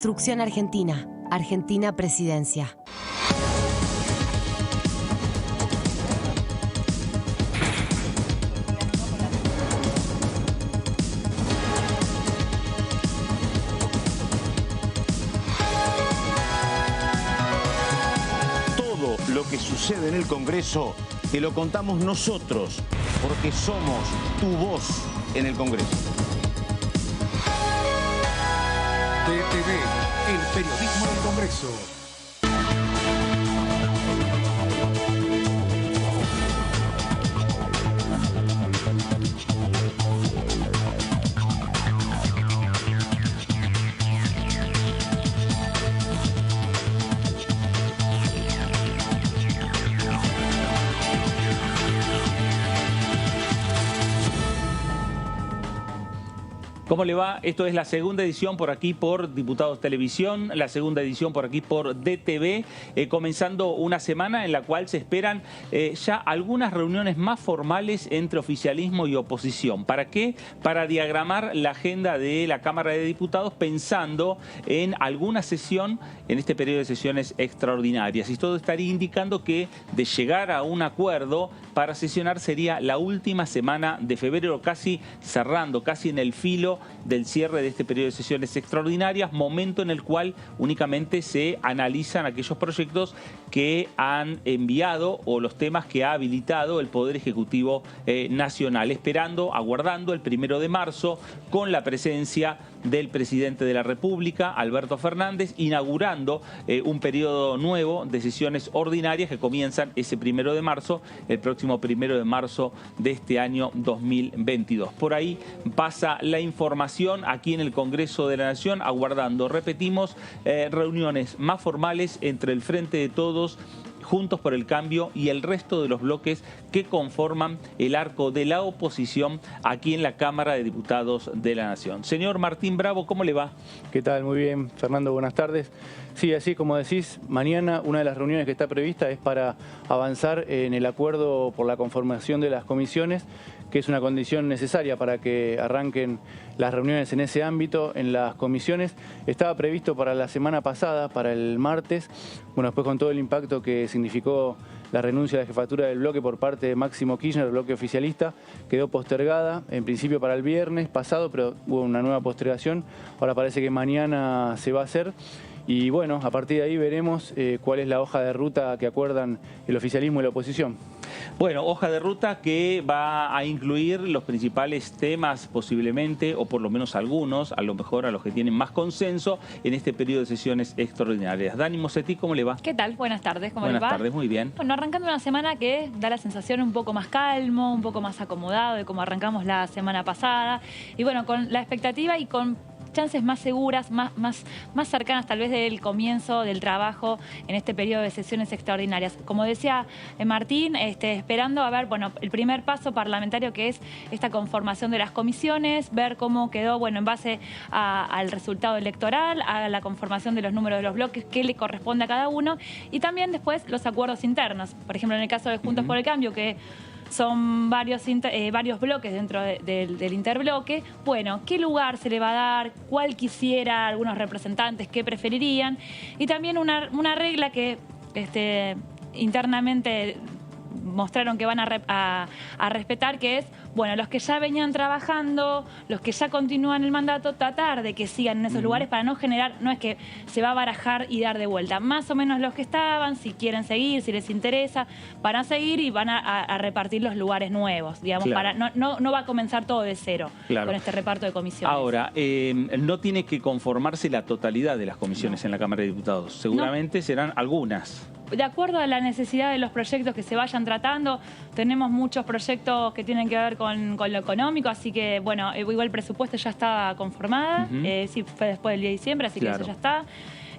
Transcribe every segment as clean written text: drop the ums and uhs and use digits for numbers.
Construcción Argentina. Argentina Presidencia. Todo lo que sucede en el Congreso te lo contamos nosotros, porque somos tu voz en el Congreso. DTV, el periodismo del Congreso. ¿Cómo le va? Esto es la segunda edición por aquí por Diputados Televisión, la segunda edición por aquí por DTV, comenzando una semana en la cual se esperan ya algunas reuniones más formales entre oficialismo y oposición. ¿Para qué? Para diagramar la agenda de la Cámara de Diputados pensando en alguna sesión en este periodo de sesiones extraordinarias. Y todo estaría indicando que de llegar a un acuerdo para sesionar sería la última semana de febrero, casi cerrando, casi en el filo del cierre de este periodo de sesiones extraordinarias, momento en el cual únicamente se analizan aquellos proyectos que han enviado o los temas que ha habilitado el Poder Ejecutivo Nacional, esperando, aguardando el 1 de marzo con la presencia del presidente de la República, Alberto Fernández, inaugurando un periodo nuevo de sesiones ordinarias que comienzan ese 1 de marzo, el próximo 1 de marzo de este año 2022. Por ahí pasa la información aquí en el Congreso de la Nación, aguardando, repetimos, reuniones más formales entre el Frente de Todos, Juntos por el Cambio y el resto de los bloques que conforman el arco de la oposición aquí en la Cámara de Diputados de la Nación. Señor Martín Bravo, ¿cómo le va? ¿Qué tal? Muy bien, Fernando, buenas tardes. Sí, así como decís, mañana una de las reuniones que está prevista es para avanzar en el acuerdo por la conformación de las comisiones, que es una condición necesaria para que arranquen las reuniones en ese ámbito, en las comisiones. Estaba previsto para la semana pasada, para el martes. Bueno, después con todo el impacto que significó la renuncia a la jefatura del bloque por parte de Máximo Kirchner, el bloque oficialista, quedó postergada, en principio para el viernes pasado, pero hubo una nueva postergación. Ahora parece que mañana se va a hacer. Y bueno, a partir de ahí veremos cuál es la hoja de ruta que acuerdan el oficialismo y la oposición. Bueno, hoja de ruta que va a incluir los principales temas posiblemente, o por lo menos algunos, a lo mejor a los que tienen más consenso en este periodo de sesiones extraordinarias. Dani Mosetti, ¿cómo le va? ¿Qué tal? Buenas tardes, ¿cómo le va? Buenas tardes, muy bien. Bueno, arrancando una semana que da la sensación un poco más calmo, un poco más acomodado de cómo arrancamos la semana pasada. Y bueno, con la expectativa y con chances más seguras, más cercanas tal vez del comienzo del trabajo en este periodo de sesiones extraordinarias. Como decía Martín, esperando a ver, bueno, el primer paso parlamentario que es esta conformación de las comisiones, ver cómo quedó, bueno, en base al resultado electoral, a la conformación de los números de los bloques, qué le corresponde a cada uno, y también después los acuerdos internos. Por ejemplo, en el caso de Juntos por el Cambio, que son varios bloques dentro del interbloque. Bueno, ¿qué lugar se le va a dar? ¿Cuál quisiera algunos representantes? ¿Qué preferirían? Y también una regla que internamente mostraron que van a respetar, que es, bueno, los que ya venían trabajando, los que ya continúan el mandato, tratar de que sigan en esos lugares para no generar, no es que se va a barajar y dar de vuelta, más o menos los que estaban, si quieren seguir, si les interesa, van a seguir y van a repartir los lugares nuevos, digamos, claro. No va a comenzar todo de cero, claro, con este reparto de comisiones. Ahora, no tiene que conformarse la totalidad de las comisiones en la Cámara de Diputados, seguramente serán algunas. De acuerdo a la necesidad de los proyectos que se vayan tratando, tenemos muchos proyectos que tienen que ver con lo económico, así que, bueno, igual el presupuesto ya está conformada, sí, fue después del 10 de diciembre, así claro, que eso ya está.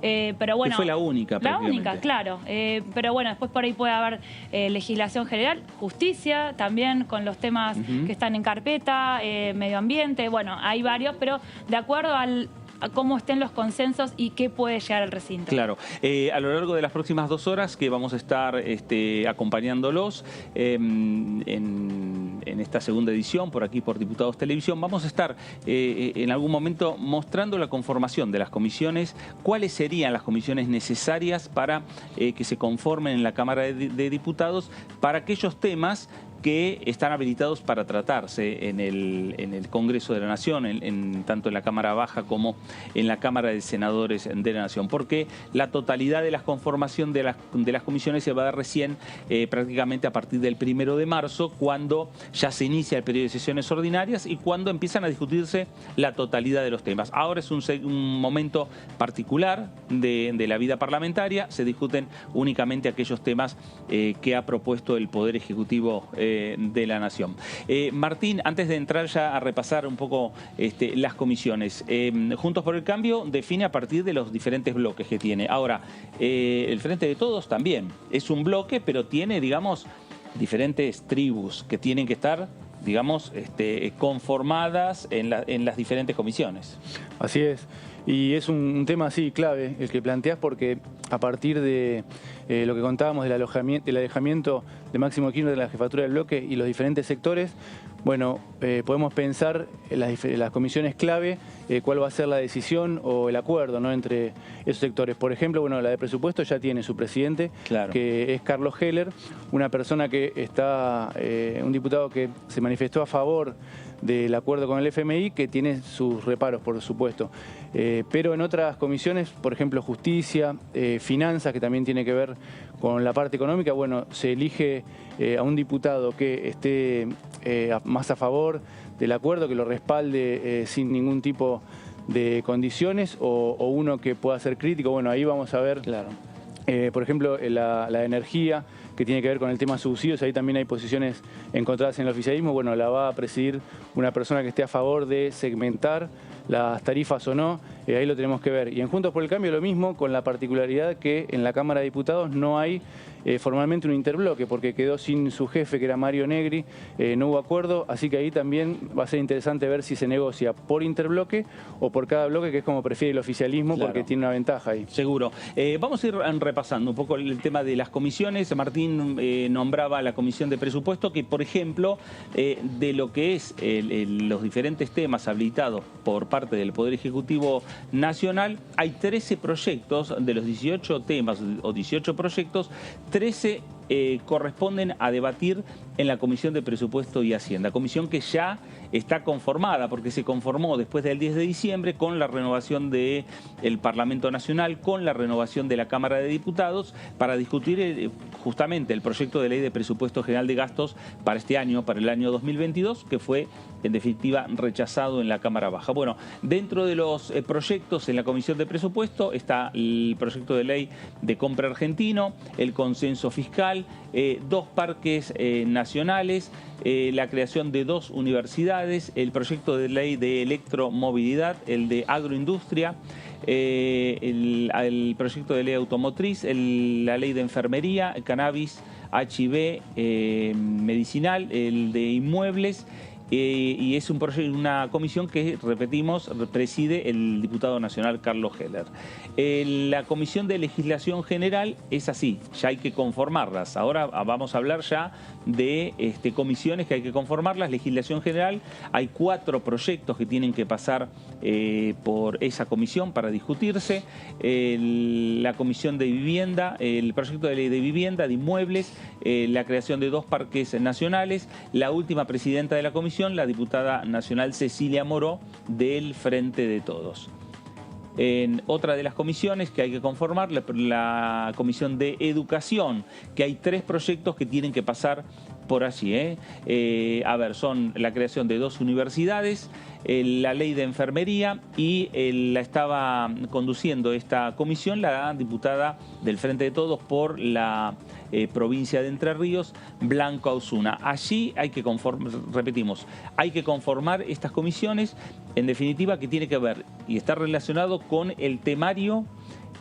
Pero bueno, que fue la única, la única, claro. Pero bueno, después por ahí puede haber legislación general, justicia, también con los temas que están en carpeta, medio ambiente, bueno, hay varios, pero de acuerdo a cómo estén los consensos y qué puede llegar al recinto. Claro. A lo largo de las próximas 2 horas que vamos a estar acompañándolos en en esta segunda edición, por aquí por Diputados Televisión, vamos a estar en algún momento mostrando la conformación de las comisiones, cuáles serían las comisiones necesarias para que se conformen en la Cámara de Diputados para aquellos temas que están habilitados para tratarse en el Congreso de la Nación, tanto en la Cámara Baja como en la Cámara de Senadores de la Nación, porque la totalidad de la conformación de las comisiones se va a dar recién prácticamente a partir del 1 de marzo, cuando ya se inicia el periodo de sesiones ordinarias y cuando empiezan a discutirse la totalidad de los temas. Ahora es un momento particular de la vida parlamentaria, se discuten únicamente aquellos temas que ha propuesto el Poder Ejecutivo de la Nación. Martín, antes de entrar ya a repasar un poco las comisiones, Juntos por el Cambio define a partir de los diferentes bloques que tiene. Ahora, el Frente de Todos también es un bloque, pero tiene, digamos, diferentes tribus que tienen que estar, digamos, conformadas en las diferentes comisiones. Así es. Y es un tema así clave el que planteás, porque a partir de lo que contábamos del alejamiento de Máximo Kirchner de la jefatura del bloque y los diferentes sectores, bueno, podemos pensar en las comisiones clave, cuál va a ser la decisión o el acuerdo, ¿no?, entre esos sectores. Por ejemplo, bueno, la de presupuesto ya tiene su presidente, claro, que es Carlos Heller, una persona que está, un diputado que se manifestó a favor del acuerdo con el FMI, que tiene sus reparos, por supuesto. Pero en otras comisiones, por ejemplo, justicia, finanzas, que también tiene que ver con la parte económica, bueno, se elige a un diputado que esté más a favor del acuerdo, que lo respalde sin ningún tipo de condiciones, o uno que pueda ser crítico. Bueno, ahí vamos a ver, claro, por ejemplo, la energía, que tiene que ver con el tema subsidios. Ahí también hay posiciones encontradas en el oficialismo. Bueno, la va a presidir una persona que esté a favor de segmentar las tarifas o no. Ahí lo tenemos que ver. Y en Juntos por el Cambio lo mismo, con la particularidad que en la Cámara de Diputados no hay formalmente un interbloque, porque quedó sin su jefe, que era Mario Negri, no hubo acuerdo, así que ahí también va a ser interesante ver si se negocia por interbloque o por cada bloque, que es como prefiere el oficialismo, claro, porque tiene una ventaja ahí. Seguro. Vamos a ir repasando un poco el tema de las comisiones. Martín nombraba la Comisión de Presupuesto, que por ejemplo, de lo que es los diferentes temas habilitados por parte del Poder Ejecutivo Nacional, hay 13 proyectos, de los 18 temas o 18 proyectos, 13 corresponden a debatir en la Comisión de Presupuesto y Hacienda, comisión que ya está conformada, porque se conformó después del 10 de diciembre con la renovación del Parlamento Nacional, con la renovación de la Cámara de Diputados, para discutir justamente el proyecto de ley de presupuesto general de gastos para este año, para el año 2022, que fue en definitiva rechazado en la Cámara Baja. Bueno, dentro de los proyectos en la Comisión de Presupuesto está el proyecto de ley de compra argentino, el consenso fiscal, 2 parques nacionales, la creación de 2 universidades, el proyecto de ley de electromovilidad, el de agroindustria, el proyecto de ley automotriz, la ley de enfermería, cannabis, HIV, medicinal, el de inmuebles. Y es una comisión que, repetimos, preside el diputado nacional Carlos Heller. La Comisión de Legislación General es así, ya hay que conformarlas. Ahora vamos a hablar ya de comisiones que hay que conformarlas. Legislación General, hay 4 proyectos que tienen que pasar por esa comisión para discutirse. La Comisión de Vivienda, el proyecto de ley de vivienda, de inmuebles, la creación de 2 parques nacionales, la última presidenta de la comisión, la diputada nacional Cecilia Moró, del Frente de Todos. En otra de las comisiones que hay que conformar, la Comisión de Educación, que hay 3 proyectos que tienen que pasar por allí. A ver, son la creación de 2 universidades, la ley de enfermería, y la estaba conduciendo esta comisión la diputada del Frente de Todos por la provincia de Entre Ríos, Blanca Osuna. Allí hay que repetimos, hay que conformar estas comisiones, en definitiva, que tiene que ver y está relacionado con el temario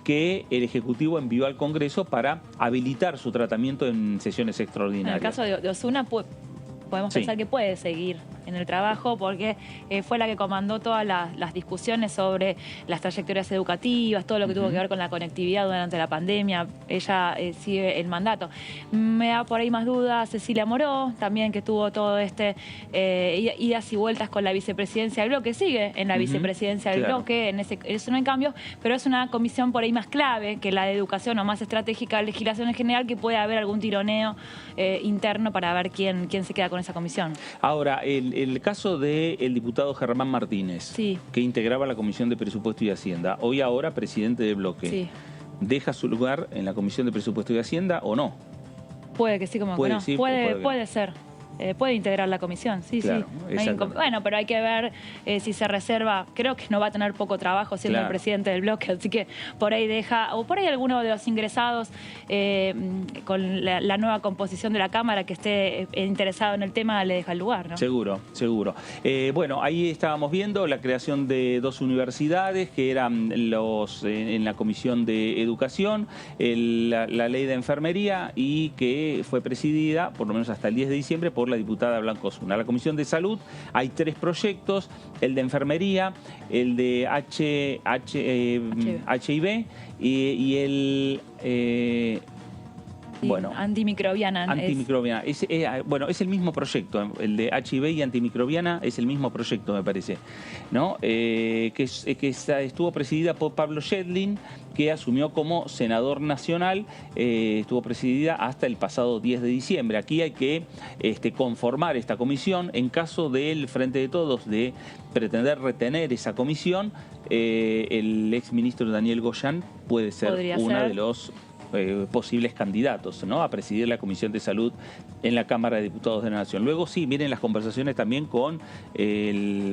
que el Ejecutivo envió al Congreso para habilitar su tratamiento en sesiones extraordinarias. En el caso de Osuna, podemos pensar que puede seguir en el trabajo porque fue la que comandó todas las discusiones sobre las trayectorias educativas, todo lo que tuvo que ver con la conectividad durante la pandemia. Ella sigue el mandato. Me da por ahí más dudas Cecilia Moró, también, que tuvo todo idas y vueltas con la vicepresidencia del bloque, sigue en la vicepresidencia del bloque, eso no hay cambios, pero es una comisión por ahí más clave que la de educación o más estratégica, legislación en general, que puede haber algún tironeo interno para ver quién se queda con esa comisión. Ahora, el caso del diputado Germán Martínez, que integraba la Comisión de Presupuesto y Hacienda, hoy ahora presidente del bloque, ¿deja su lugar en la Comisión de Presupuesto y Hacienda o no? Puede que sí, como que no. Puede ser. Puede integrar la comisión, claro, bueno, pero hay que ver si se reserva. Creo que no va a tener poco trabajo siendo el presidente del bloque, así que por ahí deja, o por ahí alguno de los ingresados con la nueva composición de la Cámara que esté interesado en el tema le deja el lugar, ¿no? Seguro. Bueno, ahí estábamos viendo la creación de 2 universidades que eran en la Comisión de Educación, la Ley de Enfermería, y que fue presidida, por lo menos hasta el 10 de diciembre, por la diputada Blanco Osuna. La Comisión de Salud, hay 3 proyectos: el de Enfermería, el de HIV y el... antimicrobiana. Es el mismo proyecto, el de HIV y antimicrobiana es el mismo proyecto, me parece, ¿no? Que estuvo presidida por Pablo Yedlin, que asumió como senador nacional, estuvo presidida hasta el pasado 10 de diciembre. Aquí hay que conformar esta comisión. En caso del Frente de Todos de pretender retener esa comisión, el exministro Daniel Goyan puede ser de los posibles candidatos, ¿no?, a presidir la Comisión de Salud en la Cámara de Diputados de la Nación. Luego vienen las conversaciones también con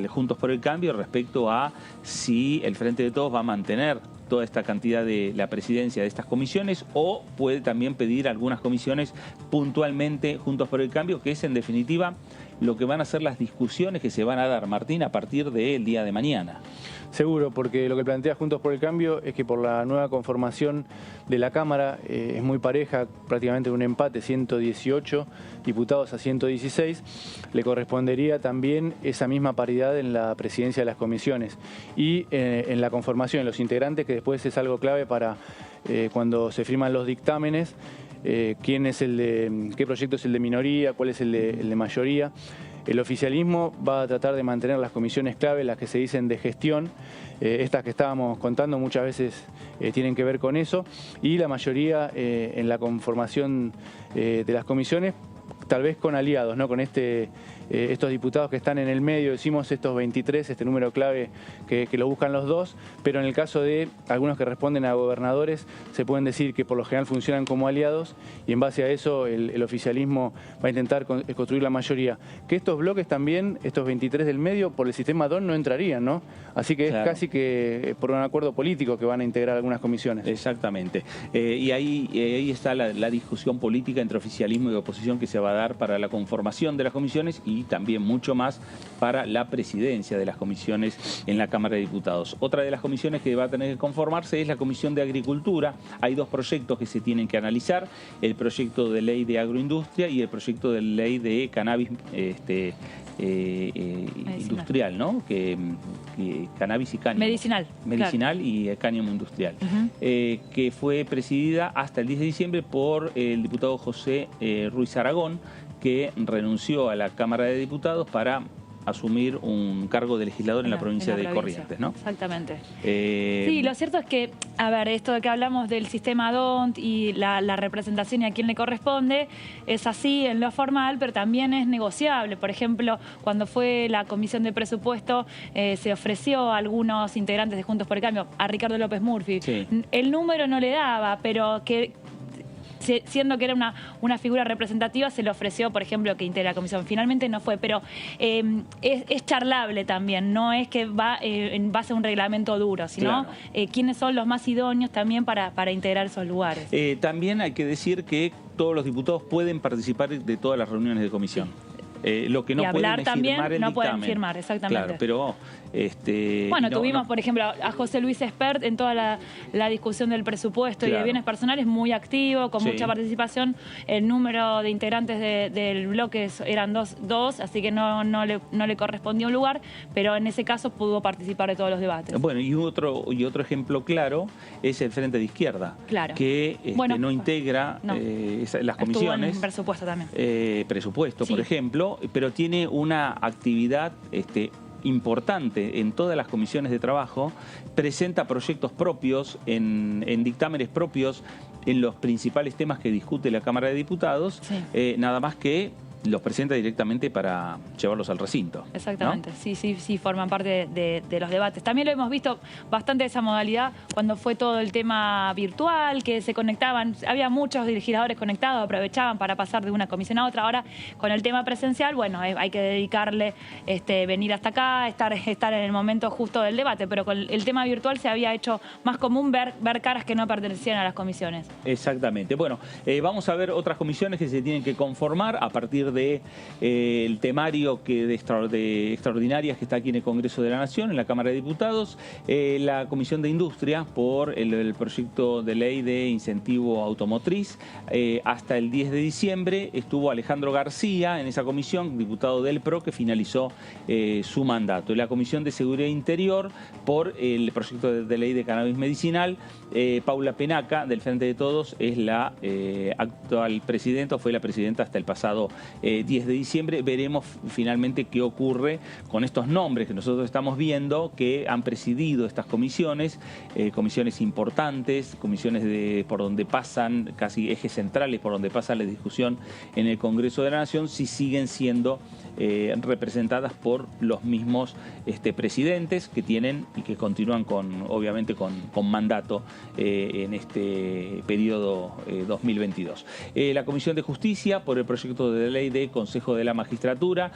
Juntos por el Cambio respecto a si el Frente de Todos va a mantener toda esta cantidad de la presidencia de estas comisiones, o puede también pedir algunas comisiones puntualmente Juntos por el Cambio, que es en definitiva lo que van a ser las discusiones que se van a dar, Martín, a partir del día de mañana. Seguro, porque lo que plantea Juntos por el Cambio es que por la nueva conformación de la Cámara es muy pareja, prácticamente un empate, 118 diputados a 116, le correspondería también esa misma paridad en la presidencia de las comisiones y en la conformación, en los integrantes, que después es algo clave para cuando se firman los dictámenes, qué proyecto es el de minoría, cuál es el de mayoría. El oficialismo va a tratar de mantener las comisiones clave, las que se dicen de gestión, estas que estábamos contando muchas veces tienen que ver con eso, y la mayoría en la conformación de las comisiones, tal vez con aliados, ¿no?, con estos diputados que están en el medio, decimos estos 23, este número clave que lo buscan los dos, pero en el caso de algunos que responden a gobernadores, se pueden decir que por lo general funcionan como aliados, y en base a eso el oficialismo va a intentar construir la mayoría. Que estos bloques también, estos 23 del medio, por el sistema DON no entrarían, ¿no? Así que es casi que por un acuerdo político que van a integrar algunas comisiones. Exactamente. Y ahí está la discusión política entre oficialismo y oposición que se va a dar para la conformación de las comisiones y también mucho más para la presidencia de las comisiones en la Cámara de Diputados. Otra de las comisiones que va a tener que conformarse es la Comisión de Agricultura. Hay 2 proyectos que se tienen que analizar: el proyecto de ley de agroindustria y el proyecto de ley de cannabis industrial, ¿no? Cannabis y cáñamo. Medicinal, claro. Y cáñamo industrial. Que fue presidida hasta el 10 de diciembre por el diputado José Ruiz Aragón, que renunció a la Cámara de Diputados para asumir un cargo de legislador en la provincia de Corrientes, ¿no? Exactamente. Sí, lo cierto es que, a ver, esto de que hablamos del sistema DONT y la representación y a quién le corresponde, es así en lo formal, pero también es negociable. Por ejemplo, cuando fue la Comisión de Presupuesto, se ofreció a algunos integrantes de Juntos por el Cambio, a Ricardo López Murphy. El número no le daba, pero siendo que era una figura representativa, se le ofreció, por ejemplo, que integre la comisión. Finalmente no fue, pero es charlable también, no es que va en base a un reglamento duro, sino quiénes son los más idóneos también para integrar esos lugares. También hay que decir que todos los diputados pueden participar de todas las reuniones de comisión. Lo que no y hablar pueden también, firmar el no dictamen. pueden firmar, exactamente. Claro, pero... bueno, no, tuvimos, por ejemplo, a José Luis Espert en toda la discusión del presupuesto y de bienes personales, muy activo, con mucha participación. El número de integrantes del bloque eran dos, así que no le correspondía un lugar, pero en ese caso pudo participar de todos los debates. Bueno, y otro ejemplo claro es el Frente de Izquierda, que no integra las comisiones. En presupuesto también. Presupuesto, por ejemplo, pero tiene una actividad importante en todas las comisiones de trabajo, presenta proyectos propios en dictámenes propios en los principales temas que discute la Cámara de Diputados, nada más que los presenta directamente para llevarlos al recinto. Exactamente, ¿no? Sí, forman parte de los debates. También lo hemos visto bastante esa modalidad cuando fue todo el tema virtual, que se conectaban, había muchos legisladores conectados, aprovechaban para pasar de una comisión a otra. Ahora, con el tema presencial, bueno, hay que dedicarle, venir hasta acá, estar en el momento justo del debate, pero con el tema virtual se había hecho más común ver caras que no pertenecían a las comisiones. Exactamente. Bueno, vamos a ver otras comisiones que se tienen que conformar a partir el temario de extraordinarias que está aquí en el Congreso de la Nación, en la Cámara de Diputados, la Comisión de Industria por el proyecto de ley de incentivo automotriz. Hasta el 10 de diciembre estuvo Alejandro García en esa comisión, diputado del PRO, que finalizó su mandato. La Comisión de Seguridad Interior por el proyecto de ley de cannabis medicinal. Paula Penaca, del Frente de Todos, es la actual presidenta, o fue la presidenta hasta el pasado 10 de diciembre. Veremos finalmente qué ocurre con estos nombres que nosotros estamos viendo que han presidido estas comisiones, comisiones importantes, comisiones por donde pasan, casi ejes centrales por donde pasa la discusión en el Congreso de la Nación, si siguen siendo representadas por los mismos presidentes que tienen y que continúan obviamente con mandato en este periodo 2022. La Comisión de Justicia por el proyecto de ley de Consejo de la Magistratura,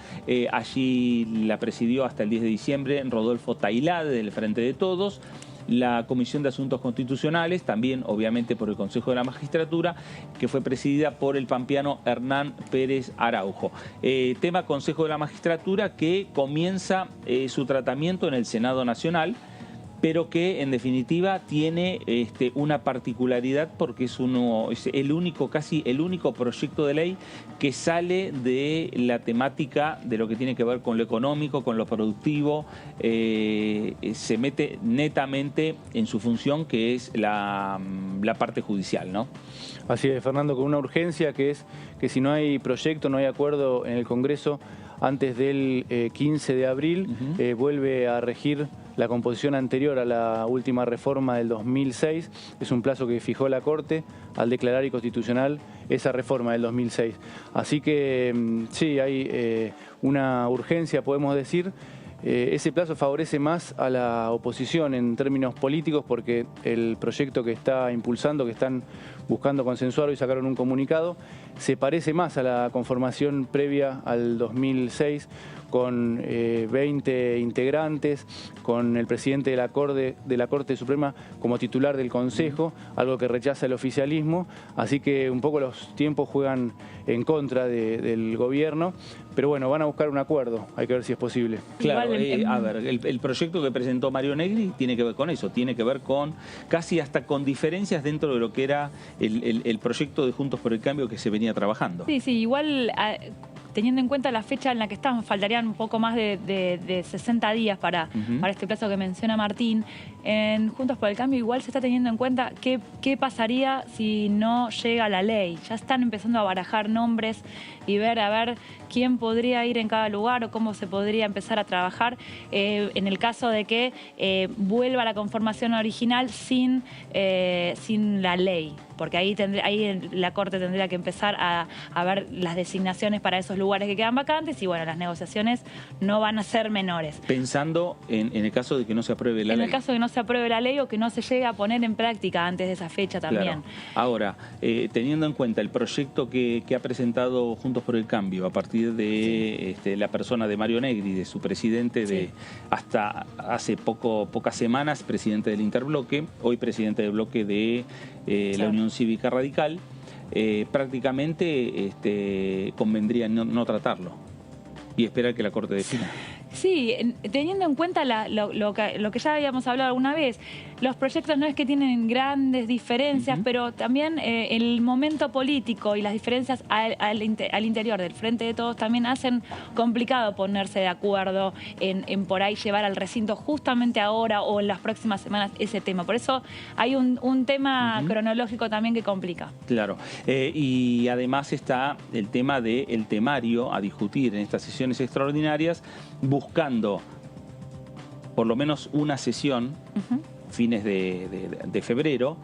allí la presidió hasta el 10 de diciembre Rodolfo Tailade del Frente de Todos. La Comisión de Asuntos Constitucionales, también obviamente por el Consejo de la Magistratura, que fue presidida por el pampeano Hernán Pérez Araujo. Tema Consejo de la Magistratura que comienza su tratamiento en el Senado Nacional, pero que en definitiva tiene una particularidad porque es casi el único proyecto de ley que sale de la temática de lo que tiene que ver con lo económico, con lo productivo, se mete netamente en su función, que es la parte judicial, ¿no? Así es, Fernando, con una urgencia que es que si no hay proyecto, no hay acuerdo en el Congreso antes del 15 de abril, vuelve a regir la composición anterior a la última reforma del 2006. Es un plazo que fijó la Corte al declarar inconstitucional esa reforma del 2006. Así que sí, hay una urgencia, podemos decir. Ese plazo favorece más a la oposición en términos políticos porque el proyecto que está impulsando, que están buscando consensuar y sacaron un comunicado, se parece más a la conformación previa al 2006 con 20 integrantes, con el presidente de la Corte Suprema como titular del Consejo, algo que rechaza el oficialismo, así que un poco los tiempos juegan en contra del gobierno, pero bueno, van a buscar un acuerdo, hay que ver si es posible. Claro, a ver, el proyecto que presentó Mario Negri tiene que ver con eso, tiene que ver con casi hasta con diferencias dentro de lo que era el proyecto de Juntos por el Cambio que se venía trabajando. Sí, igual teniendo en cuenta la fecha en la que estamos, faltarían un poco más de 60 días para este plazo que menciona Martín. En Juntos por el Cambio igual se está teniendo en cuenta qué pasaría si no llega la ley. Ya están empezando a barajar nombres y ver a ver quién podría ir en cada lugar o cómo se podría empezar a trabajar en el caso de que vuelva la conformación original sin la ley. Porque ahí la Corte tendría que empezar a ver las designaciones para esos lugares que quedan vacantes y bueno, las negociaciones no van a ser menores. Pensando en el caso de que no se apruebe la ley. En el caso de que no se apruebe la ley o que no se llegue a poner en práctica antes de esa fecha también. Claro. Ahora, teniendo en cuenta el proyecto que ha presentado Juntos por el Cambio a partir de la persona de Mario Negri, de su presidente, hasta hace pocas semanas presidente del Interbloque, hoy presidente del bloque de la Unión Cívica Radical, prácticamente convendría no tratarlo. y esperar que la Corte defina. Sí, teniendo en cuenta lo que ya habíamos hablado alguna vez, los proyectos no es que tienen grandes diferencias, pero también el momento político y las diferencias al interior del Frente de Todos también hacen complicado ponerse de acuerdo en por ahí llevar al recinto justamente ahora o en las próximas semanas ese tema. Por eso hay un tema cronológico también que complica. Claro, y además está el tema del temario a discutir en estas sesiones extraordinarias, buscando por lo menos una sesión, fines de febrero,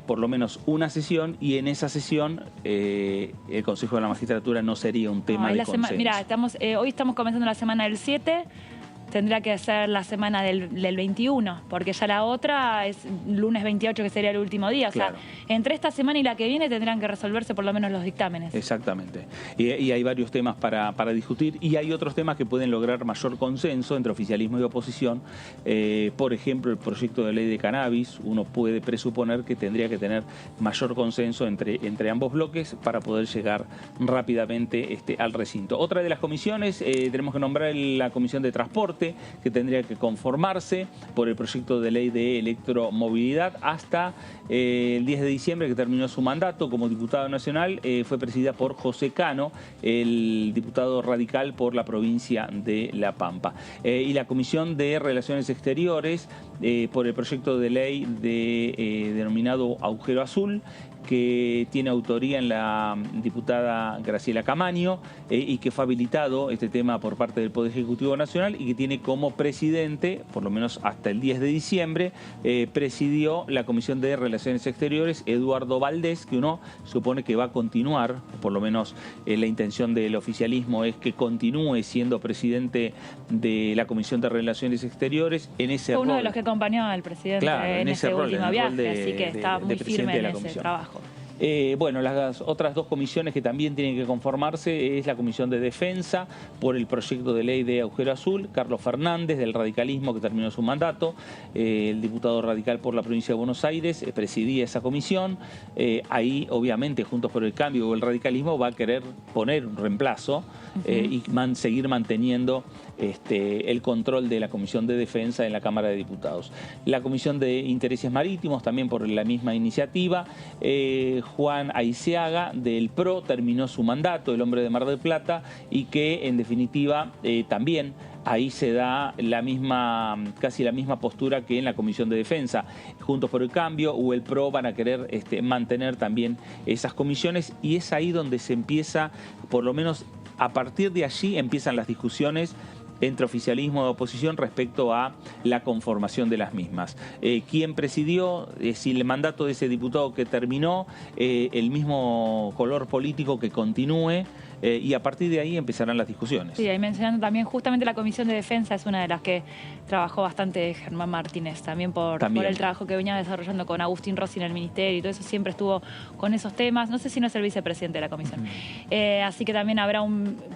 por lo menos una sesión, y en esa sesión el Consejo de la Magistratura no sería un tema de consenso. Mira, hoy estamos comenzando la semana del 7, tendría que ser la semana del 21, porque ya la otra es lunes 28, que sería el último día. O Claro. sea, entre esta semana y la que viene tendrán que resolverse por lo menos los dictámenes. Exactamente. Y hay varios temas para discutir, y hay otros temas que pueden lograr mayor consenso entre oficialismo y oposición. Por ejemplo, el proyecto de ley de cannabis, uno puede presuponer que tendría que tener mayor consenso entre ambos bloques para poder llegar rápidamente al recinto. Otra de las comisiones, tenemos que nombrar la Comisión de Transporte, que tendría que conformarse por el proyecto de ley de electromovilidad hasta el 10 de diciembre, que terminó su mandato como diputado nacional. Fue presidida por José Cano, el diputado radical por la provincia de La Pampa. Y la Comisión de Relaciones Exteriores, por el proyecto de ley denominado Agujero Azul, que tiene autoría en la diputada Graciela Camaño, y que fue habilitado este tema por parte del Poder Ejecutivo Nacional, y que tiene como presidente, por lo menos hasta el 10 de diciembre, presidió la Comisión de Relaciones Exteriores Eduardo Valdés, que uno supone que va a continuar, por lo menos la intención del oficialismo es que continúe siendo presidente de la Comisión de Relaciones Exteriores en ese rol. Fue uno de los que acompañó al presidente en ese último viaje, así que está muy firme en ese trabajo. Bueno, las otras dos comisiones que también tienen que conformarse es la Comisión de Defensa, por el proyecto de ley de Agujero Azul, Carlos Fernández, del radicalismo, que terminó su mandato, el diputado radical por la provincia de Buenos Aires, presidía esa comisión. Ahí, obviamente, Juntos por el Cambio o el radicalismo va a querer poner un reemplazo y seguir manteniendo el control de la Comisión de Defensa en la Cámara de Diputados. La Comisión de Intereses Marítimos, también por la misma iniciativa. Juan Aiseaga, del PRO, terminó su mandato, el hombre de Mar del Plata, y que en definitiva también ahí se da casi la misma postura que en la Comisión de Defensa. Juntos por el Cambio o el PRO van a querer mantener también esas comisiones, y es ahí donde se empieza, por lo menos a partir de allí empiezan las discusiones entre oficialismo y oposición respecto a la conformación de las mismas. ¿Quién presidió? Si el mandato de ese diputado que terminó, el mismo color político que continúe, y a partir de ahí empezarán las discusiones. Sí, ahí mencionando también justamente la Comisión de Defensa, es una de las que trabajó bastante Germán Martínez, también por el trabajo que venía desarrollando con Agustín Rossi en el Ministerio y todo eso, siempre estuvo con esos temas. No sé si no es el vicepresidente de la comisión. Así que también habrá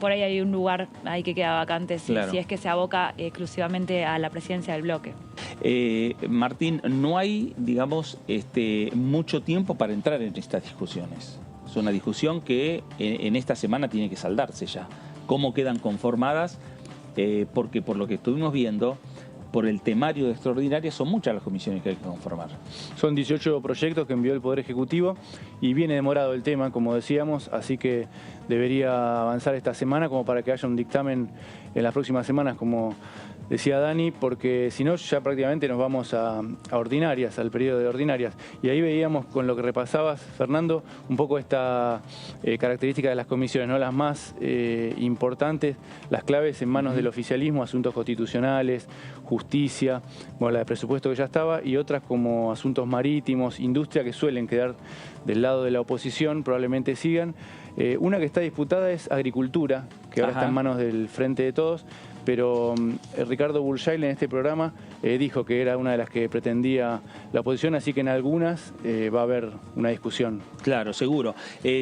por ahí hay un lugar ahí que queda vacante si es que se aboca exclusivamente a la presidencia del bloque. Martín, no hay, digamos, mucho tiempo para entrar en estas discusiones. Es una discusión que en esta semana tiene que saldarse ya. ¿Cómo quedan conformadas? Porque por lo que estuvimos viendo, por el temario de extraordinaria, son muchas las comisiones que hay que conformar. Son 18 proyectos que envió el Poder Ejecutivo y viene demorado el tema, como decíamos, así que debería avanzar esta semana como para que haya un dictamen en las próximas semanas, como decía Dani, porque si no ya prácticamente nos vamos a ordinarias, al periodo de ordinarias. Y ahí veíamos, con lo que repasabas, Fernando, un poco esta característica de las comisiones, ¿no? Las más importantes, las claves en manos del oficialismo, asuntos constitucionales, justicia, bueno, la de presupuesto que ya estaba, y otras como asuntos marítimos, industria, que suelen quedar del lado de la oposición, probablemente sigan. Una que está disputada es agricultura, que ahora está en manos del Frente de Todos, pero Ricardo Bursail en este programa dijo que era una de las que pretendía la oposición, así que en algunas va a haber una discusión. Claro, seguro.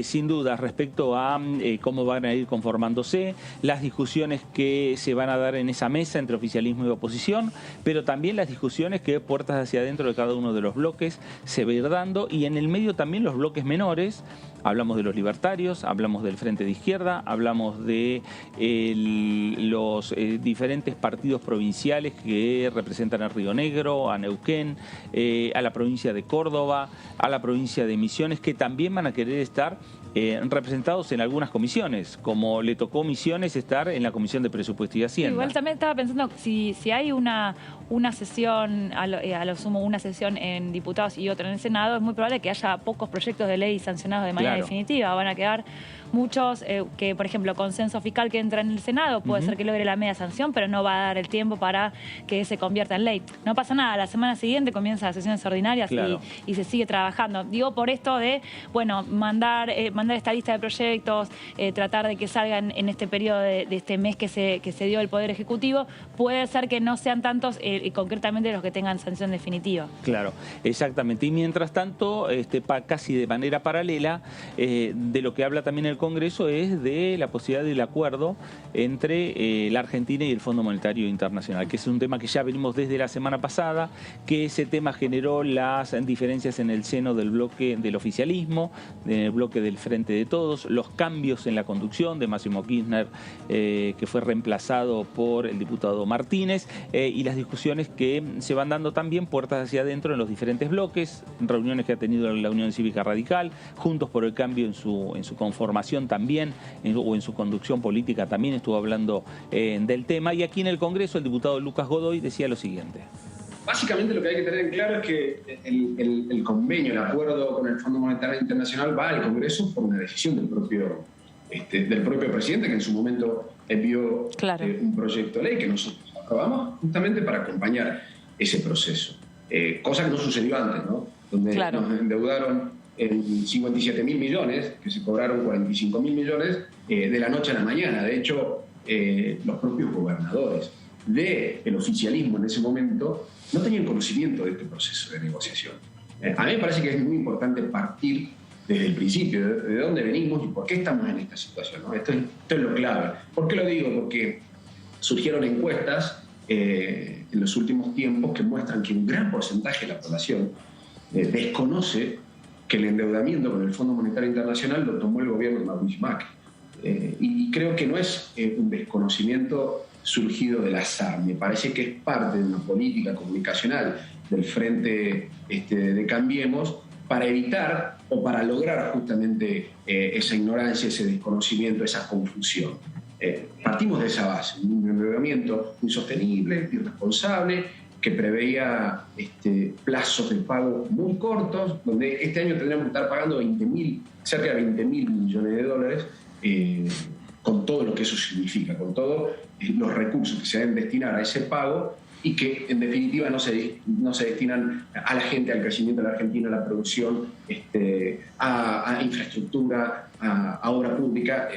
Sin duda, respecto a cómo van a ir conformándose, las discusiones que se van a dar en esa mesa entre oficialismo y oposición, pero también las discusiones que puertas hacia adentro de cada uno de los bloques se va a ir dando, y en el medio también los bloques menores. Hablamos de los libertarios, hablamos del Frente de Izquierda, hablamos de los diferentes partidos provinciales que representan a Río Negro, a Neuquén, a la provincia de Córdoba, a la provincia de Misiones, que también van a querer estar representados en algunas comisiones, como le tocó Misiones estar en la Comisión de Presupuesto y Hacienda. Igual también estaba pensando, si hay una sesión, a lo sumo una sesión en diputados y otra en el Senado, es muy probable que haya pocos proyectos de ley sancionados de manera definitiva. Van a quedar muchos que, por ejemplo, consenso fiscal que entra en el Senado, puede ser que logre la media sanción, pero no va a dar el tiempo para que se convierta en ley. No pasa nada, la semana siguiente comienzan las sesiones ordinarias y se sigue trabajando. Digo por esto de, bueno, mandar esta lista de proyectos, tratar de que salgan en este periodo de este mes que se dio el Poder Ejecutivo, puede ser que no sean tantos concretamente los que tengan sanción definitiva. Claro, exactamente. Y mientras tanto, casi de manera paralela, de lo que habla también el Congreso es de la posibilidad del acuerdo entre la Argentina y el Fondo Monetario Internacional, que es un tema que ya venimos desde la semana pasada, que ese tema generó las diferencias en el seno del bloque del oficialismo, en el bloque del Frente de Todos, los cambios en la conducción de Máximo Kirchner, que fue reemplazado por el diputado Martínez, y las discusiones que se van dando también puertas hacia adentro en los diferentes bloques, reuniones que ha tenido la Unión Cívica Radical, Juntos por el Cambio en su conformación también, o en su conducción política también estuvo hablando del tema, y aquí en el Congreso el diputado Lucas Godoy decía lo siguiente. Básicamente lo que hay que tener en claro es que el convenio, el acuerdo con el Fondo Monetario Internacional va al Congreso por una decisión del propio presidente, que en su momento envió un proyecto de ley que nosotros aprobamos justamente para acompañar ese proceso. Cosa que no sucedió antes, ¿no? Donde nos endeudaron en 57.000 millones, que se cobraron 45.000 millones de la noche a la mañana. De hecho, los propios gobernadores del oficialismo en ese momento no tenían conocimiento de este proceso de negociación. A mí me parece que es muy importante partir desde el principio, de dónde venimos y por qué estamos en esta situación, ¿no? Esto es lo clave. ¿Por qué lo digo? Porque surgieron encuestas en los últimos tiempos que muestran que un gran porcentaje de la población desconoce que el endeudamiento con el Fondo Monetario Internacional lo tomó el gobierno de Mauricio Macri. Y creo que no es un desconocimiento surgido del azar. Me parece que es parte de una política comunicacional del Frente de Cambiemos para evitar o para lograr justamente esa ignorancia, ese desconocimiento, esa confusión. Partimos de esa base, un endeudamiento insostenible, irresponsable, que preveía plazos de pago muy cortos, donde este año tendremos que estar pagando cerca de 20.000 millones de dólares, con todo lo que eso significa, con todos los recursos que se deben destinar a ese pago y que en definitiva no se destinan a la gente, al crecimiento de la Argentina, a la producción, a infraestructura, a obra pública,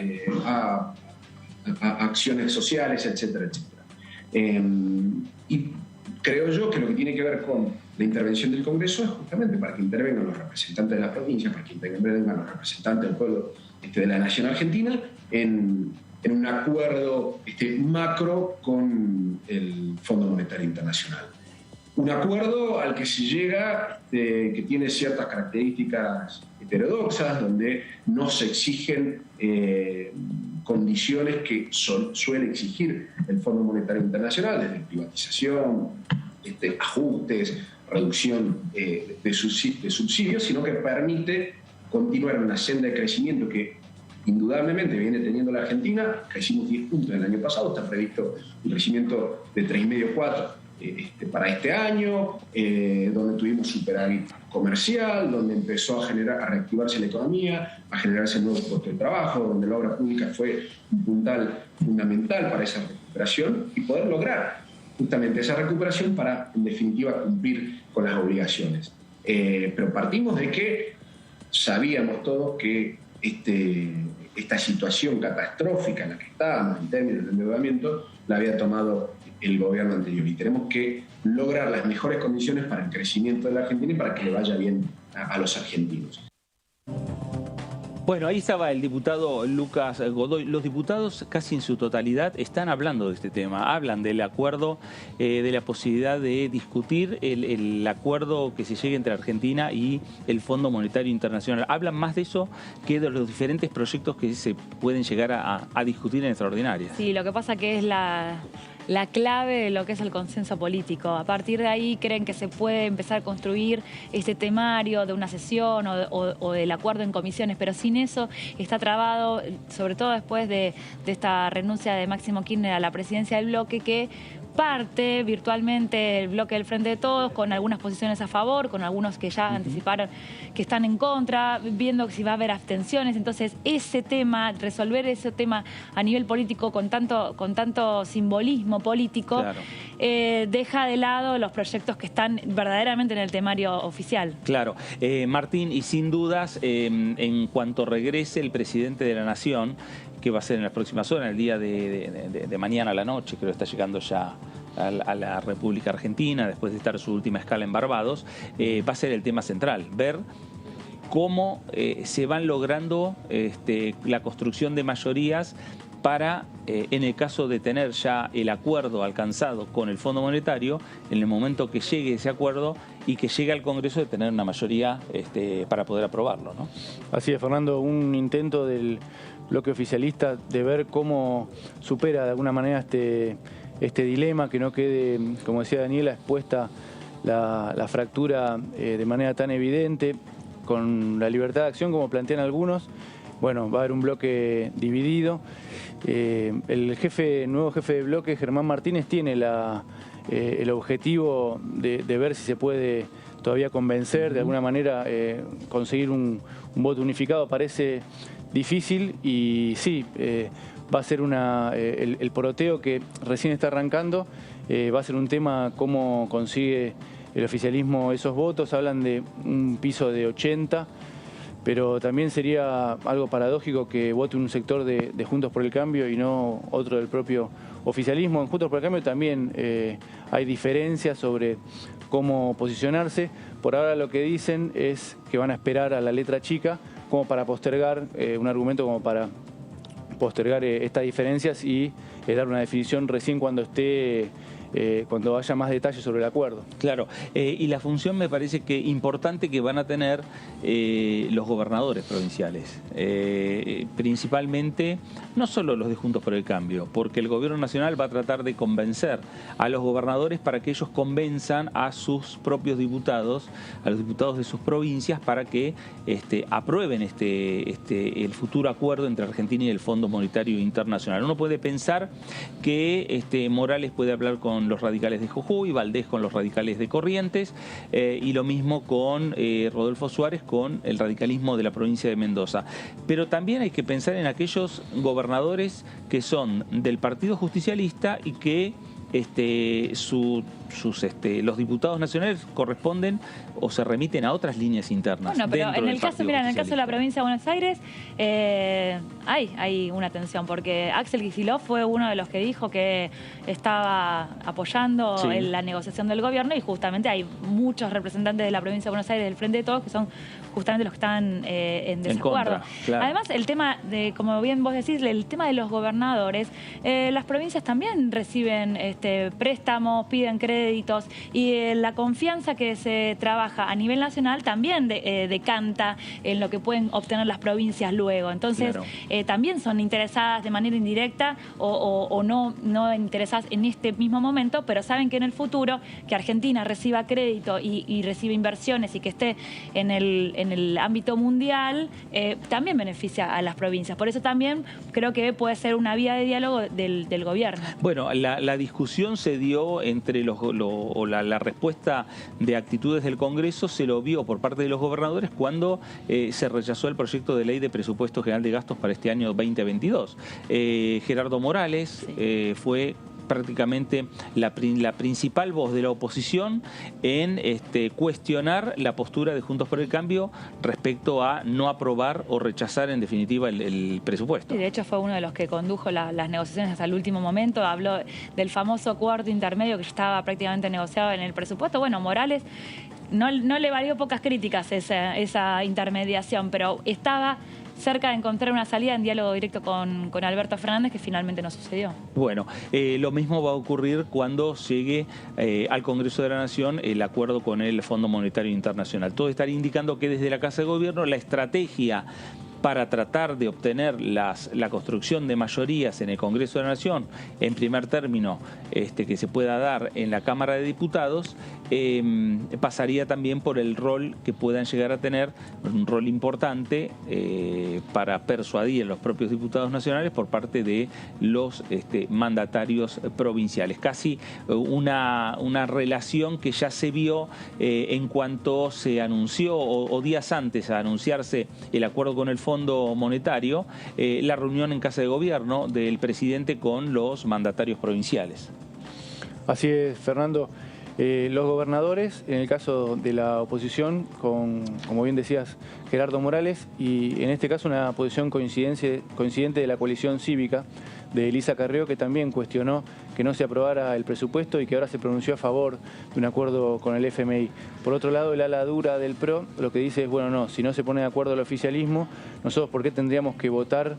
a acciones sociales, etcétera, etcétera. Y creo yo que lo que tiene que ver con la intervención del Congreso es justamente para que intervengan los representantes de la provincia, para que intervengan los representantes del pueblo de la nación argentina en un acuerdo macro con el Fondo Monetario Internacional. Un acuerdo al que se llega que tiene ciertas características heterodoxas, donde no se exigen condiciones que suele exigir el Fondo Monetario Internacional, desde privatización, ajustes, reducción de subsidios, sino que permite continuar en una senda de crecimiento que indudablemente viene teniendo la Argentina. Crecimos 10 puntos el año pasado, está previsto un crecimiento de 3,5-4 para este año, donde tuvimos superávit comercial, donde empezó a reactivarse la economía, a generarse nuevos puestos de trabajo, donde la obra pública fue un puntal fundamental para esa recuperación y poder lograr justamente esa recuperación para, en definitiva, cumplir con las obligaciones. Pero partimos de que sabíamos todos que esta situación catastrófica en la que estábamos en términos de endeudamiento la había tomado el gobierno anterior. Y tenemos que lograr las mejores condiciones para el crecimiento de la Argentina y para que le vaya bien a los argentinos. Bueno, ahí estaba el diputado Lucas Godoy. Los diputados casi en su totalidad están hablando de este tema. Hablan del acuerdo, de la posibilidad de discutir el acuerdo que se llegue entre Argentina y el Fondo Monetario Internacional. Hablan más de eso que de los diferentes proyectos que se pueden llegar a discutir en extraordinaria. Sí, lo que pasa que es la clave de lo que es el consenso político. A partir de ahí creen que se puede empezar a construir este temario de una sesión o del acuerdo en comisiones, pero sin eso está trabado, sobre todo después de esta renuncia de Máximo Kirchner a la presidencia del bloque, que parte virtualmente el bloque del Frente de Todos, con algunas posiciones a favor, con algunos que ya anticiparon que están en contra, viendo si va a haber abstenciones. Entonces, ese tema, resolver ese tema a nivel político con tanto simbolismo político, claro, deja de lado los proyectos que están verdaderamente en el temario oficial. Claro. Martín, y sin dudas, en cuanto regrese el presidente de la Nación, que va a ser en las próximas horas, el día de mañana a la noche, creo que está llegando ya a la República Argentina, después de estar su última escala en Barbados, va a ser el tema central, ver cómo se van logrando la construcción de mayorías para, en el caso de tener ya el acuerdo alcanzado con el Fondo Monetario, en el momento que llegue ese acuerdo y que llegue al Congreso, de tener una mayoría para poder aprobarlo, ¿no? Así es, Fernando, un intento del bloque oficialista de ver cómo supera de alguna manera este dilema, que no quede, como decía Daniela, expuesta la fractura de manera tan evidente, con la libertad de acción como plantean algunos. Bueno, va a haber un bloque dividido. El nuevo jefe de bloque, Germán Martínez, tiene el objetivo de ver si se puede todavía convencer, de alguna manera conseguir un voto unificado. Parece difícil y sí, va a ser el poroteo que recién está arrancando, va a ser un tema cómo consigue el oficialismo esos votos. Hablan de un piso de 80, pero también sería algo paradójico que vote un sector de Juntos por el Cambio y no otro del propio oficialismo. En Juntos por el Cambio también hay diferencias sobre cómo posicionarse. Por ahora lo que dicen es que van a esperar a la letra chica como para postergar, un argumento como para postergar estas diferencias y dar una definición recién cuando haya más detalles sobre el acuerdo. Claro, y la función me parece que importante que van a tener los gobernadores provinciales, principalmente, no solo los de Juntos por el Cambio, porque el gobierno nacional va a tratar de convencer a los gobernadores para que ellos convenzan a sus propios diputados, a los diputados de sus provincias, para que aprueben el futuro acuerdo entre Argentina y el Fondo Monetario Internacional. Uno puede pensar que Morales puede hablar con los radicales de Jujuy, Valdés con los radicales de Corrientes, y lo mismo con Rodolfo Suárez con el radicalismo de la provincia de Mendoza. Pero también hay que pensar en aquellos gobernadores que son del Partido Justicialista y que los diputados nacionales corresponden o se remiten a otras líneas internas. Bueno, pero en el caso de la provincia de Buenos Aires hay una tensión, porque Axel Kicillof fue uno de los que dijo que estaba apoyando la negociación del gobierno, y justamente hay muchos representantes de la provincia de Buenos Aires del Frente de Todos que son justamente los que están en desacuerdo. En contra, claro. Además, el tema de, como bien vos decís, el tema de los gobernadores, las provincias también reciben préstamos, piden créditos, y la confianza que se trabaja a nivel nacional también decanta en lo que pueden obtener las provincias luego. Entonces, claro, también son interesadas de manera indirecta o no interesadas en este mismo momento, pero saben que en el futuro que Argentina reciba crédito y reciba inversiones y que esté en el ámbito mundial, también beneficia a las provincias. Por eso también creo que puede ser una vía de diálogo del gobierno. Bueno, la discusión se dio entre la respuesta de actitudes del Congreso se lo vio por parte de los gobernadores cuando se rechazó el proyecto de ley de presupuesto general de gastos para este año 2022. Gerardo Morales fue prácticamente la principal voz de la oposición en cuestionar la postura de Juntos por el Cambio respecto a no aprobar o rechazar en definitiva el presupuesto. Y de hecho fue uno de los que condujo las negociaciones hasta el último momento, habló del famoso acuerdo intermedio que estaba prácticamente negociado en el presupuesto. Bueno, Morales no le valió pocas críticas esa intermediación, pero estaba cerca de encontrar una salida en diálogo directo con Alberto Fernández, que finalmente no sucedió. Bueno, lo mismo va a ocurrir cuando llegue al Congreso de la Nación el acuerdo con el Fondo Monetario Internacional. Todo estaría indicando que desde la Casa de Gobierno la estrategia para tratar de obtener la construcción de mayorías en el Congreso de la Nación, en primer término, que se pueda dar en la Cámara de Diputados, pasaría también por el rol que puedan llegar a tener, un rol importante para persuadir a los propios diputados nacionales por parte de los mandatarios provinciales. Casi una relación que ya se vio en cuanto se anunció, o días antes a anunciarse el acuerdo con el Fondo Monetario, la reunión en Casa de Gobierno del presidente con los mandatarios provinciales. Así es, Fernando. Los gobernadores, en el caso de la oposición, como bien decías, Gerardo Morales, y en este caso una posición coincidente de la coalición cívica de Elisa Carrió, que también cuestionó que no se aprobara el presupuesto y que ahora se pronunció a favor de un acuerdo con el FMI. Por otro lado, el ala dura del PRO lo que dice es, bueno, no, si no se pone de acuerdo el oficialismo, nosotros ¿por qué tendríamos que votar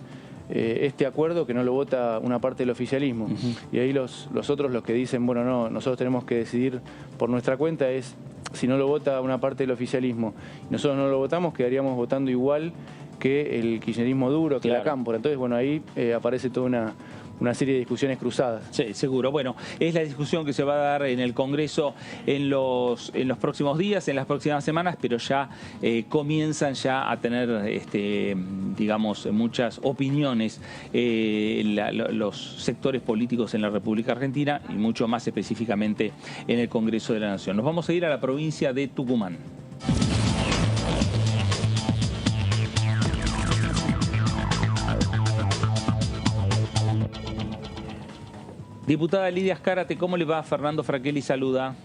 este acuerdo que no lo vota una parte del oficialismo? Y ahí los otros los que dicen, bueno, no, nosotros tenemos que decidir por nuestra cuenta, es si no lo vota una parte del oficialismo y nosotros no lo votamos, quedaríamos votando igual que el kirchnerismo duro, que la cámpora. Entonces, bueno, ahí aparece toda una serie de discusiones cruzadas. Sí, seguro. Bueno, es la discusión que se va a dar en el Congreso en los próximos días, en las próximas semanas, pero ya comienzan ya a tener, digamos, muchas opiniones los sectores políticos en la República Argentina y mucho más específicamente en el Congreso de la Nación. Nos vamos a ir a la provincia de Tucumán. Diputada Lidia Azcárate, ¿cómo le va? Fernando Fraquelli saluda.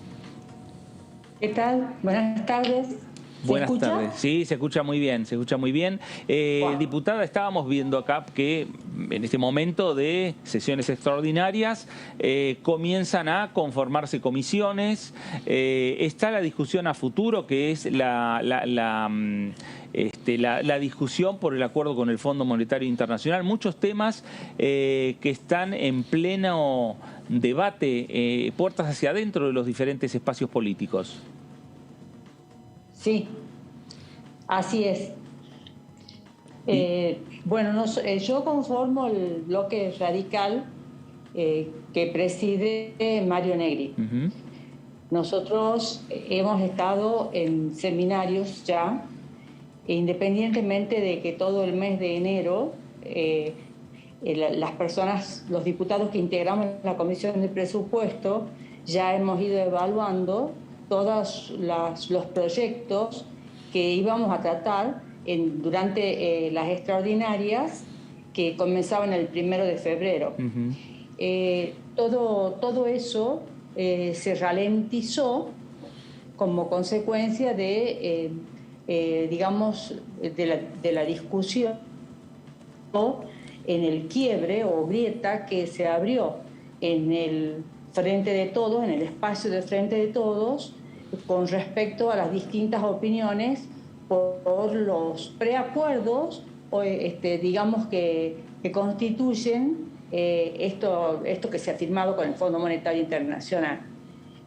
¿Qué tal? Buenas tardes. Buenas tardes. Sí, se escucha muy bien, se escucha muy bien. Wow. Diputada, estábamos viendo acá que en este momento de sesiones extraordinarias comienzan a conformarse comisiones. Está la discusión a futuro, que es la discusión por el acuerdo con el Fondo Monetario Internacional. Muchos temas que están en pleno debate, puertas hacia adentro de los diferentes espacios políticos. Sí, así es. Bueno, yo conformo el bloque radical que preside Mario Negri. Nosotros hemos estado en seminarios ya, independientemente de que todo el mes de enero las personas, los diputados que integramos la Comisión de Presupuesto, ya hemos ido evaluando todos los proyectos que íbamos a tratar durante las extraordinarias que comenzaban el 1 de febrero. Todo eso se ralentizó como consecuencia de, digamos, de la discusión en el quiebre o grieta que se abrió en el Frente de Todos, en el espacio del Frente de Todos, con respecto a las distintas opiniones por los preacuerdos, digamos, que constituyen esto que se ha firmado con el Fondo Monetario Internacional.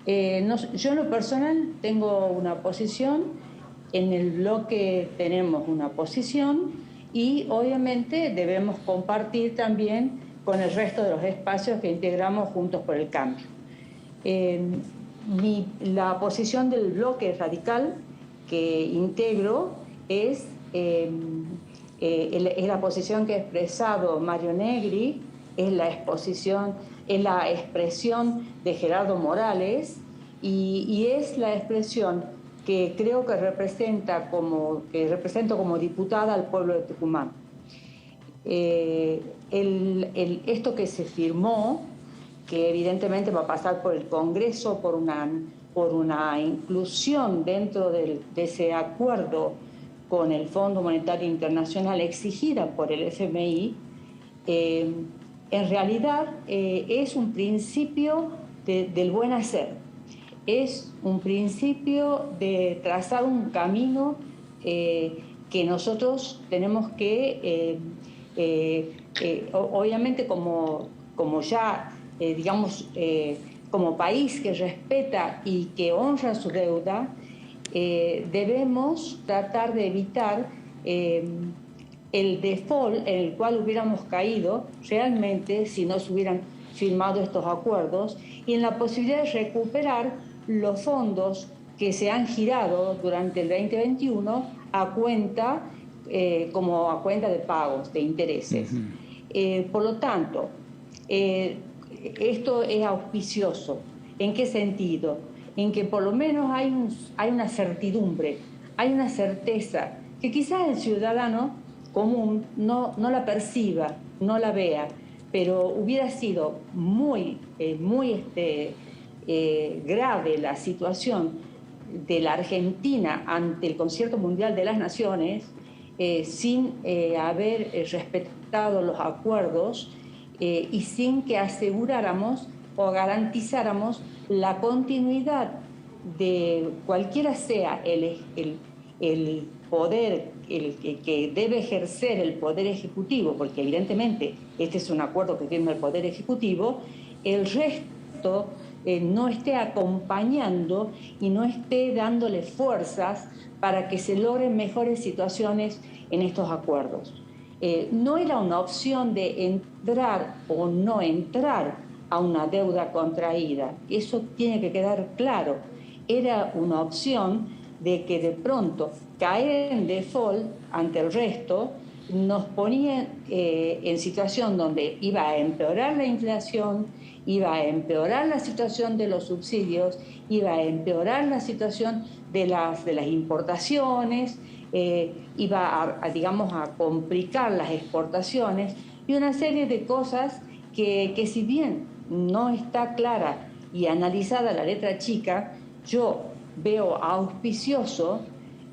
Yo en lo personal tengo una posición, en el bloque tenemos una posición y obviamente debemos compartir también con el resto de los espacios que integramos Juntos por el Cambio. La posición del bloque radical que integro es la posición que ha expresado Mario Negri, es la expresión de Gerardo Morales y es la expresión que creo que represento como diputada al pueblo de Tucumán. Esto que se firmó que evidentemente va a pasar por el Congreso, por una inclusión dentro de ese acuerdo con el Fondo Monetario Internacional exigida por el FMI, en realidad es un principio del buen hacer, es un principio de trazar un camino que nosotros tenemos que, obviamente como ya, digamos, como país que respeta y que honra su deuda, debemos tratar de evitar el default en el cual hubiéramos caído realmente si no se hubieran firmado estos acuerdos, y en la posibilidad de recuperar los fondos que se han girado durante el 2021 a cuenta, como a cuenta de pagos, de intereses. Por lo tanto, esto es auspicioso. ¿En qué sentido? En que por lo menos hay una certidumbre, hay una certeza que quizás el ciudadano común no la perciba, no la vea, pero hubiera sido muy grave la situación de la Argentina ante el Concierto Mundial de las Naciones sin haber respetado los acuerdos y sin que aseguráramos o garantizáramos la continuidad de cualquiera sea el poder que debe ejercer el Poder Ejecutivo, porque evidentemente este es un acuerdo que firma el Poder Ejecutivo, el resto no esté acompañando y no esté dándole fuerzas para que se logren mejores situaciones en estos acuerdos. No era una opción de entrar o no entrar a una deuda contraída, eso tiene que quedar claro. Era una opción de que de pronto caer en default ante el resto nos ponía en situación donde iba a empeorar la inflación, iba a empeorar la situación de los subsidios, iba a empeorar la situación de las importaciones, iba a complicar las exportaciones y una serie de cosas que si bien no está clara y analizada la letra chica, yo veo auspicioso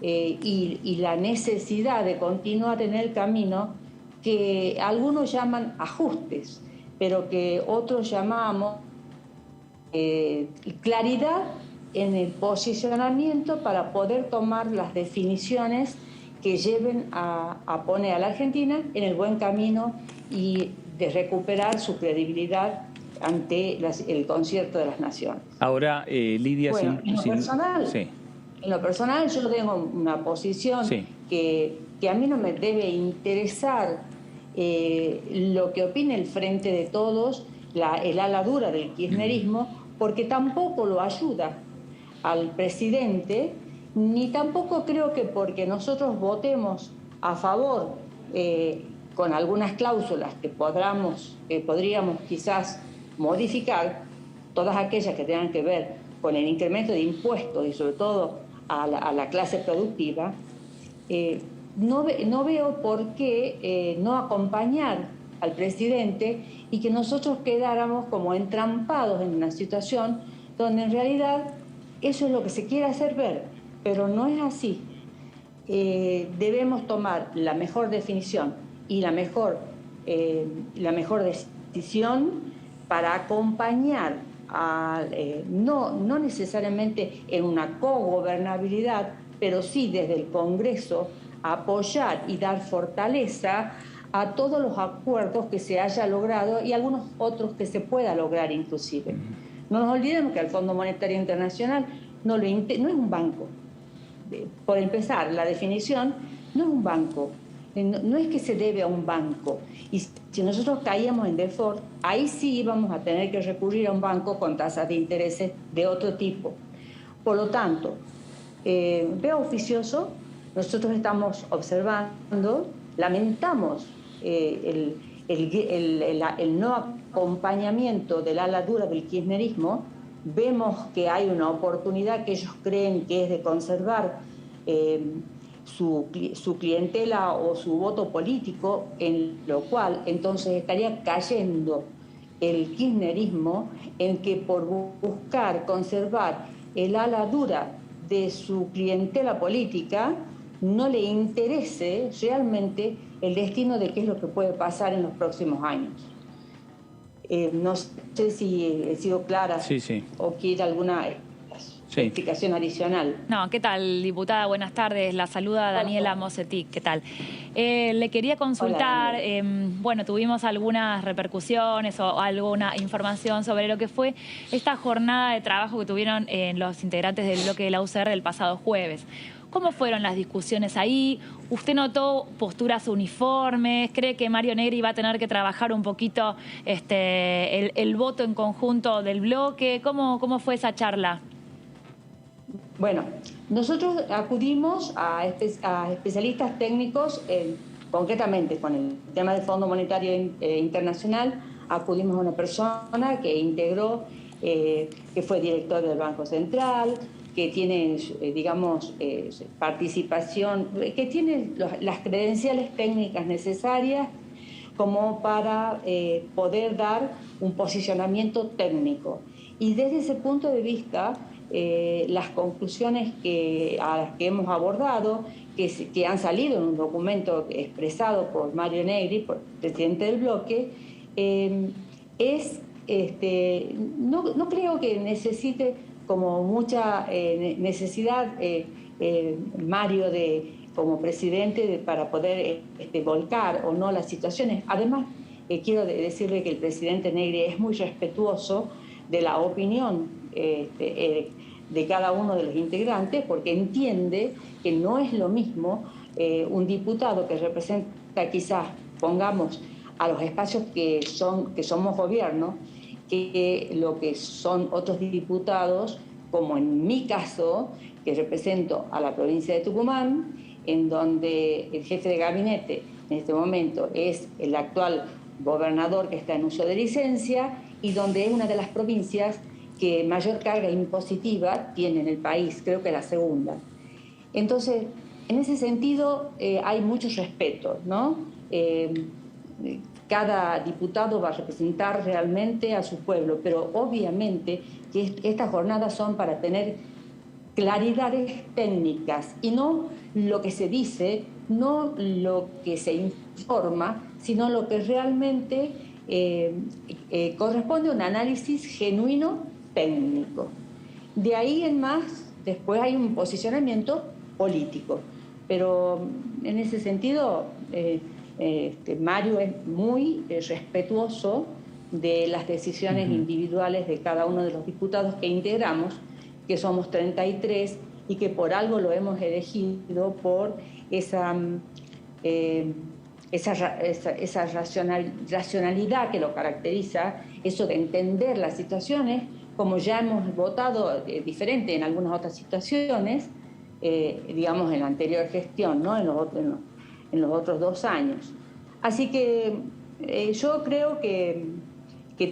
y la necesidad de continuar en el camino que algunos llaman ajustes, pero que otros llamamos claridad en el posicionamiento para poder tomar las definiciones que lleven a poner a la Argentina en el buen camino y de recuperar su credibilidad ante el Concierto de las Naciones. Ahora, Lidia, bueno, en lo personal yo tengo una posición que a mí no me debe interesar lo que opine el Frente de Todos, el ala dura del kirchnerismo, porque tampoco lo ayuda al presidente, ni tampoco creo que porque nosotros votemos a favor con algunas cláusulas que podríamos quizás modificar, todas aquellas que tengan que ver con el incremento de impuestos y sobre todo a la clase productiva, no veo por qué no acompañar al presidente y que nosotros quedáramos como entrampados en una situación donde en realidad eso es lo que se quiere hacer ver, pero no es así. Debemos tomar la mejor definición y la mejor decisión para acompañar, no necesariamente en una cogobernabilidad, pero sí desde el Congreso, apoyar y dar fortaleza a todos los acuerdos que se haya logrado y algunos otros que se pueda lograr inclusive. No nos olvidemos que el Fondo Monetario Internacional no es un banco. Por empezar, la definición no es un banco. No es que se debe a un banco. Y si nosotros caíamos en default, ahí sí íbamos a tener que recurrir a un banco con tasas de intereses de otro tipo. Por lo tanto, veo oficioso, nosotros estamos observando, lamentamos el no acompañamiento del ala dura del kirchnerismo, vemos que hay una oportunidad que ellos creen que es de conservar su clientela o su voto político, en lo cual entonces estaría cayendo el kirchnerismo en que por buscar conservar el ala dura de su clientela política no le interese realmente el destino de qué es lo que puede pasar en los próximos años. No sé si he sido clara o quiere alguna explicación adicional. No, ¿qué tal, diputada? Buenas tardes. La saluda Daniela Mosetic. ¿Qué tal? Le quería consultar, bueno, tuvimos algunas repercusiones o alguna información sobre lo que fue esta jornada de trabajo que tuvieron los integrantes del bloque de la UCR el pasado jueves. ¿Cómo fueron las discusiones ahí? ¿Usted notó posturas uniformes? ¿Cree que Mario Negri va a tener que trabajar un poquito el voto en conjunto del bloque? ¿Cómo fue esa charla? Bueno, nosotros acudimos a especialistas técnicos, concretamente con el tema del Fondo Monetario Internacional, acudimos a una persona que integró, que fue director del Banco Central, que tiene, digamos, participación, que tiene las credenciales técnicas necesarias como para poder dar un posicionamiento técnico. Y desde ese punto de vista, las conclusiones a las que hemos abordado, que han salido en un documento expresado por Mario Negri, por presidente del bloque, no creo que necesite como mucha necesidad Mario como presidente para poder volcar o no las situaciones. Además, quiero decirle que el presidente Negri es muy respetuoso de la opinión de cada uno de los integrantes, porque entiende que no es lo mismo un diputado que representa quizás, pongamos, a los espacios que somos gobierno, que lo que son otros diputados, como en mi caso, que represento a la provincia de Tucumán, en donde el jefe de gabinete en este momento es el actual gobernador que está en uso de licencia y donde es una de las provincias que mayor carga impositiva tiene en el país, creo que la segunda. Entonces, en ese sentido hay mucho respeto, ¿no? Cada diputado va a representar realmente a su pueblo, pero obviamente que estas jornadas son para tener claridades técnicas y no lo que se dice, no lo que se informa, sino lo que realmente corresponde a un análisis genuino técnico. De ahí en más, después hay un posicionamiento político, pero en ese sentido Mario es muy respetuoso de las decisiones individuales de cada uno de los diputados que integramos, que somos 33 y que por algo lo hemos elegido por esa racionalidad que lo caracteriza, eso de entender las situaciones, como ya hemos votado diferente en algunas otras situaciones, digamos en la anterior gestión, ¿no? en los otros 2 años. Así que yo creo que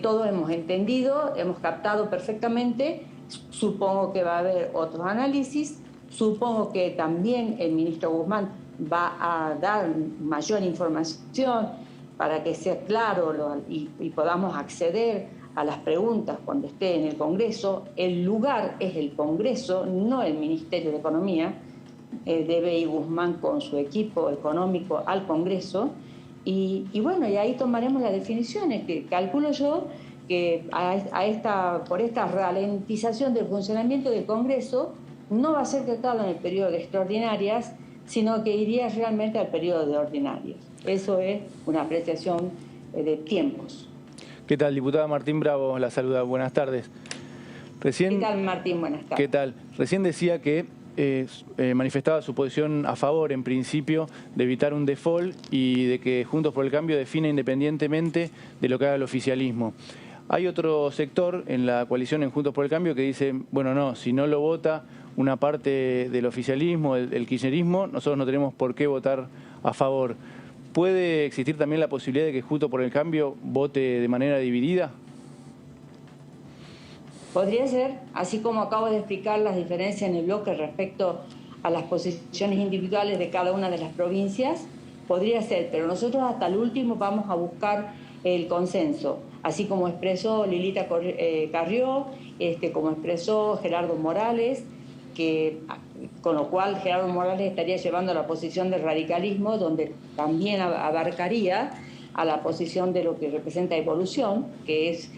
todos hemos entendido, hemos captado perfectamente. Supongo que va a haber otros análisis, supongo que también el ministro Guzmán va a dar mayor información para que sea claro y podamos acceder a las preguntas cuando esté en el Congreso. El lugar es el Congreso, no el Ministerio de Economía. Debe ir Guzmán con su equipo económico al Congreso y bueno, y ahí tomaremos las definiciones, que calculo yo que por esta ralentización del funcionamiento del Congreso no va a ser tratado en el periodo de extraordinarias, sino que iría realmente al periodo de ordinarios. Eso es una apreciación de tiempos. ¿Qué tal, diputada? Martín Bravo la saluda. Buenas tardes. ¿Qué tal, Martín? Buenas tardes. ¿Qué tal? Recién decía que manifestaba su posición a favor, en principio, de evitar un default y de que Juntos por el Cambio define independientemente de lo que haga el oficialismo. Hay otro sector en la coalición en Juntos por el Cambio que dice, bueno, no, si no lo vota una parte del oficialismo, el kirchnerismo, nosotros no tenemos por qué votar a favor. ¿Puede existir también la posibilidad de que Juntos por el Cambio vote de manera dividida? Podría ser, así como acabo de explicar las diferencias en el bloque respecto a las posiciones individuales de cada una de las provincias, podría ser, pero nosotros hasta el último vamos a buscar el consenso. así como expresó Lilita Carrió, como expresó Gerardo Morales, con lo cual Gerardo Morales estaría llevando a la posición del radicalismo, donde también abarcaría a la posición de lo que representa Evolución, que es,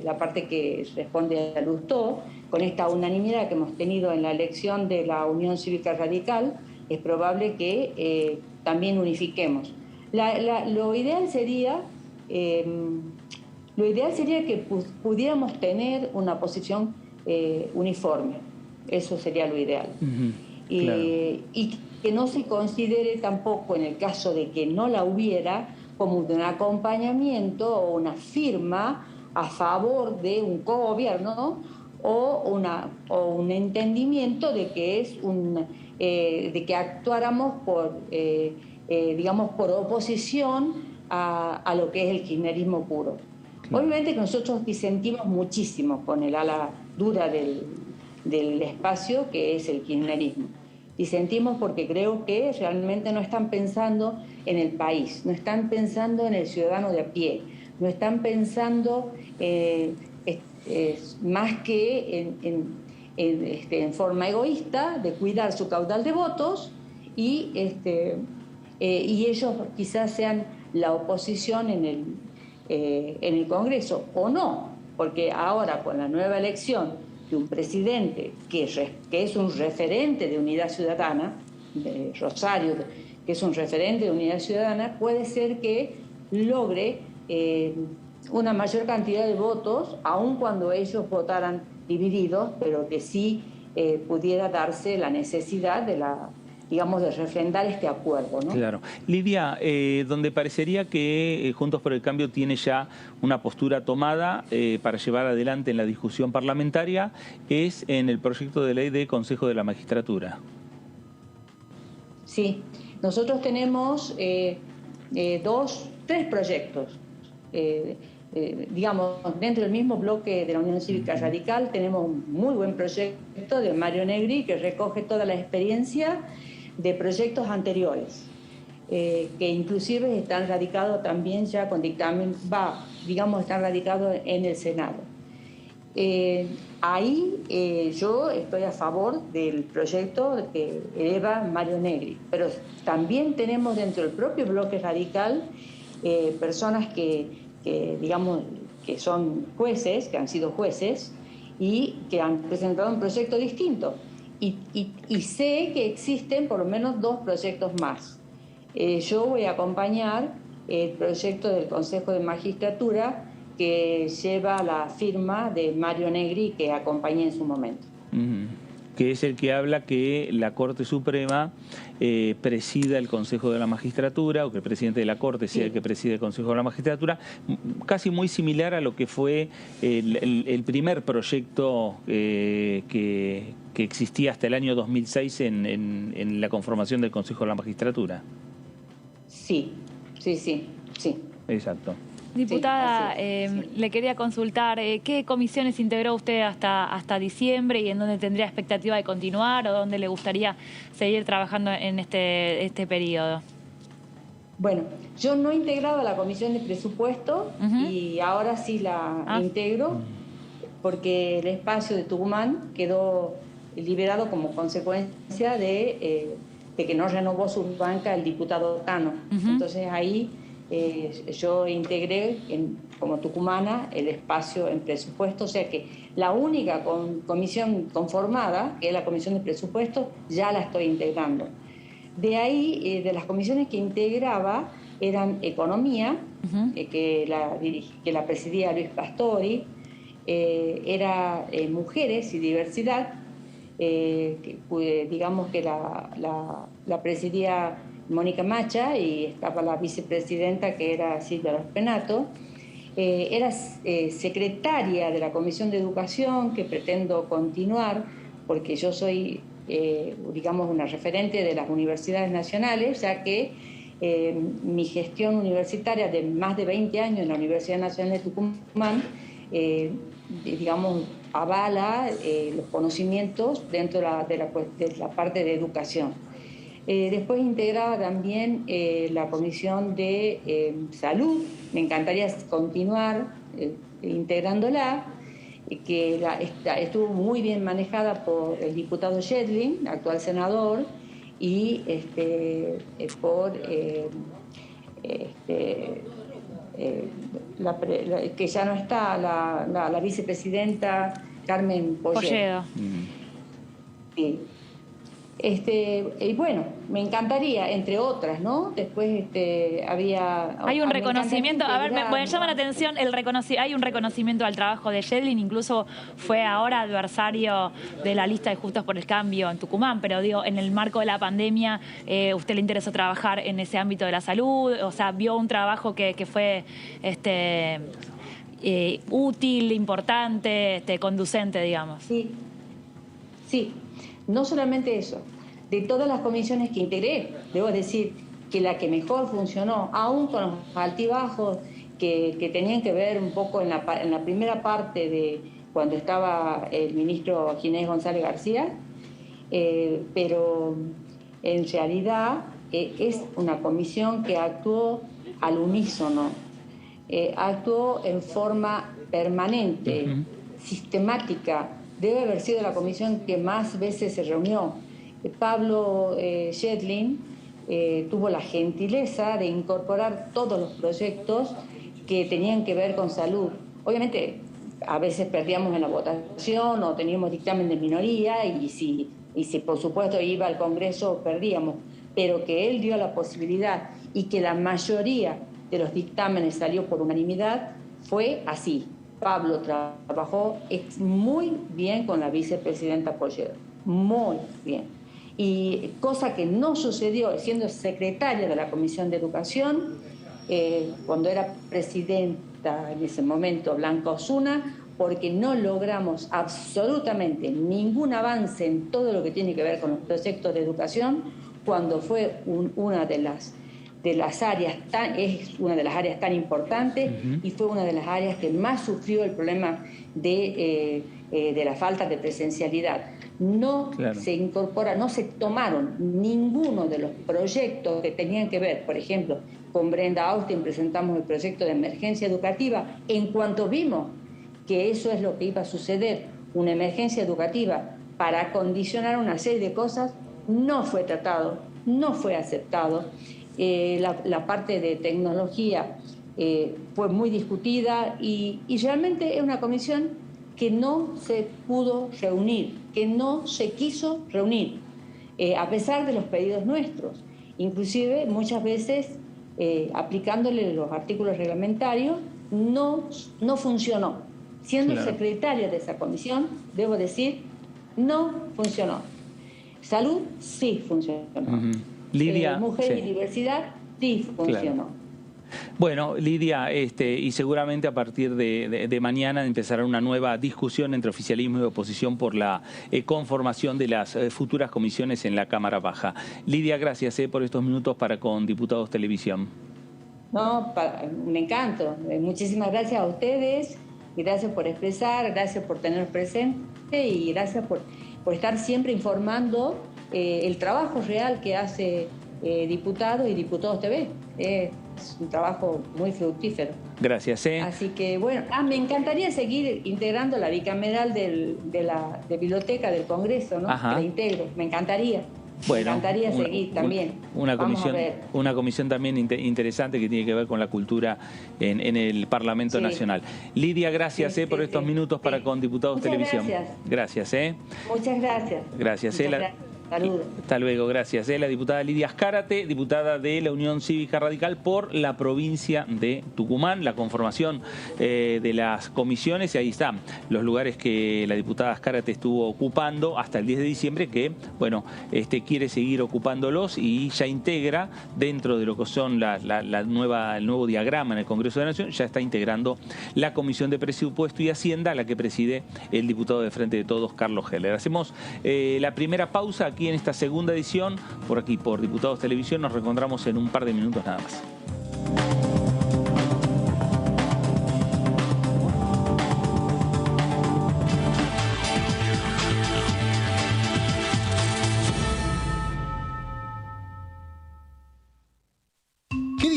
la parte que responde a Lustó. Con esta unanimidad que hemos tenido en la elección de la Unión Cívica Radical, es probable que también unifiquemos. Lo ideal sería que pudiéramos tener una posición uniforme. Eso sería lo ideal. Claro. Y que no se considere tampoco, en el caso de que no la hubiera, como un acompañamiento o una firma a favor de un cogobierno o un entendimiento de que es de que actuáramos por oposición a lo que es el kirchnerismo puro. Claro. Obviamente que nosotros disentimos muchísimo con el ala dura del espacio que es el kirchnerismo. Disentimos porque creo que realmente no están pensando en el país, no están pensando en el ciudadano de a pie, no están pensando más que en forma egoísta de cuidar su caudal de votos y ellos quizás sean la oposición en el Congreso, o no, porque ahora con la nueva elección de un presidente que es un referente de Unidad Ciudadana, de Rosario, que es un referente de Unidad Ciudadana, puede ser que logre una mayor cantidad de votos, aun cuando ellos votaran divididos, pero que sí pudiera darse la necesidad de refrendar este acuerdo, ¿no? Claro. Lidia, donde parecería que Juntos por el Cambio tiene ya una postura tomada para llevar adelante en la discusión parlamentaria es en el proyecto de ley de Consejo de la Magistratura. Sí, nosotros tenemos tres proyectos. Dentro del mismo bloque de la Unión Cívica Radical tenemos un muy buen proyecto de Mario Negri que recoge toda la experiencia de proyectos anteriores, que inclusive están radicados también ya con dictamen, están radicados en el Senado. Ahí yo estoy a favor del proyecto que eleva Mario Negri, pero también tenemos dentro del propio bloque radical personas que son jueces, que han sido jueces y que han presentado un proyecto distinto. Y sé que existen por lo menos dos proyectos más. Yo voy a acompañar el proyecto del Consejo de Magistratura que lleva la firma de Mario Negri, que acompañé en su momento. Que es el que habla que la Corte Suprema presida el Consejo de la Magistratura, o que el presidente de la Corte sea el que preside el Consejo de la Magistratura, casi muy similar a lo que fue el primer proyecto que existía hasta el año 2006 en la conformación del Consejo de la Magistratura. Sí. Exacto. Diputada, sí. Le quería consultar, ¿qué comisiones integró usted hasta diciembre y en dónde tendría expectativa de continuar o dónde le gustaría seguir trabajando en este periodo? Bueno, yo no integraba la Comisión de Presupuesto y ahora sí la integro porque el espacio de Tucumán quedó liberado como consecuencia de que no renovó su banca el diputado Tano. Entonces ahí yo integré como tucumana el espacio en presupuesto, o sea que la única comisión conformada, que es la Comisión de Presupuesto, ya la estoy integrando. De ahí, de las comisiones que integraba, eran Economía, que la presidía Luis Pastori, era Mujeres y Diversidad, que la presidía Mónica Macha y estaba la vicepresidenta que era Silvia Rospenato. Era secretaria de la Comisión de Educación, que pretendo continuar porque yo soy, una referente de las universidades nacionales, ya que mi gestión universitaria de más de 20 años en la Universidad Nacional de Tucumán, avala los conocimientos dentro de la parte de educación. Después integraba también la Comisión de Salud. Me encantaría continuar integránando que estuvo muy bien manejada por el diputado Yedlin, actual senador, y por que ya no está, la vicepresidenta Carmen Polledo. Sí. Y bueno, me encantaría, entre otras, ¿no? Después hay un reconocimiento, a ver, me llama la atención, hay un reconocimiento al trabajo de Yedlin, incluso fue ahora adversario de la lista de Justos por el Cambio en Tucumán, pero digo, en el marco de la pandemia, ¿usted le interesó trabajar en ese ámbito de la salud? O sea, vio un trabajo que fue útil, importante, conducente, digamos. Sí. No solamente eso, de todas las comisiones que integré, debo decir que la que mejor funcionó, aún con los altibajos que tenían que ver un poco en la primera parte de cuando estaba el ministro Ginés González García, pero en realidad es una comisión que actuó al unísono, actuó en forma permanente, sistemática. Debe haber sido la comisión que más veces se reunió. Pablo Yedlin tuvo la gentileza de incorporar todos los proyectos que tenían que ver con salud. Obviamente, a veces perdíamos en la votación o teníamos dictamen de minoría y si por supuesto iba al Congreso perdíamos, pero que él dio la posibilidad y que la mayoría de los dictámenes salió por unanimidad, fue así. Pablo trabajó muy bien con la vicepresidenta Polledo, muy bien. Y cosa que no sucedió siendo secretaria de la Comisión de Educación, cuando era presidenta en ese momento Blanca Osuna, porque no logramos absolutamente ningún avance en todo lo que tiene que ver con los proyectos de educación, cuando fue una de las áreas tan importantes y fue una de las áreas que más sufrió el problema de la falta de presencialidad. No se tomaron ninguno de los proyectos que tenían que ver, por ejemplo, con Brenda Austin presentamos el proyecto de emergencia educativa. En cuanto vimos que eso es lo que iba a suceder, una emergencia educativa para acondicionar una serie de cosas, no fue tratado, no fue aceptado. La parte de tecnología fue muy discutida y realmente es una comisión que no se pudo reunir, que no se quiso reunir, a pesar de los pedidos nuestros. Inclusive muchas veces aplicándole los artículos reglamentarios no funcionó. Siendo secretaria de esa comisión, debo decir, no funcionó. Salud sí funcionó. Lidia, mujer y diversidad sí funcionó. Bueno, Lidia, y seguramente a partir de mañana empezará una nueva discusión entre oficialismo y oposición por la conformación de las futuras comisiones en la Cámara Baja. Lidia, gracias por estos minutos para con Diputados Televisión. No, me encanto. Muchísimas gracias a ustedes, gracias por expresar, gracias por tenernos presente y gracias por estar siempre informando el trabajo real que hace Diputados y Diputados TV. Es un trabajo muy fructífero. Gracias. Así que, bueno, me encantaría seguir integrando la bicameral de biblioteca del Congreso, ¿no? Que la integro, me encantaría. Bueno, me encantaría seguir también. Una comisión también interesante que tiene que ver con la cultura en el Parlamento Nacional. Lidia, gracias por estos minutos para con Diputados Televisión. Gracias. Muchas gracias. Gracias. Saludos. Hasta luego, gracias. La diputada Lidia Azcárate, diputada de la Unión Cívica Radical por la provincia de Tucumán, la conformación de las comisiones, y ahí están los lugares que la diputada Azcárate estuvo ocupando hasta el 10 de diciembre, que, bueno, quiere seguir ocupándolos y ya integra dentro de lo que son el nuevo diagrama en el Congreso de la Nación, ya está integrando la Comisión de Presupuesto y Hacienda, a la que preside el diputado de Frente de Todos, Carlos Heller. Hacemos la primera pausa aquí en esta segunda edición, por aquí, por Diputados Televisión. Nos reencontramos en un par de minutos nada más.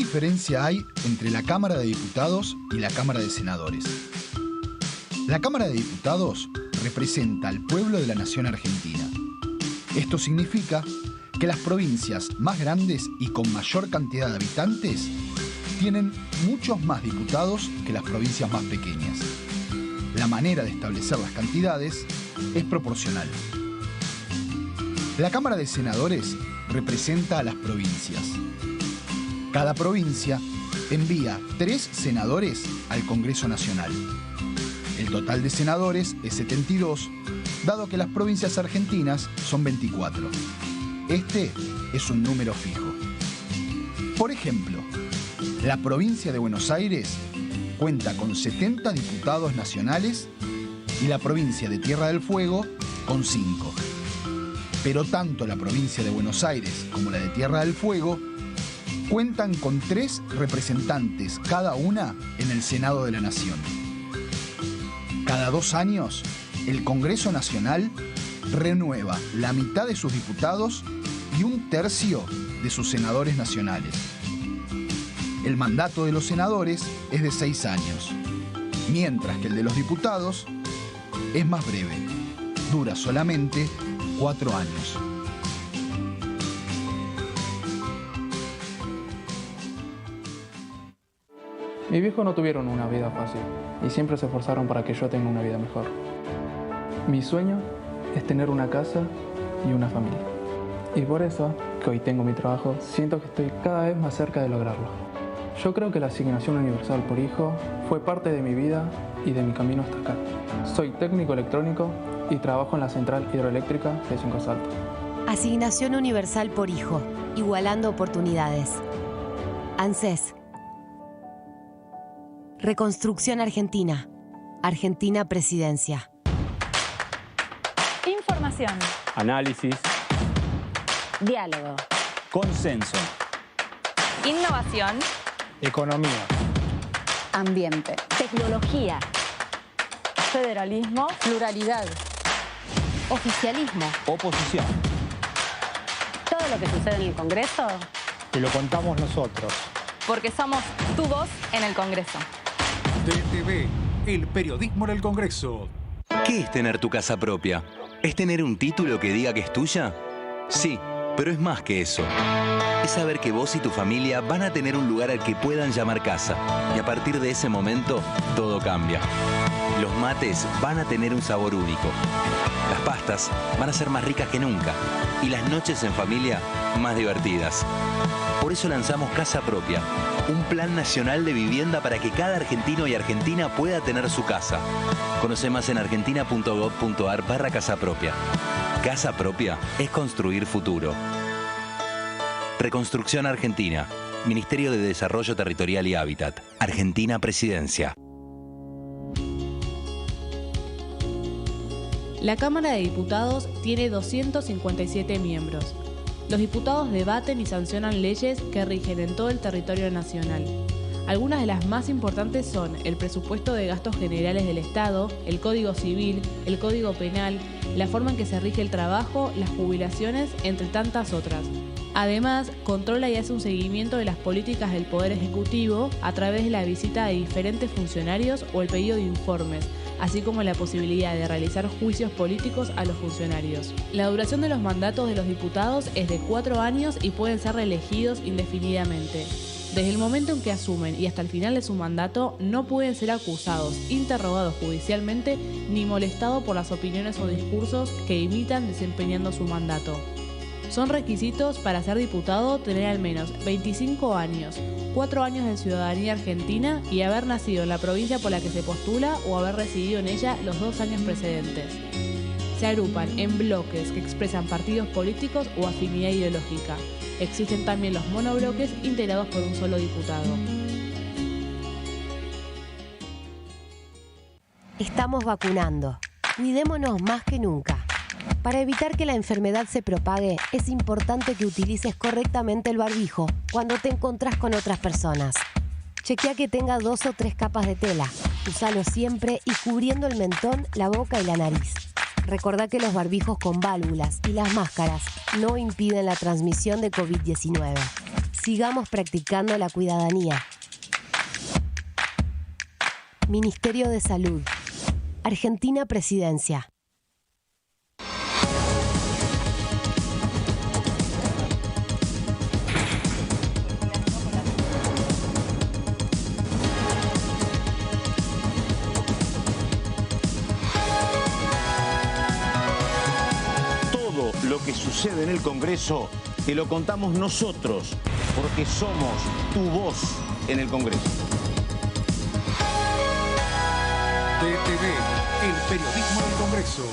diferencia hay entre la Cámara de Diputados y la Cámara de Senadores? La Cámara de Diputados representa al pueblo de la nación argentina. Esto significa que las provincias más grandes y con mayor cantidad de habitantes tienen muchos más diputados que las provincias más pequeñas. La manera de establecer las cantidades es proporcional. La Cámara de Senadores representa a las provincias. Cada provincia envía 3 senadores al Congreso Nacional. El total de senadores es 72, dado que las provincias argentinas son 24. Este es un número fijo. Por ejemplo, la provincia de Buenos Aires cuenta con 70 diputados nacionales y la provincia de Tierra del Fuego con 5. Pero tanto la provincia de Buenos Aires como la de Tierra del Fuego cuentan con 3 representantes cada una en el Senado de la Nación. Cada 2 años, el Congreso Nacional renueva la mitad de sus diputados y 1/3 de sus senadores nacionales. El mandato de los senadores es de 6 años, mientras que el de los diputados es más breve, dura solamente 4 años. Mis viejos no tuvieron una vida fácil y siempre se esforzaron para que yo tenga una vida mejor. Mi sueño es tener una casa y una familia. Y por eso, que hoy tengo mi trabajo, siento que estoy cada vez más cerca de lograrlo. Yo creo que la asignación universal por hijo fue parte de mi vida y de mi camino hasta acá. Soy técnico electrónico y trabajo en la central hidroeléctrica de Cinco Saltos. Asignación universal por hijo, igualando oportunidades. ANSES. Reconstrucción Argentina. Argentina Presidencia. Información. Análisis. Diálogo. Consenso. Innovación. Economía. Ambiente. Tecnología. Federalismo. Pluralidad. Oficialismo. Oposición. Todo lo que sucede en el Congreso. Te lo contamos nosotros. Porque somos tu voz en el Congreso. DTV, el periodismo en el Congreso. ¿Qué es tener tu casa propia? ¿Es tener un título que diga que es tuya? Sí, pero es más que eso. Es saber que vos y tu familia van a tener un lugar al que puedan llamar casa. Y a partir de ese momento, todo cambia. Los mates van a tener un sabor único. Las pastas van a ser más ricas que nunca. Y las noches en familia, más divertidas. Por eso lanzamos Casa Propia, un plan nacional de vivienda para que cada argentino y argentina pueda tener su casa. Conoce más en argentina.gov.ar/Casa Propia. Casa Propia es construir futuro. Reconstrucción Argentina. Ministerio de Desarrollo Territorial y Hábitat. Argentina Presidencia. La Cámara de Diputados tiene 257 miembros. Los diputados debaten y sancionan leyes que rigen en todo el territorio nacional. Algunas de las más importantes son el presupuesto de gastos generales del Estado, el Código Civil, el Código Penal, la forma en que se rige el trabajo, las jubilaciones, entre tantas otras. Además, controla y hace un seguimiento de las políticas del Poder Ejecutivo a través de la visita de diferentes funcionarios o el pedido de informes, así como la posibilidad de realizar juicios políticos a los funcionarios. La duración de los mandatos de los diputados es de 4 años y pueden ser reelegidos indefinidamente. Desde el momento en que asumen y hasta el final de su mandato, no pueden ser acusados, interrogados judicialmente, ni molestados por las opiniones o discursos que imitan desempeñando su mandato. Son requisitos para ser diputado tener al menos 25 años, 4 años de ciudadanía argentina y haber nacido en la provincia por la que se postula o haber residido en ella los 2 años precedentes. Se agrupan en bloques que expresan partidos políticos o afinidad ideológica. Existen también los monobloques integrados por un solo diputado. Estamos vacunando. Cuidémonos más que nunca. Para evitar que la enfermedad se propague, es importante que utilices correctamente el barbijo cuando te encontrás con otras personas. Chequea que tenga 2 o 3 capas de tela. Úsalo siempre y cubriendo el mentón, la boca y la nariz. Recordá que los barbijos con válvulas y las máscaras no impiden la transmisión de COVID-19. Sigamos practicando la cuidadanía. Ministerio de Salud. Argentina Presidencia. Todo lo que sucede en el Congreso te lo contamos nosotros, porque somos tu voz en el Congreso. DTV, el periodismo del Congreso.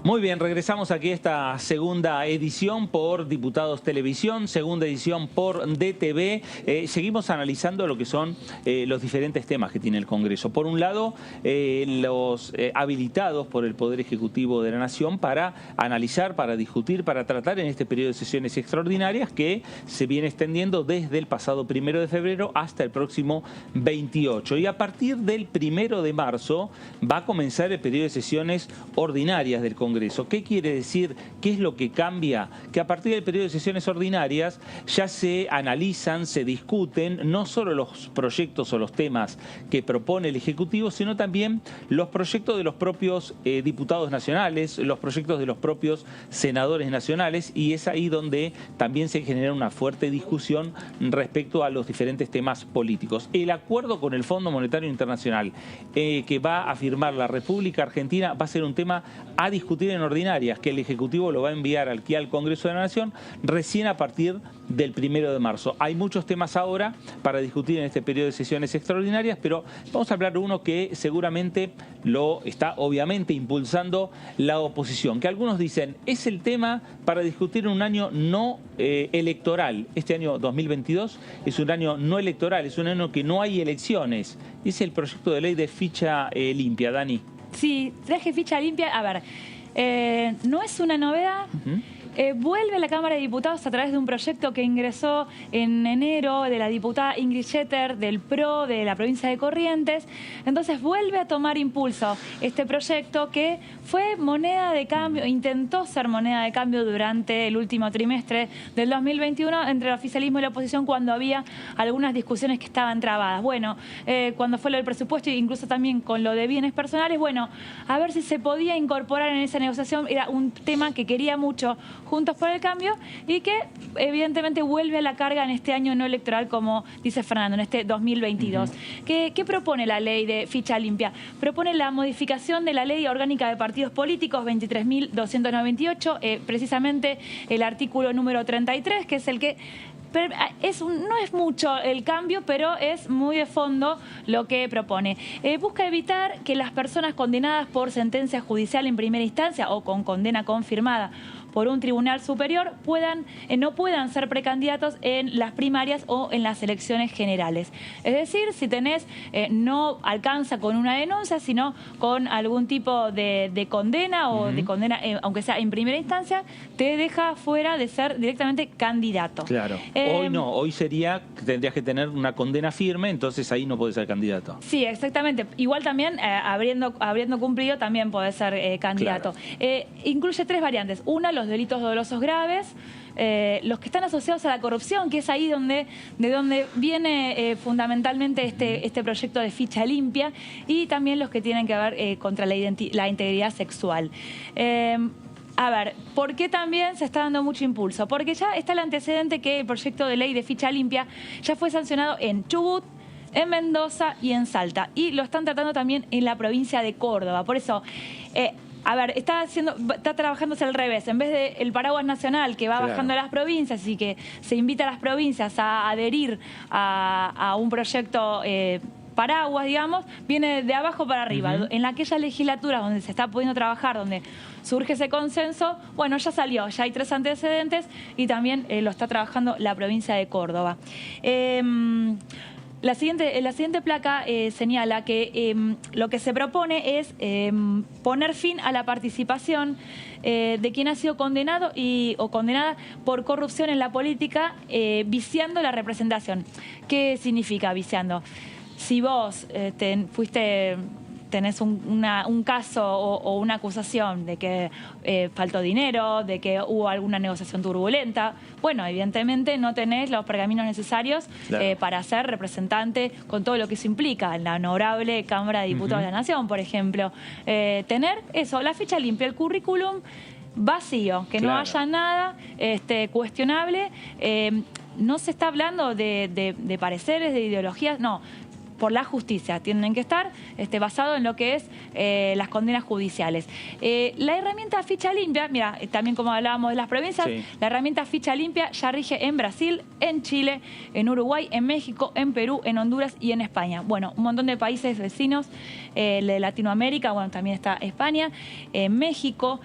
Muy bien, regresamos aquí a esta segunda edición por Diputados Televisión, segunda edición por DTV. Seguimos analizando lo que son los diferentes temas que tiene el Congreso. Por un lado, los habilitados por el Poder Ejecutivo de la Nación para analizar, para discutir, para tratar en este periodo de sesiones extraordinarias que se viene extendiendo desde el pasado 1 de febrero hasta el próximo 28. Y a partir del 1 de marzo va a comenzar el periodo de sesiones ordinarias del Congreso. ¿Qué quiere decir? ¿Qué es lo que cambia? Que a partir del periodo de sesiones ordinarias ya se analizan, se discuten no solo los proyectos o los temas que propone el Ejecutivo, sino también los proyectos de los propios diputados nacionales, los proyectos de los propios senadores nacionales, y es ahí donde también se genera una fuerte discusión respecto a los diferentes temas políticos. El acuerdo con el Fondo Monetario Internacional que va a firmar la República Argentina va a ser un tema a discutir en ordinarias, que el Ejecutivo lo va a enviar aquí al Congreso de la Nación recién a partir del 1 de marzo. Hay muchos temas ahora para discutir en este periodo de sesiones extraordinarias, pero vamos a hablar de uno que seguramente lo está obviamente impulsando la oposición, que algunos dicen es el tema para discutir en un año no electoral. Este año 2022 es un año no electoral, es un año que no hay elecciones. Es el proyecto de ley de ficha limpia, Dani. Sí, traje ficha limpia. A ver, no es una novedad. Vuelve a la Cámara de Diputados a través de un proyecto que ingresó en enero de la diputada Ingrid Jeter del PRO de la provincia de Corrientes. Entonces vuelve a tomar impulso este proyecto que fue moneda de cambio, intentó ser moneda de cambio durante el último trimestre del 2021 entre el oficialismo y la oposición, cuando había algunas discusiones que estaban trabadas. Bueno, cuando fue lo del presupuesto e incluso también con lo de bienes personales, bueno, a ver si se podía incorporar en esa negociación. Era un tema que quería mucho Juntos por el Cambio y que evidentemente vuelve a la carga en este año no electoral, como dice Fernando, en este 2022. ¿Qué propone la ley de ficha limpia? Propone la modificación de la Ley Orgánica de Partidos Políticos 23.298, precisamente el artículo número 33, que es el que no es mucho el cambio, pero es muy de fondo lo que propone. Busca evitar que las personas condenadas por sentencia judicial en primera instancia o con condena confirmada por un tribunal superior no puedan ser precandidatos en las primarias o en las elecciones generales. Es decir, si tenés, no alcanza con una denuncia, sino con algún tipo de condena o de condena, aunque sea en primera instancia, te deja fuera de ser directamente candidato. Claro. Hoy no, hoy tendrías que tener una condena firme, entonces ahí no podés ser candidato. Sí, exactamente. Igual también, habiendo cumplido, también podés ser candidato. Claro. Incluye 3 variantes. Una, los delitos dolosos graves, los que están asociados a la corrupción, que es ahí de donde viene fundamentalmente este proyecto de ficha limpia, y también los que tienen que ver contra la integridad sexual. A ver, ¿por qué también se está dando mucho impulso? Porque ya está el antecedente que el proyecto de ley de ficha limpia ya fue sancionado en Chubut, en Mendoza y en Salta, y lo están tratando también en la provincia de Córdoba. Por eso, a ver, está trabajándose al revés. En vez del paraguas nacional que va bajando a las provincias y que se invita a las provincias a adherir a un proyecto paraguas, digamos, viene de abajo para arriba. En aquellas legislaturas donde se está pudiendo trabajar, donde surge ese consenso, bueno, ya salió, ya hay 3 antecedentes y también lo está trabajando la provincia de Córdoba. La siguiente placa señala que lo que se propone es poner fin a la participación de quien ha sido condenado o condenada por corrupción en la política, viciando la representación. ¿Qué significa viciando? Si vos fuiste tenés un caso o una acusación de que faltó dinero, de que hubo alguna negociación turbulenta, bueno, evidentemente no tenés los pergaminos necesarios para ser representante con todo lo que eso implica en la honorable Cámara de Diputados de la Nación, por ejemplo. Tener eso, la ficha limpia, el currículum vacío, que no haya nada cuestionable. No se está hablando de pareceres, de ideologías, no. Por la justicia, tienen que estar basado en lo que es las condenas judiciales. La herramienta ficha limpia, mira, también como hablábamos de las provincias, la herramienta ficha limpia ya rige en Brasil, en Chile, en Uruguay, en México, en Perú, en Honduras y en España. Bueno, un montón de países vecinos de Latinoamérica, bueno, también está España, México.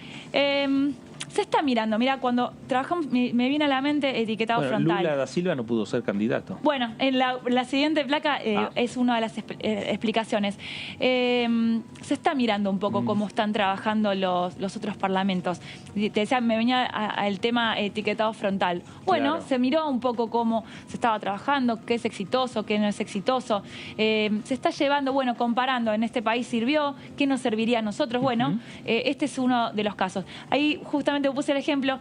Se está mirando, mira, cuando trabajamos, me viene a la mente etiquetado frontal. Lula da Silva no pudo ser candidato. Bueno, en la siguiente placa es una de las explicaciones. Se está mirando un poco cómo están trabajando los otros parlamentos. Te decía, me venía al tema etiquetado frontal. Bueno, se miró un poco cómo se estaba trabajando, qué es exitoso, qué no es exitoso. Se está llevando, bueno, comparando, en este país sirvió, qué nos serviría a nosotros. Bueno, este es uno de los casos. Ahí justamente puse el ejemplo,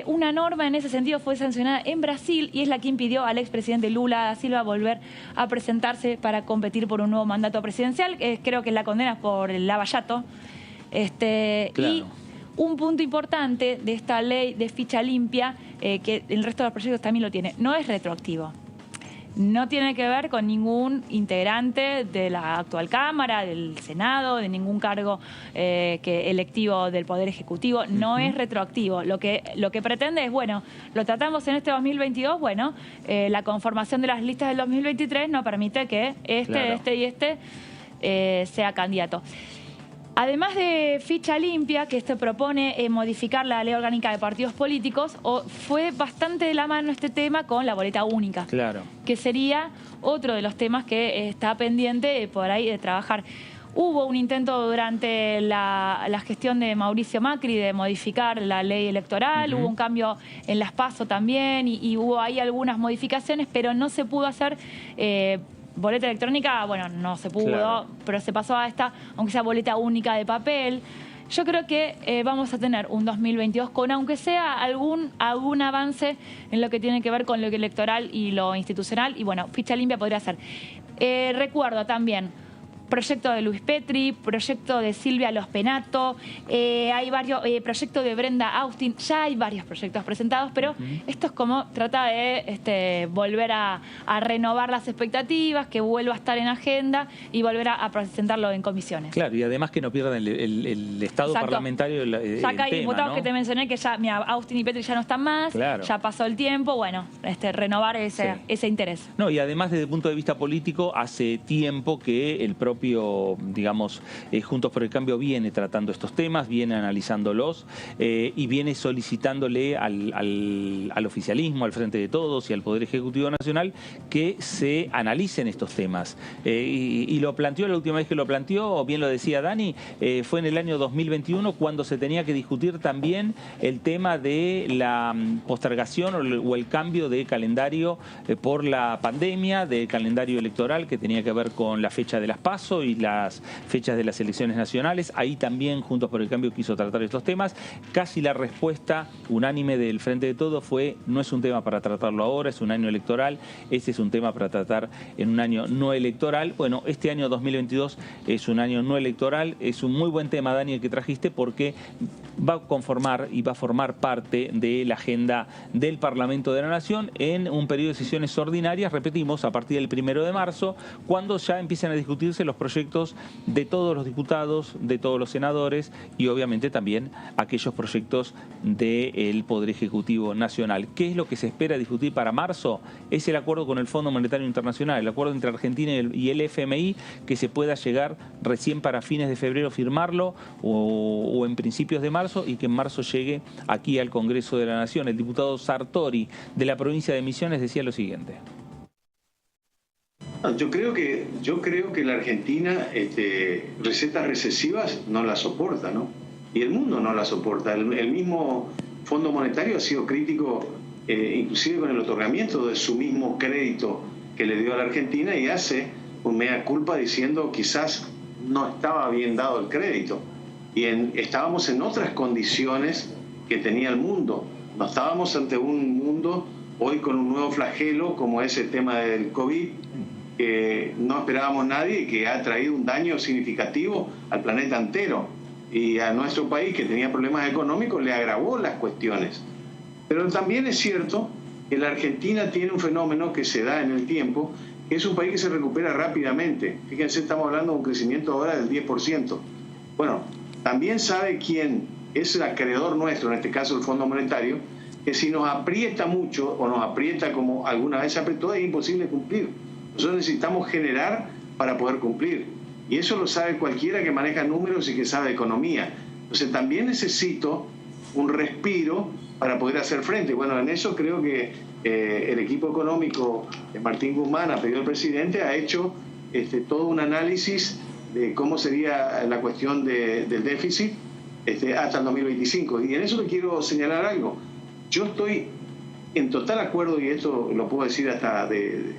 una norma en ese sentido fue sancionada en Brasil y es la que impidió al expresidente Lula da Silva volver a presentarse para competir por un nuevo mandato presidencial. Creo que la condena por el lavallato. Y un punto importante de esta ley de ficha limpia, que el resto de los proyectos también lo tiene, no es retroactivo. No tiene que ver con ningún integrante de la actual Cámara, del Senado, de ningún cargo electivo del Poder Ejecutivo. No es retroactivo. Lo que pretende es, bueno, lo tratamos en este 2022, bueno, la conformación de las listas del 2023 no permite que este sea candidato. Además de ficha limpia, que esto propone modificar la ley orgánica de partidos políticos, fue bastante de la mano este tema con la boleta única. Claro. Que sería otro de los temas que está pendiente por ahí de trabajar. Hubo un intento durante la gestión de Mauricio Macri de modificar la ley electoral, hubo un cambio en las PASO también y hubo ahí algunas modificaciones, pero no se pudo hacer... boleta electrónica, bueno, no se pudo, pero se pasó a esta, aunque sea boleta única de papel. Yo creo que vamos a tener un 2022 con, aunque sea algún avance en lo que tiene que ver con lo electoral y lo institucional. Y bueno, ficha limpia podría ser. Recuerdo también proyecto de Luis Petri, proyecto de Silvia Los Penato, hay varios, proyecto de Brenda Austin, ya hay varios proyectos presentados, pero esto es como trata de volver a renovar las expectativas, que vuelva a estar en agenda y volver a presentarlo en comisiones. Claro, y además que no pierdan el estado parlamentario ya acá hay diputados, ¿no?, que te mencioné que ya, mira, Austin y Petri ya no están más, ya pasó el tiempo, bueno, renovar ese interés. No, y además desde el punto de vista político, hace tiempo que el propio, digamos, Juntos por el Cambio viene tratando estos temas, viene analizándolos y viene solicitándole al oficialismo, al Frente de Todos y al Poder Ejecutivo Nacional que se analicen estos temas. Y lo planteó, la última vez que lo planteó, bien lo decía Dani, fue en el año 2021 cuando se tenía que discutir también el tema de la postergación o el cambio de calendario por la pandemia, del calendario electoral que tenía que ver con la fecha de las PASO y las fechas de las elecciones nacionales. Ahí también Juntos por el Cambio quiso tratar estos temas. Casi la respuesta unánime del Frente de Todos fue: no es un tema para tratarlo ahora, es un año electoral, ese es un tema para tratar en un año no electoral. Bueno, este año 2022 es un año no electoral, es un muy buen tema, Dani, el que trajiste, porque va a conformar y va a formar parte de la agenda del Parlamento de la Nación en un periodo de sesiones ordinarias, repetimos, a partir del 1 de marzo, cuando ya empiezan a discutirse los proyectos de todos los diputados, de todos los senadores y obviamente también aquellos proyectos del Poder Ejecutivo Nacional. ¿Qué es lo que se espera discutir para marzo? Es el acuerdo con el Fondo Monetario Internacional, el acuerdo entre Argentina y el FMI, que se pueda llegar recién para fines de febrero firmarlo o en principios de marzo, y que en marzo llegue aquí al Congreso de la Nación. El diputado Sartori de la provincia de Misiones decía lo siguiente. Yo creo que la Argentina recetas recesivas no las soporta, ¿no? Y el mundo no las soporta. El mismo Fondo Monetario ha sido crítico, inclusive con el otorgamiento de su mismo crédito que le dio a la Argentina, y hace un mea culpa diciendo quizás no estaba bien dado el crédito y estábamos en otras condiciones que tenía el mundo. No estábamos ante un mundo hoy con un nuevo flagelo como es el tema del COVID, que no esperábamos nadie y que ha traído un daño significativo al planeta entero. Y a nuestro país, que tenía problemas económicos, le agravó las cuestiones. Pero también es cierto que la Argentina tiene un fenómeno que se da en el tiempo, que es un país que se recupera rápidamente. Fíjense, estamos hablando de un crecimiento ahora del 10%. Bueno, también sabe quién es el acreedor nuestro, en este caso el Fondo Monetario, que si nos aprieta mucho o nos aprieta como alguna vez se apretó, es imposible cumplir. Nosotros necesitamos generar para poder cumplir. Y eso lo sabe cualquiera que maneja números y que sabe economía. Entonces también necesito un respiro para poder hacer frente. Bueno, en eso creo que el equipo económico de Martín Guzmán, a pedido del presidente, ha hecho todo un análisis de cómo sería la cuestión del déficit hasta el 2025. Y en eso le quiero señalar algo. Yo estoy en total acuerdo, y esto lo puedo decir hasta del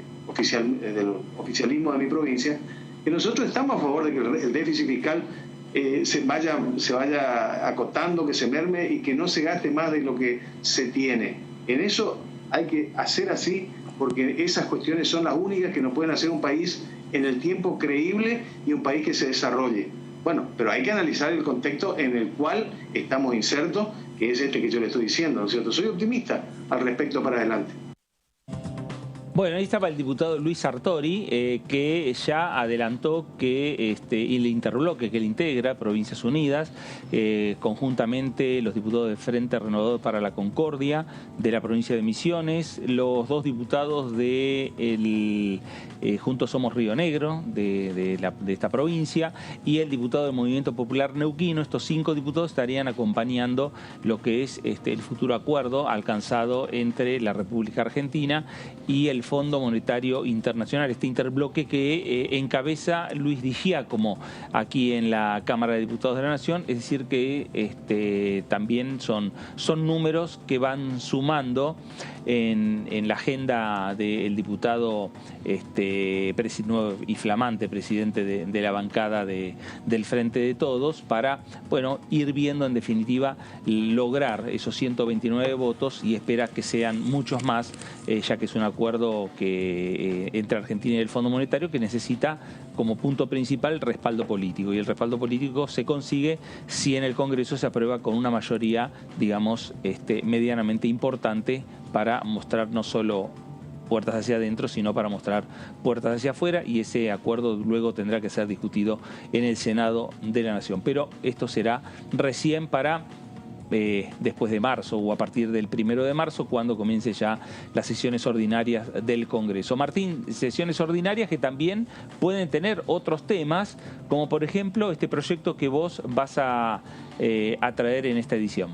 oficialismo de mi provincia, que nosotros estamos a favor de que el déficit fiscal se vaya acotando, que se merme y que no se gaste más de lo que se tiene. En eso hay que hacer así, porque esas cuestiones son las únicas que nos pueden hacer un país en el tiempo creíble y un país que se desarrolle. Bueno, pero hay que analizar el contexto en el cual estamos insertos, que es este que yo le estoy diciendo, ¿no es cierto? Soy optimista al respecto para adelante. Bueno, ahí estaba el diputado Luis Sartori, que ya adelantó que el interbloque que él integra, Provincias Unidas, conjuntamente los diputados del Frente Renovador para la Concordia de la provincia de Misiones, los dos diputados de Juntos Somos Río Negro, de esta provincia, y el diputado del Movimiento Popular Neuquino. Estos 5 diputados estarían acompañando lo que es el futuro acuerdo alcanzado entre la República Argentina y el Fondo Monetario Internacional, este interbloque que encabeza Luis Di Giacomo aquí en la Cámara de Diputados de la Nación. Es decir que también son números que van sumando en la agenda del diputado nuevo y flamante presidente de la bancada del Frente de Todos, para ir viendo en definitiva lograr esos 129 votos, y espera que sean muchos más, ya que es un acuerdo que entre Argentina y el Fondo Monetario, que necesita como punto principal el respaldo político, y el respaldo político se consigue si en el Congreso se aprueba con una mayoría, digamos, medianamente importante, para mostrar no solo puertas hacia adentro, sino para mostrar puertas hacia afuera, y ese acuerdo luego tendrá que ser discutido en el Senado de la Nación. Pero esto será recién para después de marzo, o a partir del 1 de marzo, cuando comience ya las sesiones ordinarias del Congreso. Martín, sesiones ordinarias que también pueden tener otros temas, como por ejemplo este proyecto que vos vas a traer en esta edición.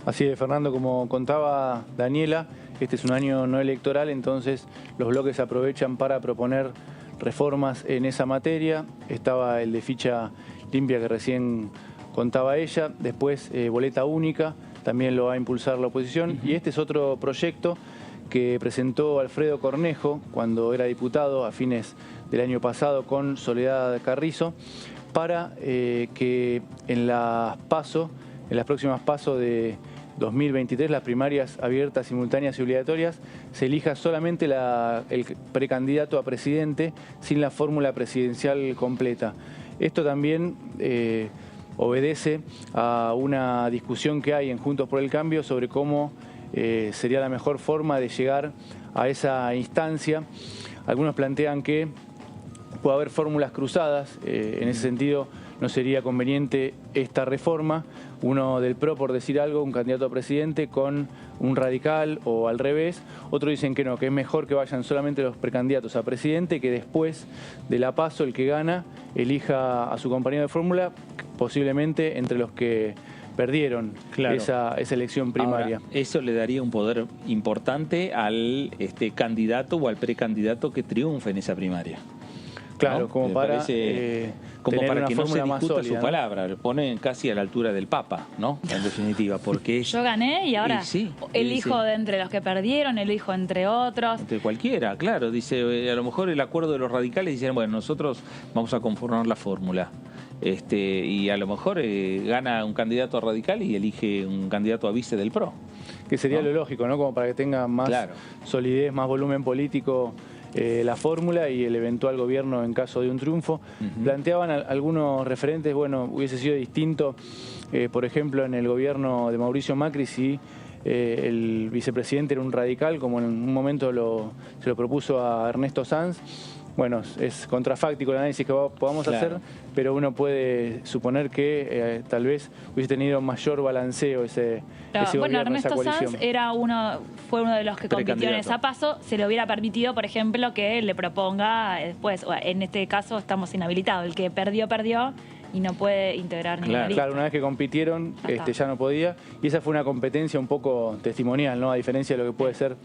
Así es, Fernando, como contaba Daniela, este es un año no electoral, entonces los bloques aprovechan para proponer reformas en esa materia. Estaba el de ficha limpia que recién contaba ella, después boleta única, también lo va a impulsar la oposición, y este es otro proyecto que presentó Alfredo Cornejo cuando era diputado a fines del año pasado con Soledad Carrizo, para que en las próximas PASO de 2023, las primarias abiertas, simultáneas y obligatorias, se elija solamente el precandidato a presidente sin la fórmula presidencial completa. Esto también obedece a una discusión que hay en Juntos por el Cambio sobre cómo sería la mejor forma de llegar a esa instancia. Algunos plantean que puede haber fórmulas cruzadas, en ese sentido no sería conveniente esta reforma, uno del PRO, por decir algo, un candidato a presidente con un radical o al revés. Otros dicen que no, que es mejor que vayan solamente los precandidatos a presidente, que después de la PASO el que gana elija a su compañero de fórmula, posiblemente entre los que perdieron esa elección primaria. Ahora, eso le daría un poder importante al candidato o al precandidato que triunfe en esa primaria. Claro, ¿no? como para que no se discuta su palabra, lo pone casi a la altura del Papa, ¿no? En definitiva, porque... Yo gané y ahora elijo de entre los que perdieron, elijo entre otros. Entre cualquiera, claro. Dice, a lo mejor el acuerdo de los radicales dicen, bueno, nosotros vamos a conformar la fórmula. Y a lo mejor gana un candidato radical y elige un candidato a vice del PRO. Que sería lo lógico, ¿no? Como para que tenga más solidez, más volumen político la fórmula y el eventual gobierno en caso de un triunfo. Planteaban algunos referentes, bueno, hubiese sido distinto, por ejemplo, en el gobierno de Mauricio Macri, si el vicepresidente era un radical, como en un momento se lo propuso a Ernesto Sanz. Bueno, es contrafáctico el análisis que podamos hacer, pero uno puede suponer que tal vez hubiese tenido mayor balanceo ese bueno, gobierno, esa Ernesto coalición. Sanz fue uno de los que compitió en esa PASO. Se le hubiera permitido, por ejemplo, que le proponga después. En este caso estamos inhabilitados. El que perdió y no puede integrar ninguna lista. Claro, una vez que compitieron ya no podía, y esa fue una competencia un poco testimonial, ¿no? A diferencia de lo que puede ser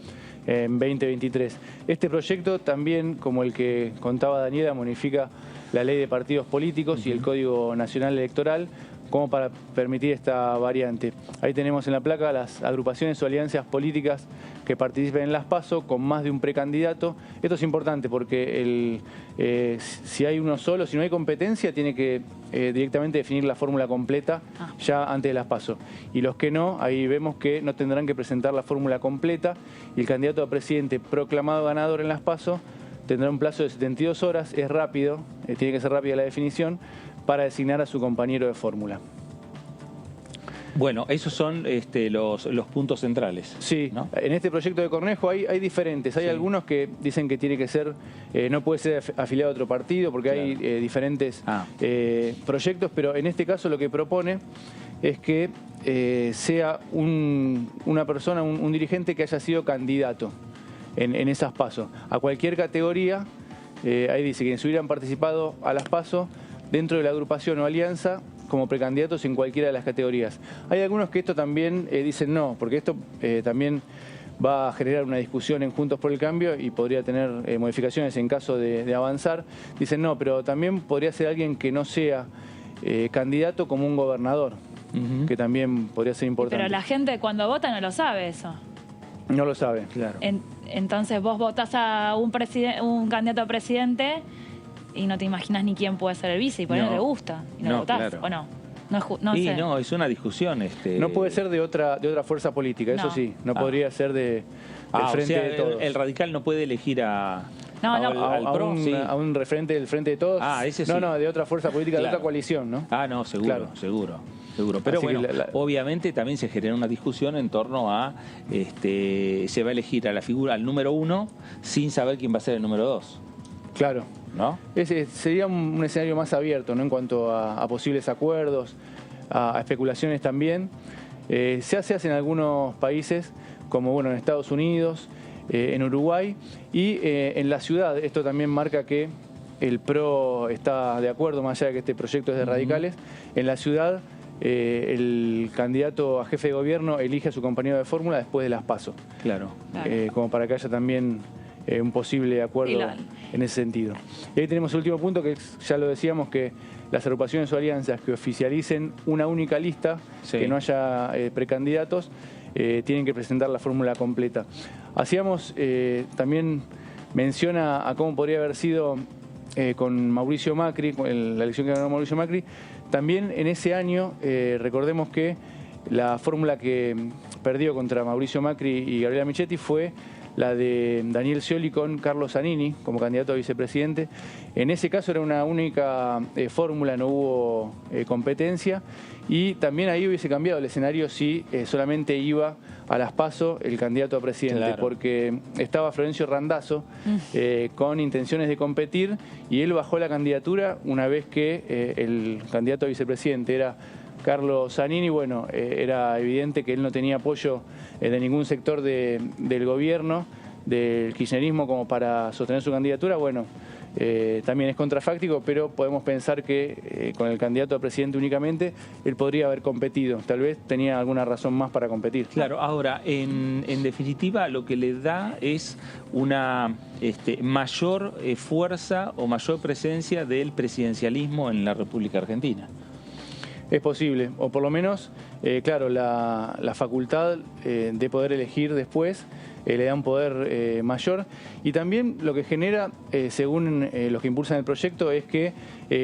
en 2023. Este proyecto también, como el que contaba Daniela, modifica la ley de partidos políticos y el Código Nacional Electoral como para permitir esta variante. Ahí tenemos en la placa las agrupaciones o alianzas políticas que participen en las PASO con más de un precandidato. Esto es importante porque si hay uno solo, si no hay competencia, tiene que directamente definir la fórmula completa ya antes de las PASO. Y los que no, ahí vemos que no tendrán que presentar la fórmula completa y el candidato a presidente proclamado ganador en las PASO tendrá un plazo de 72 horas, es rápido, tiene que ser rápida la definición, para designar a su compañero de fórmula. Bueno, esos son los puntos centrales. Sí, ¿no? En este proyecto de Cornejo hay diferentes. Hay algunos que dicen que tiene que ser, no puede ser afiliado a otro partido porque hay diferentes proyectos, pero en este caso lo que propone es que sea una persona, un dirigente que haya sido candidato en esas PASO. A cualquier categoría, ahí dice que hubieran participado a las PASO dentro de la agrupación o alianza como precandidatos en cualquiera de las categorías. Hay algunos que esto también dicen no, porque esto también va a generar una discusión en Juntos por el Cambio y podría tener modificaciones en caso de avanzar. Dicen no, pero también podría ser alguien que no sea candidato como un gobernador, que también podría ser importante. Pero la gente cuando vota no lo sabe eso. No lo sabe, claro. Entonces vos votás a un candidato a presidente y no te imaginas ni quién puede ser el vice y por ahí no te gusta y no lo votás, ¿o no? No, es una discusión. No puede ser de otra fuerza política, eso sí. No podría ser del Frente de Todos. El radical no puede elegir al PRO, a un referente del Frente de Todos. Ese sí. No, de otra fuerza política, de otra coalición, ¿no? No, seguro. Pero así bueno, obviamente también se genera una discusión en torno a se va a elegir a la figura, al número 1, sin saber quién va a ser el número 2. Claro. ¿No? Sería un escenario más abierto, ¿no? En cuanto a posibles acuerdos, a especulaciones también. Se hace en algunos países, como bueno en Estados Unidos, en Uruguay y en la ciudad. Esto también marca que el PRO está de acuerdo, más allá de que este proyecto es de radicales. En la ciudad el candidato a jefe de gobierno elige a su compañero de fórmula después de las PASO. Claro. Como para que haya también un posible acuerdo en ese sentido. Y ahí tenemos el último punto, que ya lo decíamos, que las agrupaciones o alianzas que oficialicen una única lista, que no haya precandidatos, tienen que presentar la fórmula completa. Hacíamos también mención a cómo podría haber sido con Mauricio Macri, con la elección que ganó Mauricio Macri. También en ese año, recordemos que la fórmula que perdió contra Mauricio Macri y Gabriela Michetti fue la de Daniel Scioli con Carlos Zanini como candidato a vicepresidente. En ese caso era una única fórmula, no hubo competencia, y también ahí hubiese cambiado el escenario si solamente iba a las PASO el candidato a presidente, porque estaba Florencio Randazzo con intenciones de competir y él bajó la candidatura una vez que el candidato a vicepresidente era Carlos Zanini. Bueno, era evidente que él no tenía apoyo de ningún sector del gobierno, del kirchnerismo, como para sostener su candidatura. Bueno, también es contrafáctico, pero podemos pensar que con el candidato a presidente únicamente, él podría haber competido. Tal vez tenía alguna razón más para competir. Claro, ahora, en definitiva, lo que le da es una mayor fuerza o mayor presencia del presidencialismo en la República Argentina. Es posible, o por lo menos, claro, la facultad de poder elegir después le da un poder mayor, y también lo que genera, según los que impulsan el proyecto, es que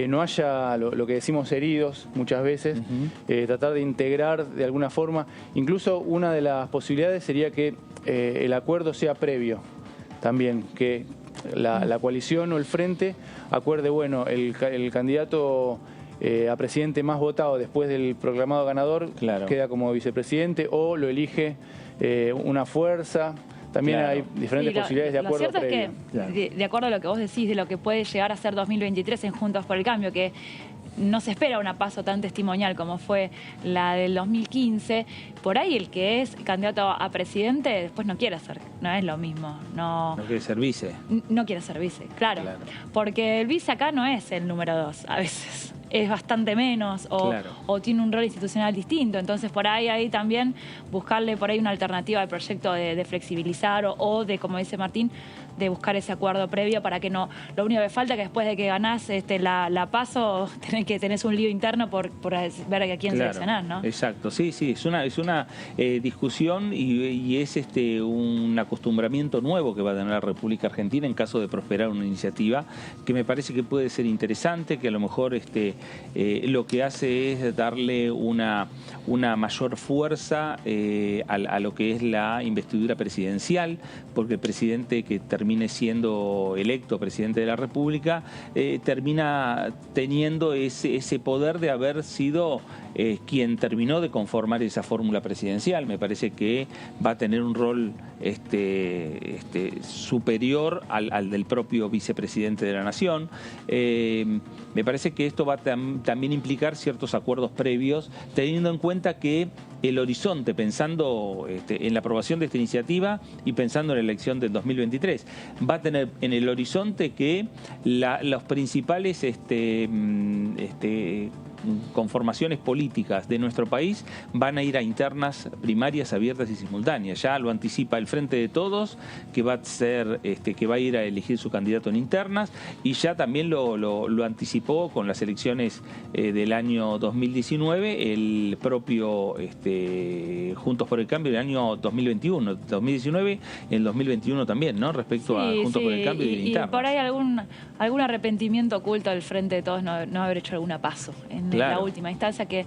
no haya lo que decimos heridos muchas veces, tratar de integrar de alguna forma. Incluso una de las posibilidades sería que el acuerdo sea previo también, que la coalición o el frente acuerde, bueno, el candidato a presidente más votado después del proclamado ganador queda como vicepresidente, o lo elige una fuerza. También hay diferentes posibilidades de acuerdo previo. Lo cierto es que, de acuerdo a lo que vos decís, de lo que puede llegar a ser 2023 en Juntos por el Cambio, que no se espera una paso tan testimonial como fue la del 2015, por ahí el que es candidato a presidente después no quiere ser, no es lo mismo. No quiere ser vice. No quiere ser vice, claro. Porque el vice acá no es el número 2 a veces. Es bastante menos o tiene un rol institucional distinto. Entonces por ahí también buscarle por ahí una alternativa al proyecto de flexibilizar o de, como dice Martín, de buscar ese acuerdo previo para que no... Lo único que falta es que después de que ganás la paso, tenés un lío interno por ver a quién seleccionar, ¿no? Exacto, sí, es una discusión y es un acostumbramiento nuevo que va a tener la República Argentina en caso de prosperar una iniciativa que me parece que puede ser interesante, que a lo mejor lo que hace es darle una mayor fuerza a lo que es la investidura presidencial, porque el presidente que termine siendo electo presidente de la República termina teniendo ese poder de haber sido quien terminó de conformar esa fórmula presidencial. Me parece que va a tener un rol superior al del propio vicepresidente de la Nación. Me parece que esto va a también implicar ciertos acuerdos previos, teniendo en cuenta que el horizonte, pensando en la aprobación de esta iniciativa y pensando en la elección del 2023, va a tener en el horizonte que los principales conformaciones políticas de nuestro país van a ir a internas primarias abiertas y simultáneas. Ya lo anticipa el Frente de Todos, que va a ser que va a ir a elegir su candidato en internas, y ya también lo anticipó con las elecciones del año 2019 el propio Juntos por el Cambio del año 2021, 2019, el 2021 también, ¿no? Respecto a Juntos por el Cambio y internas. Y por ahí algún arrepentimiento oculto del Frente de Todos no haber hecho alguna paso en la última instancia, que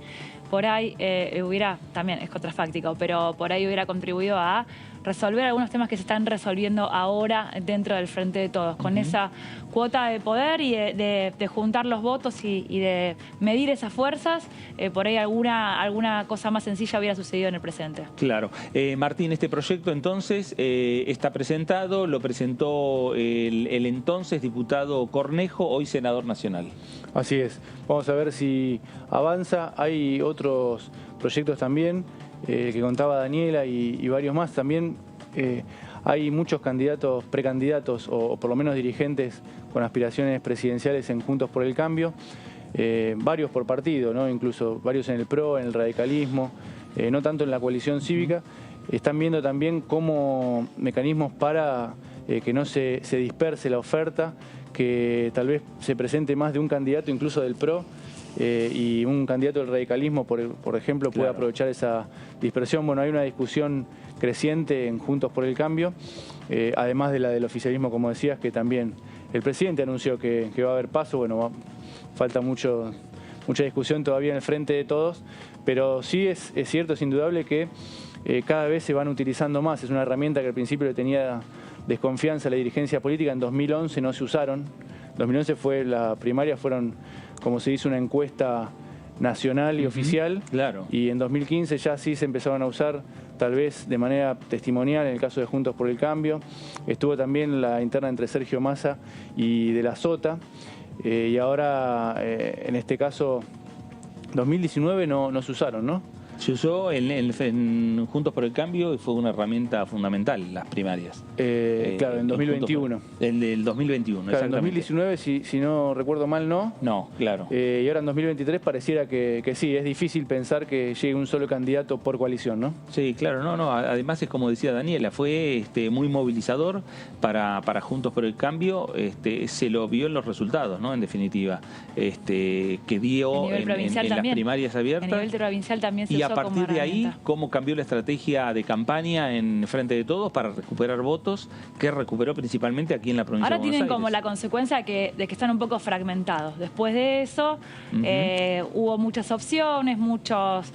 por ahí hubiera, también es contrafáctico, pero por ahí hubiera contribuido a resolver algunos temas que se están resolviendo ahora dentro del Frente de Todos, con esa cuota de poder y de juntar los votos y de medir esas fuerzas. Por ahí alguna cosa más sencilla hubiera sucedido en el presente. Claro. Martín, este proyecto entonces está presentado, lo presentó el entonces diputado Cornejo, hoy senador nacional. Así es. Vamos a ver si avanza. Hay otros proyectos también, que contaba Daniela y varios más. También hay muchos candidatos, precandidatos o por lo menos dirigentes con aspiraciones presidenciales en Juntos por el Cambio. Varios por partido, ¿no? Incluso varios en el PRO, en el radicalismo, no tanto en la coalición cívica. Están viendo también cómo mecanismos para que no se disperse la oferta, que tal vez se presente más de un candidato, incluso del PRO, y un candidato del radicalismo, por ejemplo, puede aprovechar esa dispersión. Bueno, hay una discusión creciente en Juntos por el Cambio, además de la del oficialismo, como decías, que también el presidente anunció que va a haber paso. Bueno, falta mucha discusión todavía en el Frente de Todos, pero sí es cierto, es indudable que cada vez se van utilizando más. Es una herramienta que al principio le tenía desconfianza a la dirigencia política. En 2011 no se usaron. 2011 fue la primaria, fueron, como se dice, una encuesta nacional y oficial. Claro. Y en 2015 ya sí se empezaron a usar, tal vez de manera testimonial, en el caso de Juntos por el Cambio. Estuvo también la interna entre Sergio Massa y de la Sota. Y ahora, en este caso, 2019 no se usaron, ¿no? Se usó en Juntos por el Cambio y fue una herramienta fundamental, las primarias. Claro, en 2021. El del 2021, claro, en exactamente. 2019, si no recuerdo mal, no. No, claro. Y ahora en 2023 pareciera que sí, es difícil pensar que llegue un solo candidato por coalición, ¿no? Sí, claro, no. Además es como decía Daniela, fue muy movilizador para Juntos por el Cambio. Se lo vio en los resultados, ¿no? En definitiva, que dio en las primarias abiertas. A nivel provincial también se y usó a partir de ahí, cómo cambió la estrategia de campaña en Frente de Todos para recuperar votos, que recuperó principalmente aquí en la provincia de Buenos Aires. Ahora tienen como la consecuencia de que están un poco fragmentados. Después de eso, hubo muchas opciones, muchas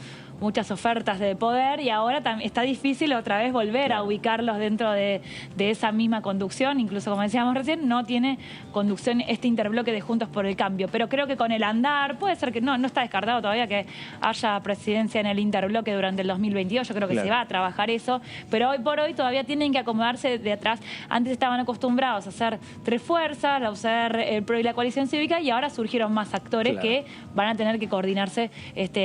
ofertas de poder y ahora está difícil otra vez volver a ubicarlos dentro de esa misma conducción. Incluso, como decíamos recién, no tiene conducción este interbloque de Juntos por el Cambio. Pero creo que con el andar, puede ser que no está descartado todavía que haya presidencia en el interbloque durante el 2022. Yo creo que se va a trabajar eso. Pero hoy por hoy todavía tienen que acomodarse de atrás. Antes estaban acostumbrados a hacer tres fuerzas, a usar el PRO y la coalición cívica, y ahora surgieron más actores que van a tener que coordinarse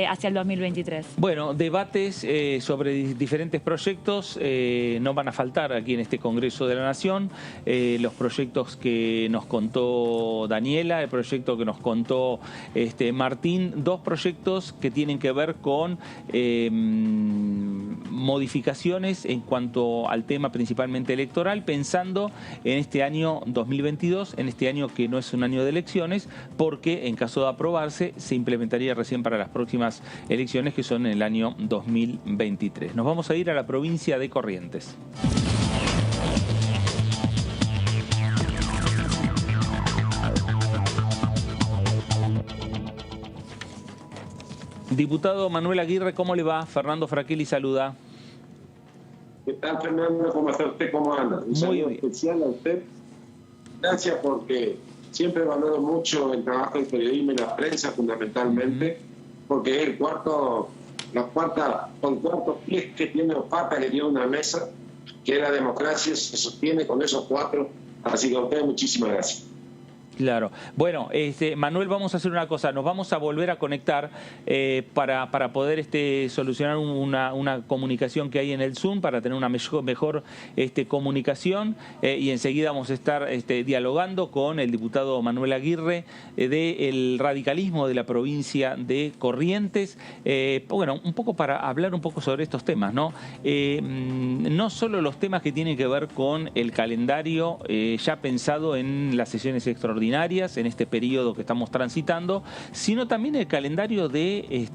hacia el 2023. Bueno, debates sobre diferentes proyectos no van a faltar aquí en este Congreso de la Nación. Los proyectos que nos contó Daniela, el proyecto que nos contó Martín, dos proyectos que tienen que ver con modificaciones en cuanto al tema principalmente electoral, pensando en este año 2022, en este año que no es un año de elecciones, porque en caso de aprobarse se implementaría recién para las próximas elecciones, que son en el año 2023. Nos vamos a ir a la provincia de Corrientes. Diputado Manuel Aguirre, ¿cómo le va? Fernando Fraquelli saluda. ¿Qué tal, Fernando? ¿Cómo está usted? ¿Cómo anda? Un saludo especial a usted. Gracias, porque siempre valoro mucho el trabajo del periodismo y la prensa, fundamentalmente, porque es el cuarto pie que tiene o pata que tiene una mesa, que la democracia se sostiene con esos cuatro. Así que a usted muchísimas gracias. Claro. Bueno, Manuel, vamos a hacer una cosa. Nos vamos a volver a conectar para poder solucionar una comunicación que hay en el Zoom, para tener una mejor comunicación, y enseguida vamos a estar dialogando con el diputado Manuel Aguirre del radicalismo de la provincia de Corrientes. Bueno, un poco para hablar un poco sobre estos temas, ¿no? No solo los temas que tienen que ver con el calendario ya pensado en las sesiones extraordinarias, en este periodo que estamos transitando, sino también el calendario de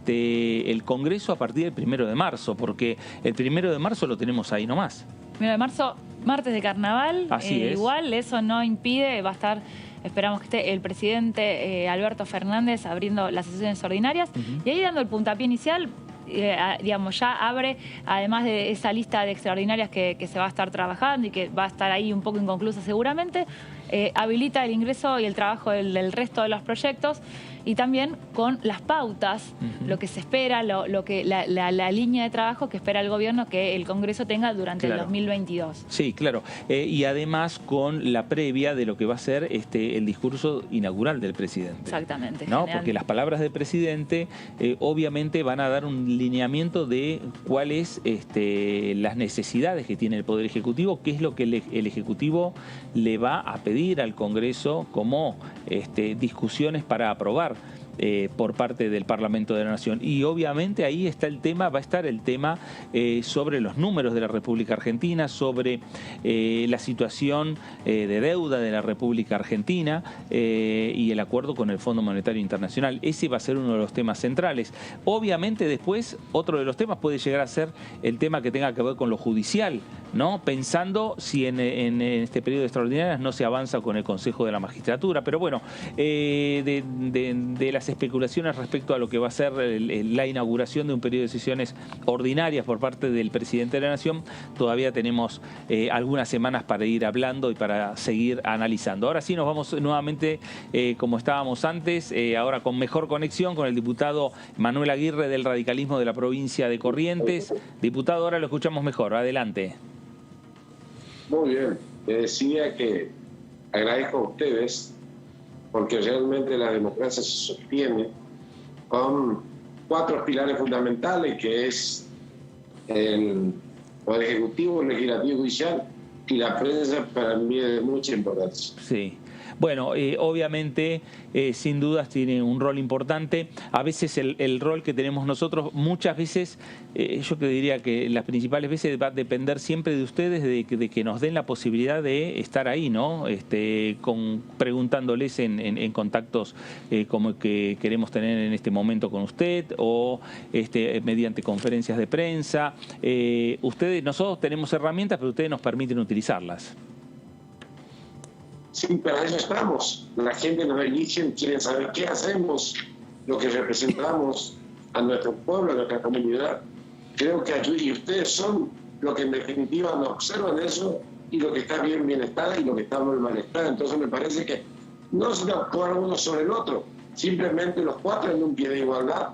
el Congreso a partir del 1 de marzo, porque el 1 de marzo lo tenemos ahí nomás. 1 de marzo, martes de carnaval. Así es. Igual eso no impide, va a estar, esperamos que esté el presidente Alberto Fernández abriendo las sesiones ordinarias y ahí dando el puntapié inicial. Digamos, ya abre, además de esa lista de extraordinarias que se va a estar trabajando y que va a estar ahí un poco inconclusa seguramente, habilita el ingreso y el trabajo del resto de los proyectos, y también con las pautas, lo que se espera, la línea de trabajo que espera el gobierno que el Congreso tenga durante el 2022. Sí, claro. Y además con la previa de lo que va a ser el discurso inaugural del presidente. Exactamente. ¿No? Porque las palabras del presidente obviamente van a dar un lineamiento de cuáles las necesidades que tiene el Poder Ejecutivo, qué es lo que el Ejecutivo le va a pedir al Congreso como discusiones para aprobar por parte del Parlamento de la Nación. Y obviamente ahí está el tema, va a estar el tema sobre los números de la República Argentina, sobre la situación de deuda de la República Argentina y el acuerdo con el Fondo Monetario Internacional. Ese va a ser uno de los temas centrales. Obviamente después otro de los temas puede llegar a ser el tema que tenga que ver con lo judicial, ¿no? Pensando si en este periodo de extraordinarias no se avanza con el Consejo de la Magistratura. Pero bueno, de las especulaciones respecto a lo que va a ser la inauguración de un periodo de sesiones ordinarias por parte del presidente de la Nación, todavía tenemos algunas semanas para ir hablando y para seguir analizando. Ahora sí nos vamos nuevamente como estábamos antes, ahora con mejor conexión con el diputado Manuel Aguirre del radicalismo de la provincia de Corrientes. Diputado, ahora lo escuchamos mejor. Adelante. Muy bien. Le decía que agradezco a ustedes, porque realmente la democracia se sostiene con 4 pilares fundamentales, que es el Poder Ejecutivo, Legislativo, Judicial, y la prensa para mí es de mucha importancia. Sí. Bueno, obviamente, sin dudas tiene un rol importante. A veces el rol que tenemos nosotros, muchas veces, yo te diría que las principales veces va a depender siempre de ustedes, de que nos den la posibilidad de estar ahí, ¿no? Preguntándoles en contactos como que queremos tener en este momento con usted, o mediante conferencias de prensa. Nosotros tenemos herramientas, pero ustedes nos permiten utilizarlas. Sí, para eso estamos. La gente nos elige, quieren saber qué hacemos, lo que representamos a nuestro pueblo, a nuestra comunidad. Creo que aquí y ustedes son los que en definitiva nos observan eso, y lo que está bien, bienestar, y lo que está mal, malestar. Entonces me parece que no se actúa uno sobre el otro, simplemente los 4 en un pie de igualdad,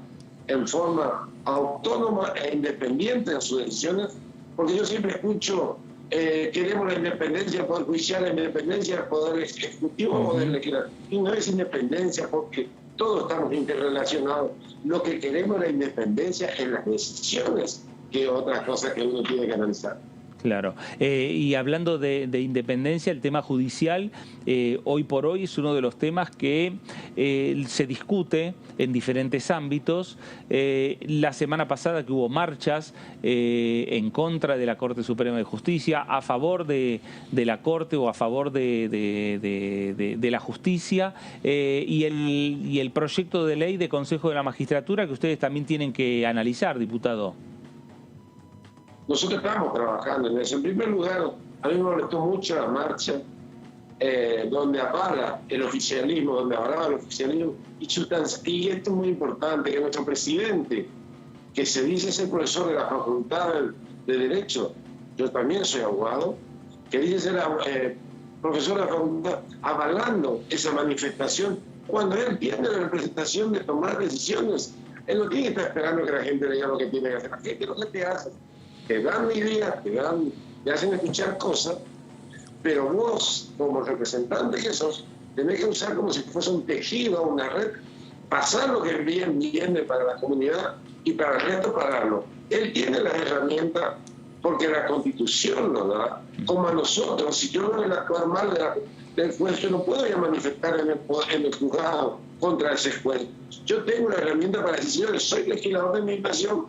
en forma autónoma e independiente de sus decisiones, porque yo siempre escucho... queremos la independencia del Poder Judicial, la independencia del Poder Ejecutivo, Poder Legislativo. Y no es independencia porque todos estamos interrelacionados. Lo que queremos es la independencia en las decisiones, que es otra cosa que uno tiene que analizar. Claro. Y hablando de independencia, el tema judicial, hoy por hoy es uno de los temas que se discute en diferentes ámbitos. La semana pasada que hubo marchas en contra de la Corte Suprema de Justicia, a favor de la Corte o a favor de la justicia, y el proyecto de ley de Consejo de la Magistratura que ustedes también tienen que analizar, diputado. Nosotros estamos trabajando en eso. En primer lugar, a mí me molestó mucho la marcha donde avala el oficialismo, donde avalaba el oficialismo. Y esto es muy importante, que nuestro presidente, que se dice ser profesor de la Facultad de Derecho, yo también soy abogado, que dice ser profesor de la Facultad, avalando esa manifestación, cuando él tiene la representación de tomar decisiones. Él no tiene que estar esperando que la gente le diga lo que tiene que hacer. La gente lo que te hace, te dan ideas, te hacen escuchar cosas, pero vos, como representante que sos, tenés que usar como si fuese un tejido, una red, pasar lo que viene para la comunidad y para el resto pagarlo. Él tiene las herramientas porque la Constitución nos da, como a nosotros. Si yo no voy a actuar mal del juez, yo no puedo ir a manifestar en el juzgado contra ese juez. Yo tengo la herramienta para decir, yo soy legislador de mi nación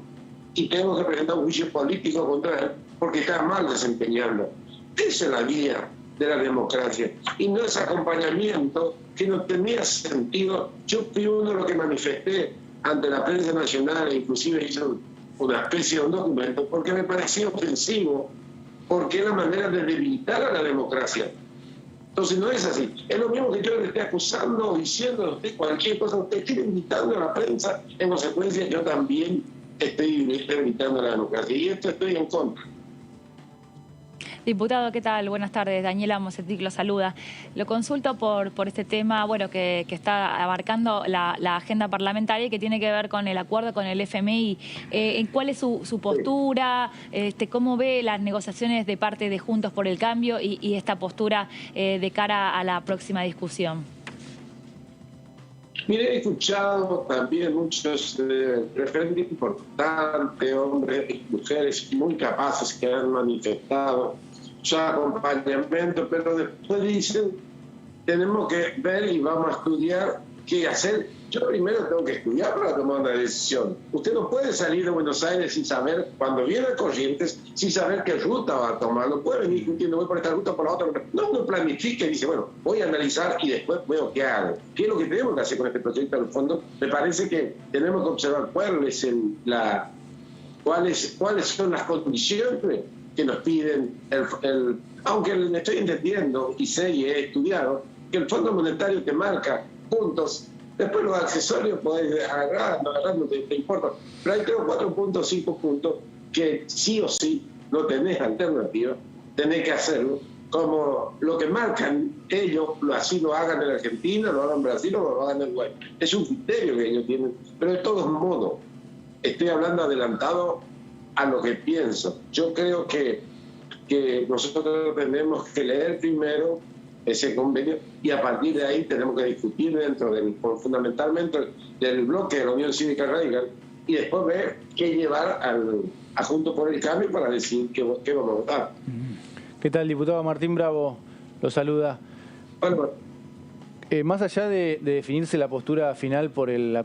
y tengo que presentar un juicio político contra él porque está mal desempeñando. Esa es la guía de la democracia y no es acompañamiento que no tenía sentido. Yo fui uno de los que manifesté ante la prensa nacional e inclusive hizo una especie de un documento porque me parecía ofensivo, porque era manera de debilitar a la democracia. Entonces no es así. Es lo mismo que yo le esté acusando o diciendo a usted cualquier cosa. Usted está invitando a la prensa, en consecuencia yo también estoy invitando a la democracia y esto estoy en contra. Diputado, ¿qué tal? Buenas tardes. Daniela Mosetic lo saluda. Lo consulto por este tema, bueno, que está abarcando la agenda parlamentaria y que tiene que ver con el acuerdo con el FMI. ¿Cuál es su postura? ¿Cómo ve las negociaciones de parte de Juntos por el Cambio y esta postura de cara a la próxima discusión? Mire, he escuchado también muchos referentes importantes, hombres y mujeres muy capaces que han manifestado su acompañamiento, pero después dicen, tenemos que ver y vamos a estudiar qué hacer. Yo primero tengo que estudiar para tomar una decisión. Usted no puede salir de Buenos Aires sin saber, cuando viene a Corrientes, sin saber qué ruta va a tomar. No puede venir discutiendo, voy por esta ruta, por la otra. No, uno planifica y dice, bueno, voy a analizar y después veo qué hago. ¿Qué es lo que tenemos que hacer con este proyecto? Al fondo, me parece que tenemos que observar cuáles son las condiciones que nos piden, aunque le estoy entendiendo y sé y he estudiado, que el Fondo Monetario te marca puntos. Después los accesorios podés agarrar, no te importa. Pero hay 3, 4 puntos, 5 puntos que sí o sí no tenés alternativa, tenés que hacerlo. Como lo que marcan ellos, así lo hagan en Argentina, lo hagan en Brasil o lo hagan en Uruguay. Es un criterio que ellos tienen. Pero de todos modos, estoy hablando adelantado a lo que pienso. Yo creo que nosotros tenemos que leer primero ese convenio y a partir de ahí tenemos que discutir fundamentalmente del bloque de la Unión Cívica Radical y después ver qué llevar a Juntos por el Cambio para decir qué vamos a votar. ¿Qué tal, diputado? Martín Bravo lo saluda. Bueno, más allá de definirse la postura final por el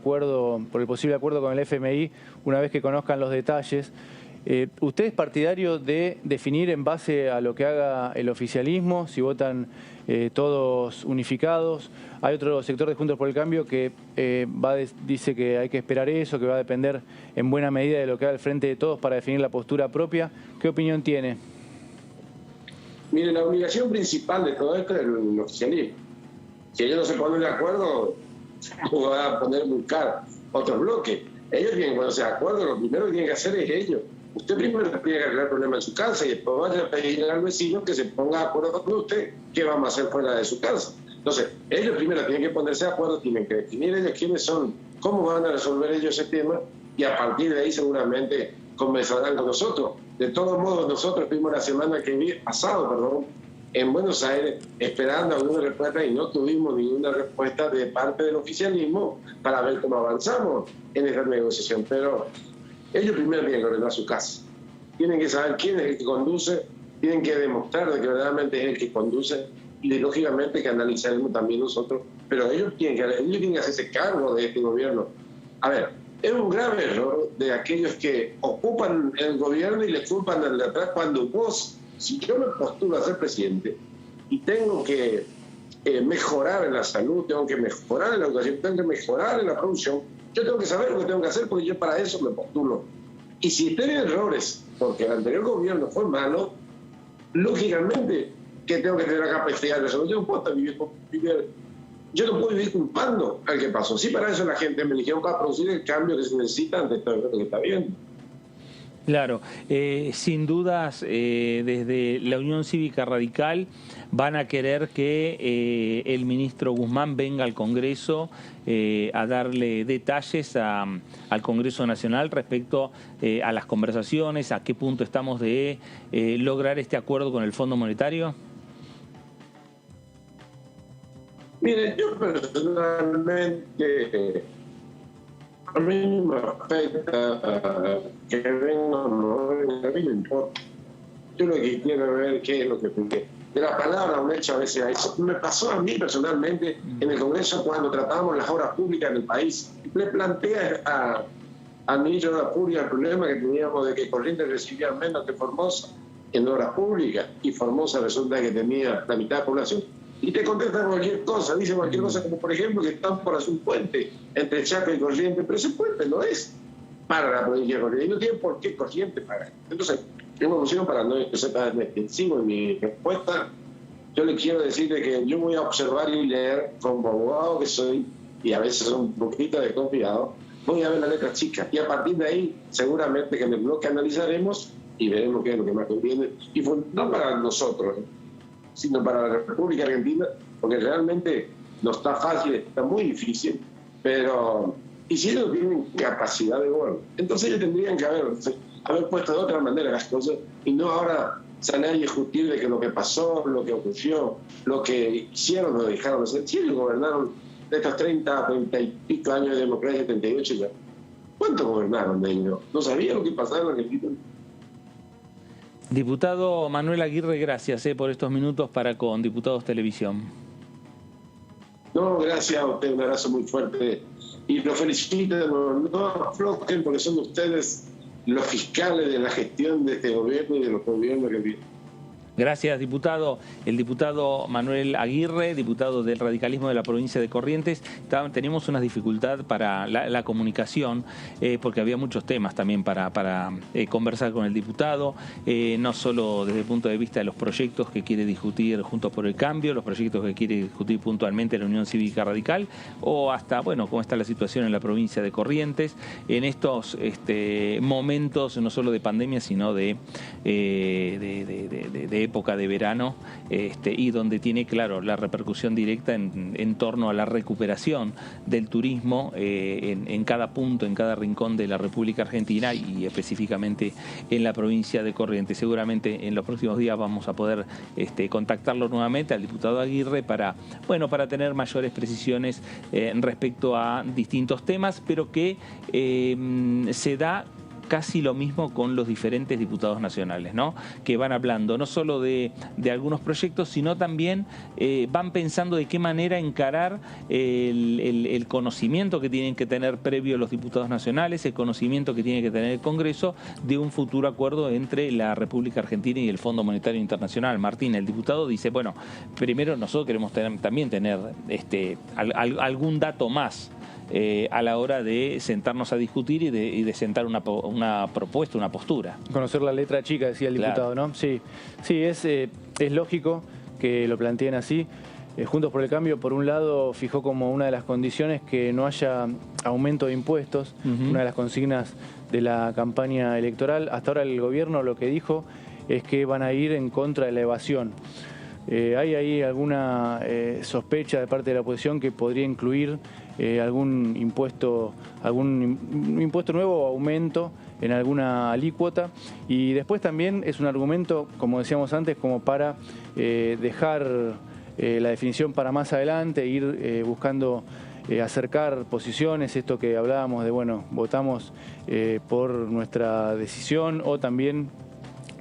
posible acuerdo con el FMI, una vez que conozcan los detalles, ¿usted es partidario de definir en base a lo que haga el oficialismo, si votan todos unificados? Hay otro sector de Juntos por el Cambio que dice que hay que esperar eso, que va a depender en buena medida de lo que haga el Frente de Todos para definir la postura propia. ¿Qué opinión tiene? Mire, la obligación principal de todo esto es el oficialismo. Si ellos no se ponen de acuerdo, van a poner a buscar otro bloque. Ellos tienen que ponerse de acuerdo, lo primero que tienen que hacer es ellos. Usted primero tiene que arreglar el problema en su casa y después vaya a pedirle al vecino que se ponga de acuerdo con usted qué vamos a hacer fuera de su casa. Entonces, ellos primero tienen que ponerse de acuerdo, tienen que definir ellos quiénes son, cómo van a resolver ellos ese tema y a partir de ahí seguramente conversarán con nosotros. De todos modos, nosotros estuvimos la semana pasada en Buenos Aires esperando alguna respuesta y no tuvimos ninguna respuesta de parte del oficialismo para ver cómo avanzamos en esta negociación. Pero ellos primero tienen que ordenar su casa. Tienen que saber quién es el que conduce, tienen que demostrar de que verdaderamente es el que conduce y lógicamente que analizaremos también nosotros. Pero ellos tienen que hacerse cargo de este gobierno. A ver, es un grave error de aquellos que ocupan el gobierno y le culpan al de atrás cuando si yo me postulo a ser presidente y tengo que mejorar en la salud, tengo que mejorar en la educación, tengo que mejorar en la producción, yo tengo que saber lo que tengo que hacer porque yo para eso me postulo. Y si tienen errores porque el anterior gobierno fue malo, lógicamente que tengo que tener la capacidad de eso. Yo no puedo vivir, yo no puedo vivir culpando al que pasó. Sí, para eso la gente me eligió para producir el cambio que se necesita ante todo lo que está viendo. Claro, sin dudas desde la Unión Cívica Radical van a querer que el ministro Guzmán venga al Congreso a darle detalles al Congreso Nacional respecto a las conversaciones, a qué punto estamos de lograr este acuerdo con el Fondo Monetario. Mire, yo personalmente... A mí no me afecta que venga o no venga, a mí no importa. Yo lo que quiero ver qué es lo que... De la palabra un hecho a veces hay. Eso me pasó a mí personalmente en el Congreso cuando tratábamos las obras públicas en el país. Le planteé al ministro de Obras Públicas el problema que teníamos de que Corrientes recibía menos que Formosa en obras públicas y Formosa resulta que tenía la mitad de la población. Y te contesta cualquier cosa, dice cualquier cosa, como por ejemplo que están por hacer un puente entre Chaco y Corrientes, pero ese puente no es para la provincia de Corrientes y no tiene por qué Corrientes pagar. Entonces, en conclusión, para no ser tan extensivo en mi respuesta, yo le quiero decir de que yo voy a observar y leer como abogado que soy, y a veces un poquito desconfiado, voy a ver la letra chica y a partir de ahí seguramente que en el bloque analizaremos y veremos qué es lo que más conviene, y no para nosotros, sino para la República Argentina, porque realmente no está fácil, está muy difícil, pero y si ellos tienen capacidad de gobierno, entonces ellos tendrían que haber puesto de otra manera las cosas y no ahora salir a discutir de que lo que pasó, lo que ocurrió, lo que hicieron o dejaron de hacer. Si ellos gobernaron de estos 30 y pico años de democracia, 38 ya, ¿cuánto gobernaron de ellos? ¿No sabían lo que pasaba en Argentina? Diputado Manuel Aguirre, gracias por estos minutos para con Diputados Televisión. No, gracias a usted, un abrazo muy fuerte y los felicito, no aflojen porque son ustedes los fiscales de la gestión de este gobierno y de los gobiernos que vienen. Gracias, diputado. El diputado Manuel Aguirre, diputado del radicalismo de la provincia de Corrientes. Teníamos una dificultad para la comunicación porque había muchos temas también para conversar con el diputado, no solo desde el punto de vista de los proyectos que quiere discutir Juntos por el Cambio, los proyectos que quiere discutir puntualmente la Unión Cívica Radical, o hasta, bueno, cómo está la situación en la provincia de Corrientes en estos momentos no solo de pandemia, sino de época de verano y donde tiene, claro, la repercusión directa en torno a la recuperación del turismo en cada punto, en cada rincón de la República Argentina y específicamente en la provincia de Corrientes. Seguramente en los próximos días vamos a poder contactarlo nuevamente al diputado Aguirre para tener mayores precisiones respecto a distintos temas, pero que se da casi lo mismo con los diferentes diputados nacionales, ¿no? Que van hablando no solo de algunos proyectos, sino también van pensando de qué manera encarar el conocimiento que tienen que tener previo los diputados nacionales, el conocimiento que tiene que tener el Congreso de un futuro acuerdo entre la República Argentina y el Fondo Monetario Internacional. Martín, el diputado, dice, bueno, primero nosotros queremos también tener algún dato más a la hora de sentarnos a discutir y de sentar una propuesta, una postura. Conocer la letra chica, decía el diputado, ¿no? Sí, es lógico que lo planteen así. Juntos por el Cambio, por un lado, fijó como una de las condiciones que no haya aumento de impuestos, una de las consignas de la campaña electoral. Hasta ahora el gobierno lo que dijo es que van a ir en contra de la evasión. Hay ahí alguna sospecha de parte de la oposición que podría incluir algún impuesto nuevo o aumento en alguna alícuota, y después también es un argumento, como decíamos antes, como para dejar la definición para más adelante, ir buscando acercar posiciones, esto que hablábamos de, bueno, votamos por nuestra decisión, o también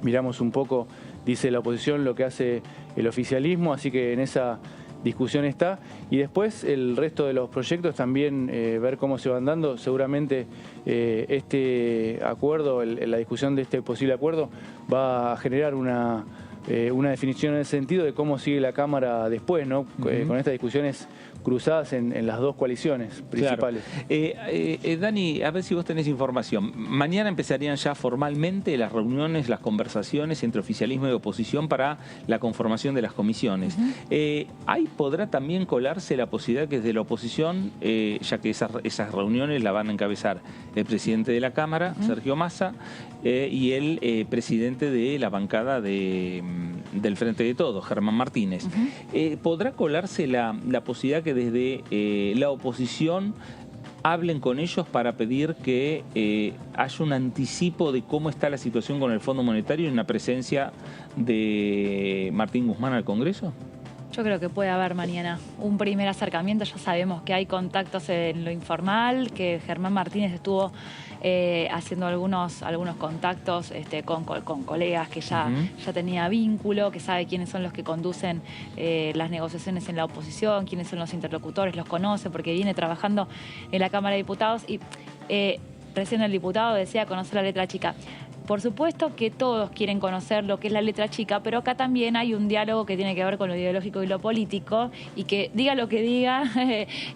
miramos un poco, dice la oposición, lo que hace el oficialismo, así que en esa discusión está. Y después el resto de los proyectos también ver cómo se van dando. Seguramente este acuerdo, la discusión de este posible acuerdo va a generar una definición en el sentido de cómo sigue la Cámara después, ¿no? Con estas discusiones cruzadas en las dos coaliciones principales. Claro. Dani, a ver si vos tenés información. Mañana empezarían ya formalmente las reuniones, las conversaciones entre oficialismo y oposición para la conformación de las comisiones. Ahí podrá también colarse la posibilidad que desde la oposición, ya que esas reuniones la van a encabezar el presidente de la Cámara, Sergio Massa, y el presidente de la bancada del Frente de Todos, Germán Martínez. ¿Podrá colarse la posibilidad que desde la oposición hablen con ellos para pedir que haya un anticipo de cómo está la situación con el Fondo Monetario en la presencia de Martín Guzmán al Congreso? Yo creo que puede haber mañana un primer acercamiento. Ya sabemos que hay contactos en lo informal, que Germán Martínez estuvo haciendo algunos contactos con colegas que ya tenía vínculo, que sabe quiénes son los que conducen las negociaciones en la oposición, quiénes son los interlocutores, los conoce porque viene trabajando en la Cámara de Diputados y recién el diputado decía conocer la letra chica. Por supuesto que todos quieren conocer lo que es la letra chica, pero acá también hay un diálogo que tiene que ver con lo ideológico y lo político, y que diga lo que diga,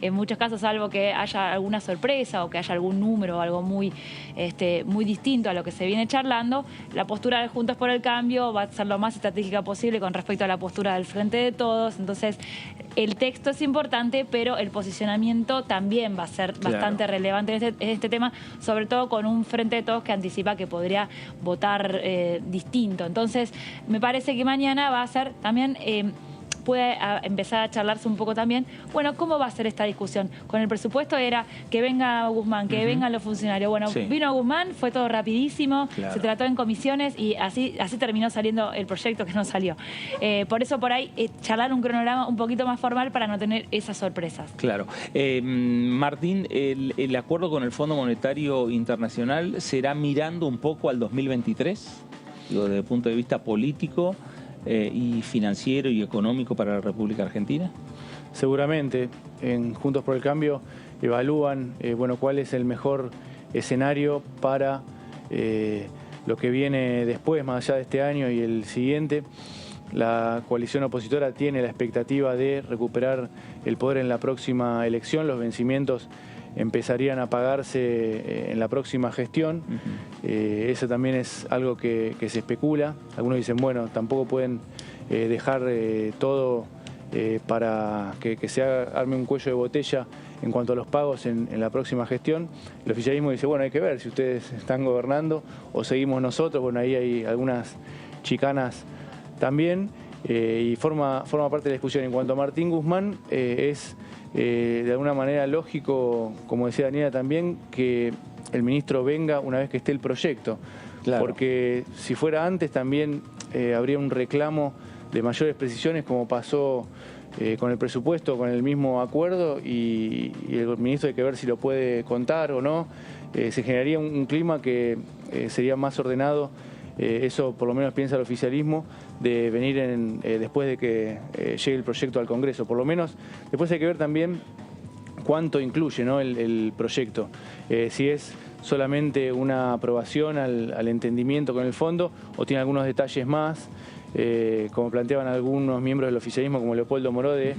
en muchos casos, salvo que haya alguna sorpresa o que haya algún número o algo muy distinto a lo que se viene charlando, la postura de Juntos por el Cambio va a ser lo más estratégica posible con respecto a la postura del Frente de Todos. Entonces, el texto es importante, pero el posicionamiento también va a ser bastante relevante en este tema, sobre todo con un Frente de Todos que anticipa que podría votar distinto. Entonces, me parece que mañana va a ser también... puede empezar a charlarse un poco también, bueno, ¿cómo va a ser esta discusión? Con el presupuesto era que venga Guzmán, que vengan los funcionarios. Bueno, vino Guzmán, fue todo rapidísimo, se trató en comisiones y así terminó saliendo el proyecto que no salió. Por eso por ahí charlar un cronograma un poquito más formal para no tener esas sorpresas. Claro. Martín, el acuerdo con el Fondo Monetario Internacional será mirando un poco al 2023, desde el punto de vista político, y financiero y económico para la República Argentina? Seguramente. En Juntos por el Cambio evalúan cuál es el mejor escenario para lo que viene después, más allá de este año y el siguiente. La coalición opositora tiene la expectativa de recuperar el poder en la próxima elección. Los vencimientos empezarían a pagarse en la próxima gestión. Eso también es algo que se especula. Algunos dicen, bueno, tampoco pueden dejar todo para que se arme un cuello de botella en cuanto a los pagos en la próxima gestión. El oficialismo dice, bueno, hay que ver si ustedes están gobernando o seguimos nosotros. Bueno, ahí hay algunas chicanas también, y forma parte de la discusión. En cuanto a Martín Guzmán, es de alguna manera lógico, como decía Daniela también, que el ministro venga una vez que esté el proyecto. Claro. Porque si fuera antes también habría un reclamo de mayores precisiones, como pasó con el presupuesto, con el mismo acuerdo, y el ministro hay que ver si lo puede contar o no. Se generaría un clima que sería más ordenado, eso por lo menos piensa el oficialismo, de venir después de que llegue el proyecto al Congreso. Por lo menos después hay que ver también cuánto incluye, ¿no?, el proyecto. Si es solamente una aprobación al entendimiento con el fondo o tiene algunos detalles más, como planteaban algunos miembros del oficialismo como Leopoldo Moró, de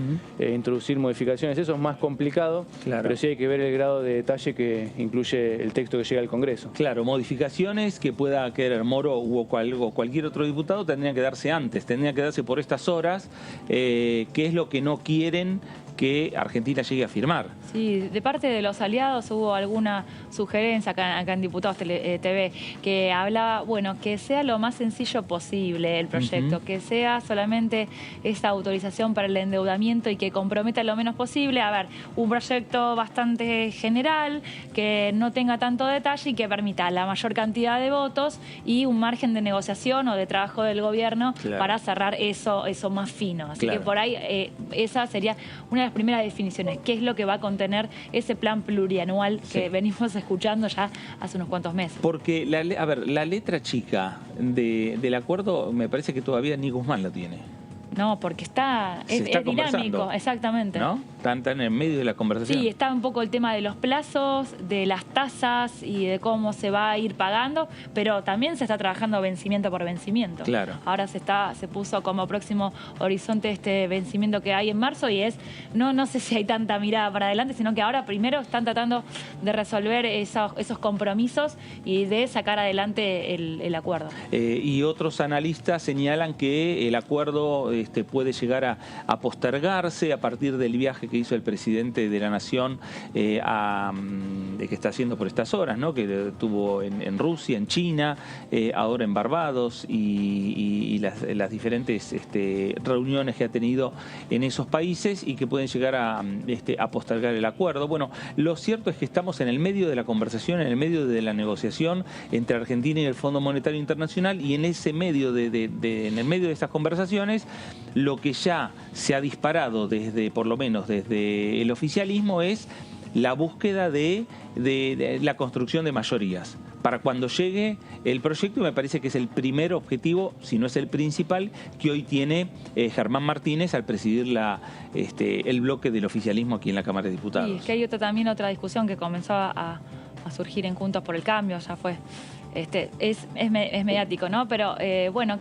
introducir modificaciones. Eso es más complicado, claro, pero sí hay que ver el grado de detalle que incluye el texto que llega al Congreso. Claro, modificaciones que pueda querer Moró o cualquier otro diputado tendrían que darse antes, tendrían que darse por estas horas, que es lo que no quieren que Argentina llegue a firmar. Sí, de parte de los aliados hubo alguna sugerencia acá en Diputados TV que hablaba, bueno, que sea lo más sencillo posible el proyecto, que sea solamente esta autorización para el endeudamiento y que comprometa lo menos posible. A ver, un proyecto bastante general, que no tenga tanto detalle y que permita la mayor cantidad de votos y un margen de negociación o de trabajo del gobierno, claro, para cerrar eso más fino. Así, claro, que por ahí esa sería una de las primeras definiciones. ¿Qué es lo que va a contener ese plan plurianual que venimos escuchando ya hace unos cuantos meses? Porque, a ver, la letra chica del acuerdo me parece que todavía ni Guzmán la tiene. No, porque es dinámico, exactamente. ¿No? Están en medio de la conversación. Sí, está un poco el tema de los plazos, de las tasas y de cómo se va a ir pagando, pero también se está trabajando vencimiento por vencimiento. Claro. Ahora se puso como próximo horizonte este vencimiento que hay en marzo y no sé si hay tanta mirada para adelante, sino que ahora primero están tratando de resolver esos compromisos y de sacar adelante el acuerdo. Y otros analistas señalan que el acuerdo puede llegar a postergarse a partir del viaje que hizo el presidente de la Nación que está haciendo por estas horas, ¿no?, que tuvo en Rusia, en China, ahora en Barbados y las diferentes reuniones que ha tenido en esos países y que pueden llegar a postergar el acuerdo. Bueno, lo cierto es que estamos en el medio de la conversación, en el medio de la negociación entre Argentina y el Fondo Monetario Internacional, y en ese medio en el medio de estas conversaciones, lo que ya se ha disparado por lo menos desde el oficialismo, es la búsqueda de la construcción de mayorías para cuando llegue el proyecto, y me parece que es el primer objetivo, si no es el principal, que hoy tiene Germán Martínez al presidir el bloque del oficialismo aquí en la Cámara de Diputados. Y es que hay otra discusión que comenzó a surgir en Juntos por el Cambio, ya fue, es mediático, ¿no? Pero bueno,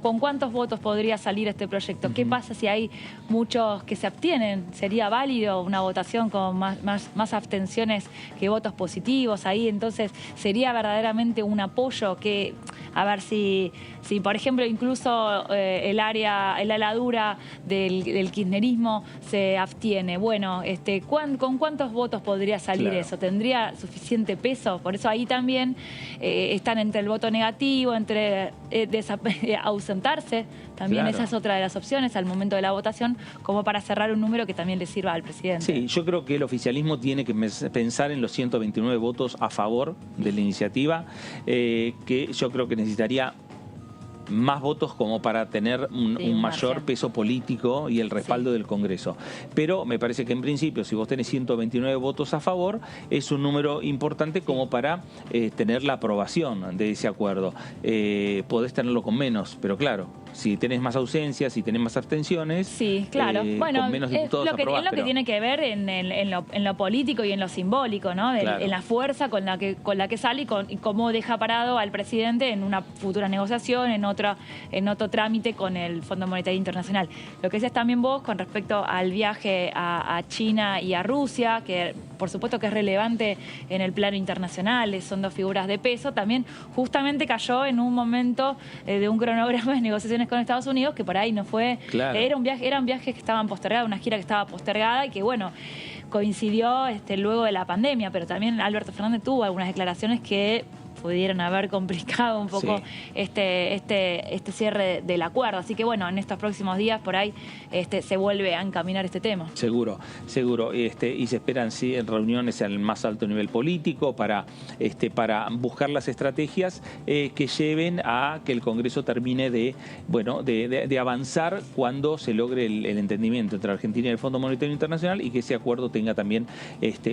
¿con cuántos votos podría salir este proyecto? ¿Qué pasa si hay muchos que se abstienen? ¿Sería válido una votación con más abstenciones que votos positivos ahí? Entonces, ¿sería verdaderamente un apoyo que, a ver, si por ejemplo, incluso el ala dura del kirchnerismo se abstiene? Bueno, ¿con cuántos votos podría salir eso? ¿Tendría suficiente peso? Por eso ahí también están entre el voto negativo, entre ausentarse, también esa es otra de las opciones al momento de la votación, como para cerrar un número que también le sirva al presidente. Sí, yo creo que el oficialismo tiene que pensar en los 129 votos a favor de la iniciativa, que yo creo que necesitaría más votos como para tener un mayor peso político y el respaldo del Congreso. Pero me parece que en principio, si vos tenés 129 votos a favor, es un número importante como para tener la aprobación de ese acuerdo. Podés tenerlo con menos, pero claro, si tenés más ausencias, si tenés más abstenciones, sí, claro. Bueno, con menos diputados es lo que tiene que ver en lo político y en lo simbólico, ¿no? Claro. En la fuerza con la que sale y cómo deja parado al presidente en una futura negociación, en otro trámite con el Fondo Monetario Internacional. Lo que decías también vos con respecto al viaje a China y a Rusia, que por supuesto que es relevante en el plano internacional, son dos figuras de peso, también justamente cayó en un momento de un cronograma de negociaciones con Estados Unidos que por ahí no fue... Claro. Eran viajes que estaban postergados, una gira que estaba postergada y que, bueno, coincidió luego de la pandemia, pero también Alberto Fernández tuvo algunas declaraciones que pudieron haber complicado un poco este cierre del acuerdo. Así que bueno, en estos próximos días por ahí se vuelve a encaminar este tema. Seguro, seguro. Y se esperan reuniones al más alto nivel político para buscar las estrategias que lleven a que el Congreso termine de avanzar cuando se logre el entendimiento entre Argentina y el Fondo Monetario Internacional y que ese acuerdo tenga también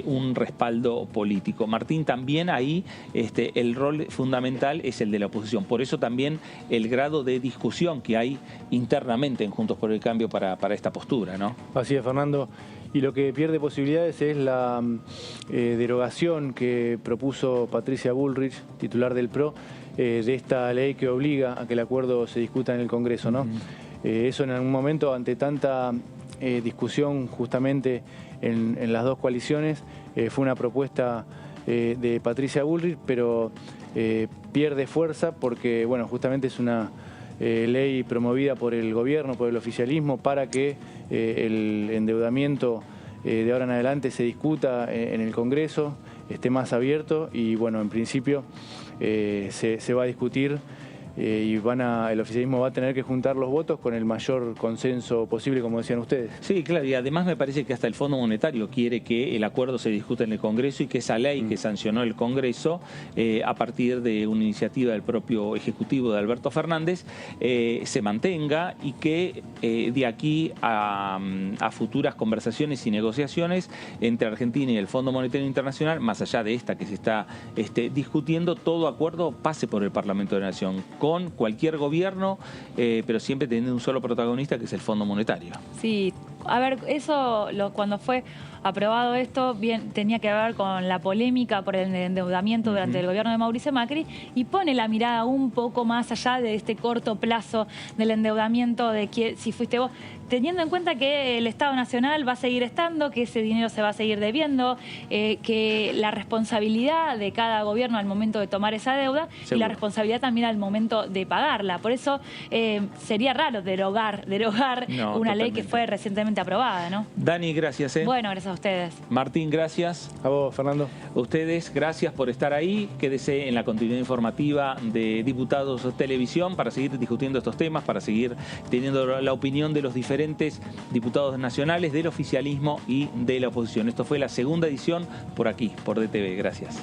un respaldo político. Martín, también ahí el rol fundamental es el de la oposición. Por eso también el grado de discusión que hay internamente en Juntos por el Cambio para esta postura, ¿no? Así es, Fernando. Y lo que pierde posibilidades es la derogación que propuso Patricia Bullrich, titular del PRO, de esta ley que obliga a que el acuerdo se discuta en el Congreso, ¿no? Eso en algún momento, ante tanta discusión justamente en las dos coaliciones, fue una propuesta de Patricia Bullrich, pero pierde fuerza porque, bueno, justamente es una ley promovida por el gobierno, por el oficialismo, para que el endeudamiento de ahora en adelante se discuta en el Congreso, esté más abierto y, bueno, en principio se va a discutir y el oficialismo va a tener que juntar los votos con el mayor consenso posible, como decían ustedes. Sí, claro, y además me parece que hasta el Fondo Monetario quiere que el acuerdo se discuta en el Congreso y que esa ley que sancionó el Congreso a partir de una iniciativa del propio Ejecutivo de Alberto Fernández se mantenga y que de aquí a futuras conversaciones y negociaciones entre Argentina y el Fondo Monetario Internacional, más allá de esta que se está discutiendo, todo acuerdo pase por el Parlamento de la Nación, con cualquier gobierno, pero siempre teniendo un solo protagonista, que es el Fondo Monetario. Sí, a ver, eso cuando fue aprobado esto, bien tenía que ver con la polémica por el endeudamiento durante el gobierno de Mauricio Macri y pone la mirada un poco más allá de este corto plazo del endeudamiento de si fuiste vos, teniendo en cuenta que el Estado Nacional va a seguir estando, que ese dinero se va a seguir debiendo, que la responsabilidad de cada gobierno al momento de tomar esa deuda y la responsabilidad también al momento de pagarla. Por eso sería raro derogar una ley que fue recientemente aprobada, ¿no? Dani, gracias. Bueno, gracias a ustedes. Martín, gracias. A vos, Fernando. A ustedes, gracias por estar ahí. Quédese en la continuidad informativa de Diputados Televisión para seguir discutiendo estos temas, para seguir teniendo la opinión de los diferentes diputados nacionales, del oficialismo y de la oposición. Esto fue la segunda edición por aquí, por DTV. Gracias.